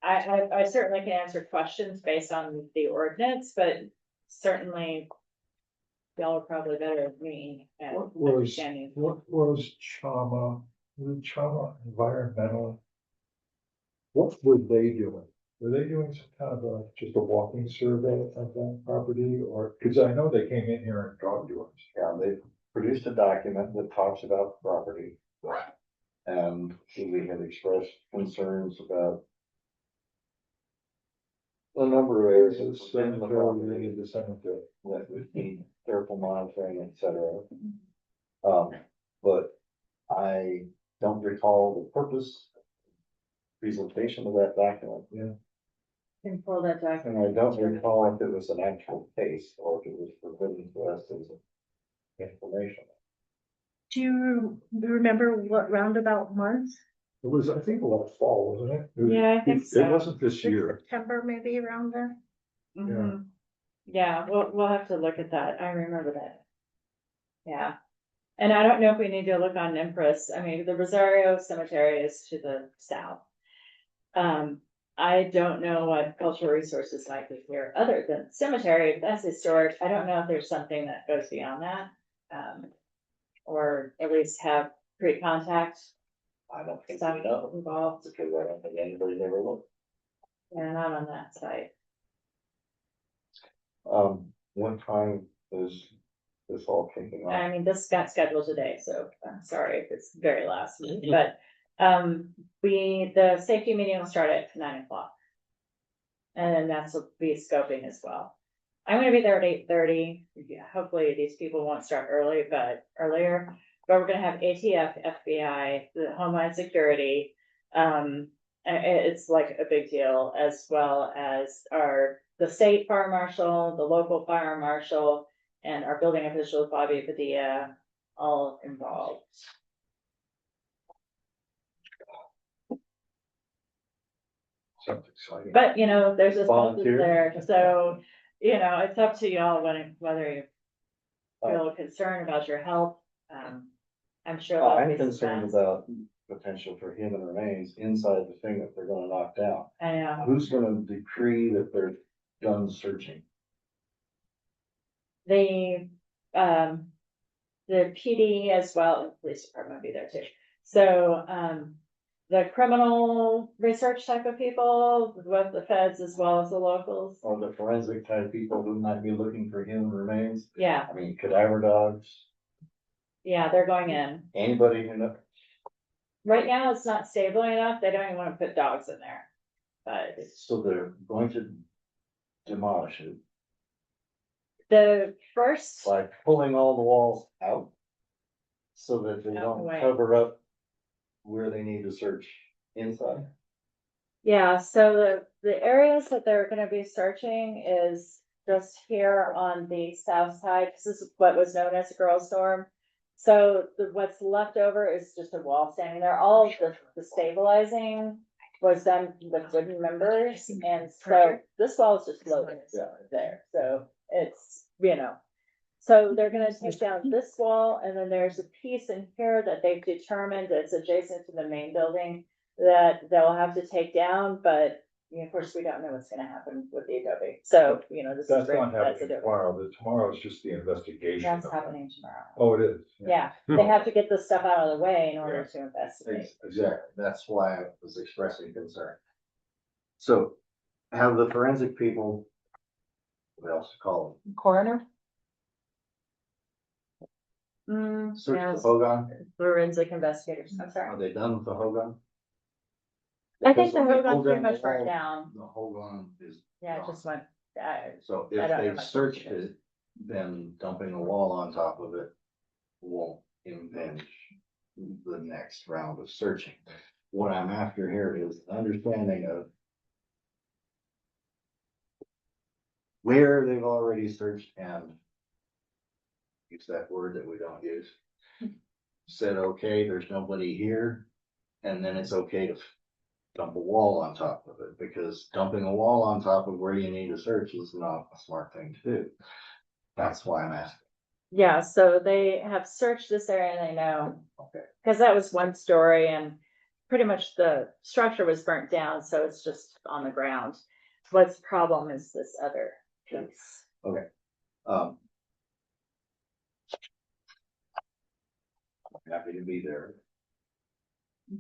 I certainly can answer questions based on the ordinance, but certainly y'all are probably better than me at understanding. What was Chama, Environmental? What were they doing? Were they doing some kind of just a walking survey of that property, or, because I know they came in here and talked to us. Yeah, they produced a document that talks about the property. Right. And we had expressed concerns about a number of areas of the property The cemetery. that would need careful monitoring, et cetera. But I don't recall the purpose presentation of that document. Yeah. Can pull that document. And I don't recall if it was an actual case or if it was forbidden to us as information. Do you remember what roundabout months? It was, I think, last fall, wasn't it? Yeah, I think so. It wasn't this year. September, maybe around there. Mhm. Yeah, we'll have to look at that. I remember that. Yeah. And I don't know if we need to look on Empress. I mean, the Rosario Cemetery is to the south. I don't know what cultural resources might be here other than cemetery. If that's historic, I don't know if there's something that goes beyond that. Or at least have pre-contact. I don't think Stuff we know. involved. Because I don't think anybody's ever looked. Yeah, not on that site. One time is this all kicking off. I mean, this got scheduled today, so I'm sorry if it's very last minute, but the safety meeting will start at 9 o'clock. And then that's will be scoping as well. I'm gonna be there at 8:30. Yeah, hopefully these people won't start early, but earlier. But we're gonna have ATF, FBI, the Homeland Security. It's like a big deal, as well as the state fire marshal, the local fire marshal, and our building official, Bobby Padilla, all involved. Sounds exciting. But, you know, there's a census Volunteer? there, so, you know, it's up to y'all whether you feel concerned about your health. I'm sure. Oh, that'll I'm be some concerned fun. about potential for human remains inside the thing that they're gonna knock down. I know. Who's gonna decree that they're done searching? The PD as well, the police department will be there too. So, the criminal research type of people, with the feds as well as the locals. Or the forensic type people who might be looking for human remains? Yeah, I mean, cadaver dogs, yeah, they're going in. anybody who knows. Right now, it's not stable enough. They don't even want to put dogs in there. But So they're going to demolish it the first, by pulling all the walls out so that they Out the don't way. cover up where they need to search inside. yeah, so the areas that they're gonna be searching is just here on the south side, because this is what was known as a girls' dorm. So what's left over is just a wall standing there. All of the stabilizing was done with wooden members, and so this wall is just floating there, so it's, you know. So they're gonna take down this wall, and then there's a piece in here that they've determined that's adjacent to the main building that they'll have to take down, but, you know, of course, we don't know what's gonna happen with the adobe. So, you know, this is That's great. not That's happening Adobe. tomorrow. Tomorrow is just the investigation. That's of that. happening tomorrow. Oh, it is? Yeah, they have to get this stuff out of the way in order to investigate. Exactly, that's why I was expressing concern. So have the forensic people, what else to call Coroner? them, search the Yes, Hogan? forensic investigators, I'm Are sorry. they done with the Hogan? I think the Because when they Hogan's pulled pretty down the much burnt wall, down. The Hogan is Yeah, it gone. just went, So I if don't know they've much searched about it. it, then dumping a wall on top of it won't impinge the next round of searching. What I'm after here is understanding of where they've already searched and use that word that we don't use. Said, okay, there's nobody here, and then it's okay to dump a wall on top of it, because dumping a wall on top of where you need to search is not a smart thing to do. That's why I'm asking. yeah, so they have searched this area and they know, Okay. because that was one story and pretty much the structure was burnt down, so it's just on the ground. What's the problem is this other piece. Okay. I'm happy to be there.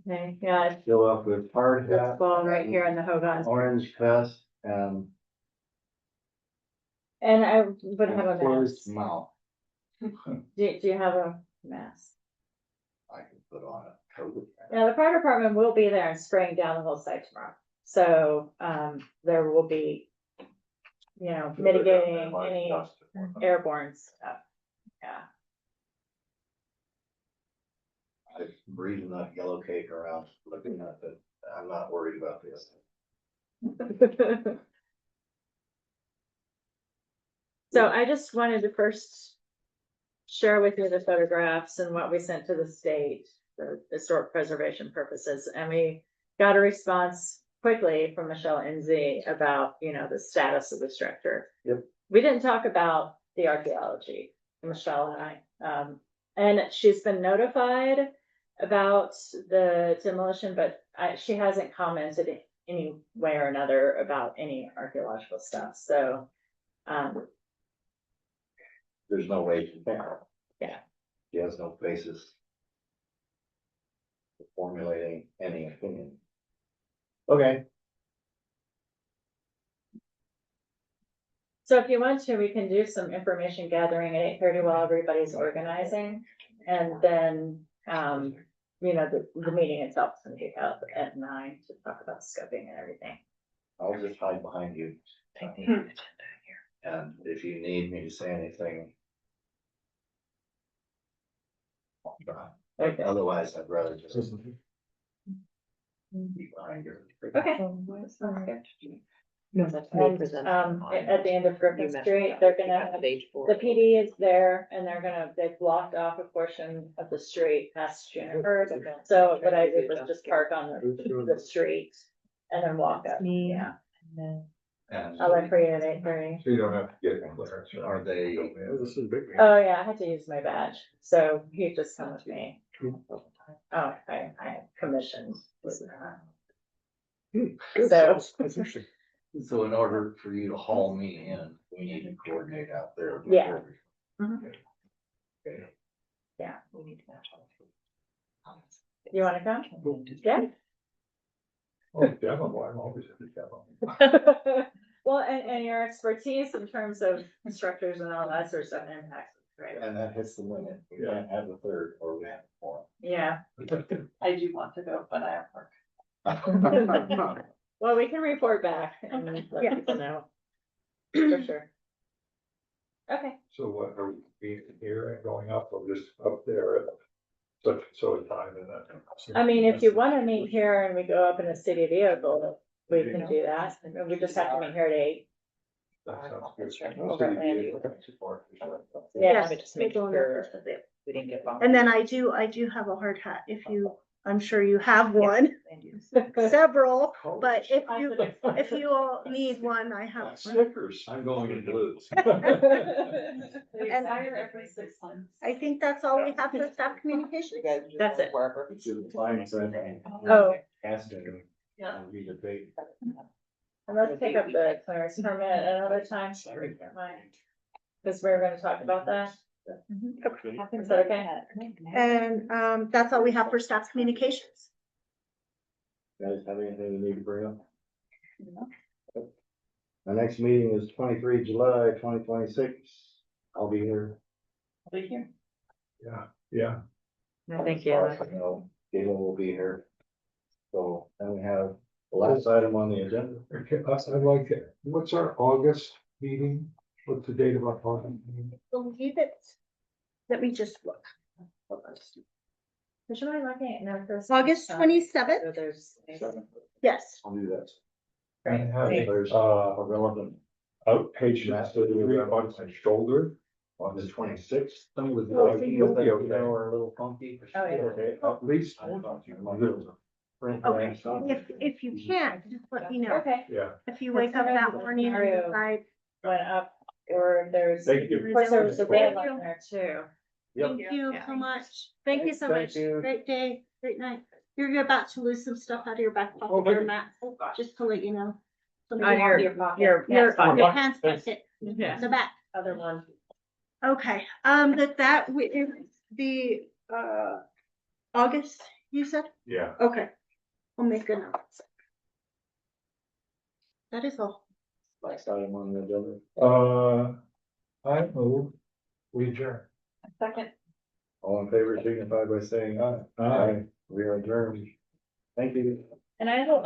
Okay, yeah, Fill up with hard this hat, wall right here in the Hogan. orange vest, and And I would have a closed mask. mouth. Do you have a mask? I can put on a coat. Now, the fire department will be there and spraying down the whole site tomorrow. So, there will be, you know, mitigating any airborne stuff. Yeah. I breathe enough yellow cake around looking at it. I'm not worried about this. So I just wanted to first share with you the photographs and what we sent to the state for historic preservation purposes. And we got a response quickly from Michelle NZ about, you know, the status of the structure. Yep. We didn't talk about the archaeology, Michelle and I. And she's been notified about the demolition, but she hasn't commented any way or another about any archaeological stuff. So, There's no way to compare. Yeah. She has no basis for formulating any opinion. Okay. so if you want to, we can do some information gathering at 8:30 while everybody's organizing. And then, you know, the meeting itself is gonna kick out at 9 to talk about scoping and everything. I'll just hide behind you. Take the agenda here. And if you need me to say anything. I'll try. Okay. Otherwise, I'd rather just. Be behind you. Okay. Sounds good. No, that's. And, at the end of Griffin Street, they're gonna, the PD is there and they've blocked off a portion of the street past Juniper. So what I did was just park on the street and then walk up. Yeah. And I left for you at 8:30. So you don't have to get clearance. are they, This is a big. Oh, yeah, I had to use my badge. So he just come with me. Oh, I have commissions. So, That's interesting. so in order for you to haul me in, we need to coordinate out there. Yeah. Yeah. We need to match all. you wanna come? Yeah. Oh, demo, I'm always at the demo. Well, and your expertise in terms of structures and all that sort of stuff impacts, it, right? And that hits the limit. We can't have the third or we have four. Yeah. I do want to go, but I have work. Well, we can report back and let Yeah. people know. For sure. Okay. So what, are we being here and going up or just up there at such and so a time and that? I mean, if you wanna meet here and we go up in a city vehicle, we can do that. We just have to meet here at 8. That sounds good. Sure. Over at Landy. Yeah. Let me just make sure that we didn't get bumped. And then I do have a hard hat if you, I'm sure you have one, several, but if you all need one, I have one. Snickers. I'm going in blues. And Every 6 months. I think that's all we have for staff communication. That's it. Oh. Yeah. And let's take up the clearance permit another time. Because we're gonna talk about that. Is that okay? And that's all we have for staff communications. Guys have anything you need to bring up? The next meeting is 23 July 2026. I'll be here. Thank you. Yeah. Thank you. Galen will be here. So then we have the last item on the agenda. Okay, I'd like to, what's our August meeting? What's the date of our August meeting? Believe it. Let me just look. Would you mind looking at numbers? August 27th? So there's. Yes. I'll do that. And have There's a relevant outpatient surgery on my shoulder. on the 26th. Some with Oh, the you'll You okay. know, we're a little funky. Oh, yeah. Okay, at least. Okay, if you can't, just let me know. Okay. Yeah. If you wake up that morning and Scenario. decide. Went up, or there's, Thank you. of course, there was a red line there too. Thank you so much. Thank you so Thank much. you. Great day, great night. You're about to lose some stuff out of your back pocket there, Matt, just to let you know. On your Your pocket. pants pocket, Yeah. the back. Other one. Okay, the August, you said? Yeah. Okay. I'll make a note. That is all. Last item on the agenda. I move, we adjourn. Second. All in favor signify by saying aye. Aye. We are adjourned. Thank you. And I will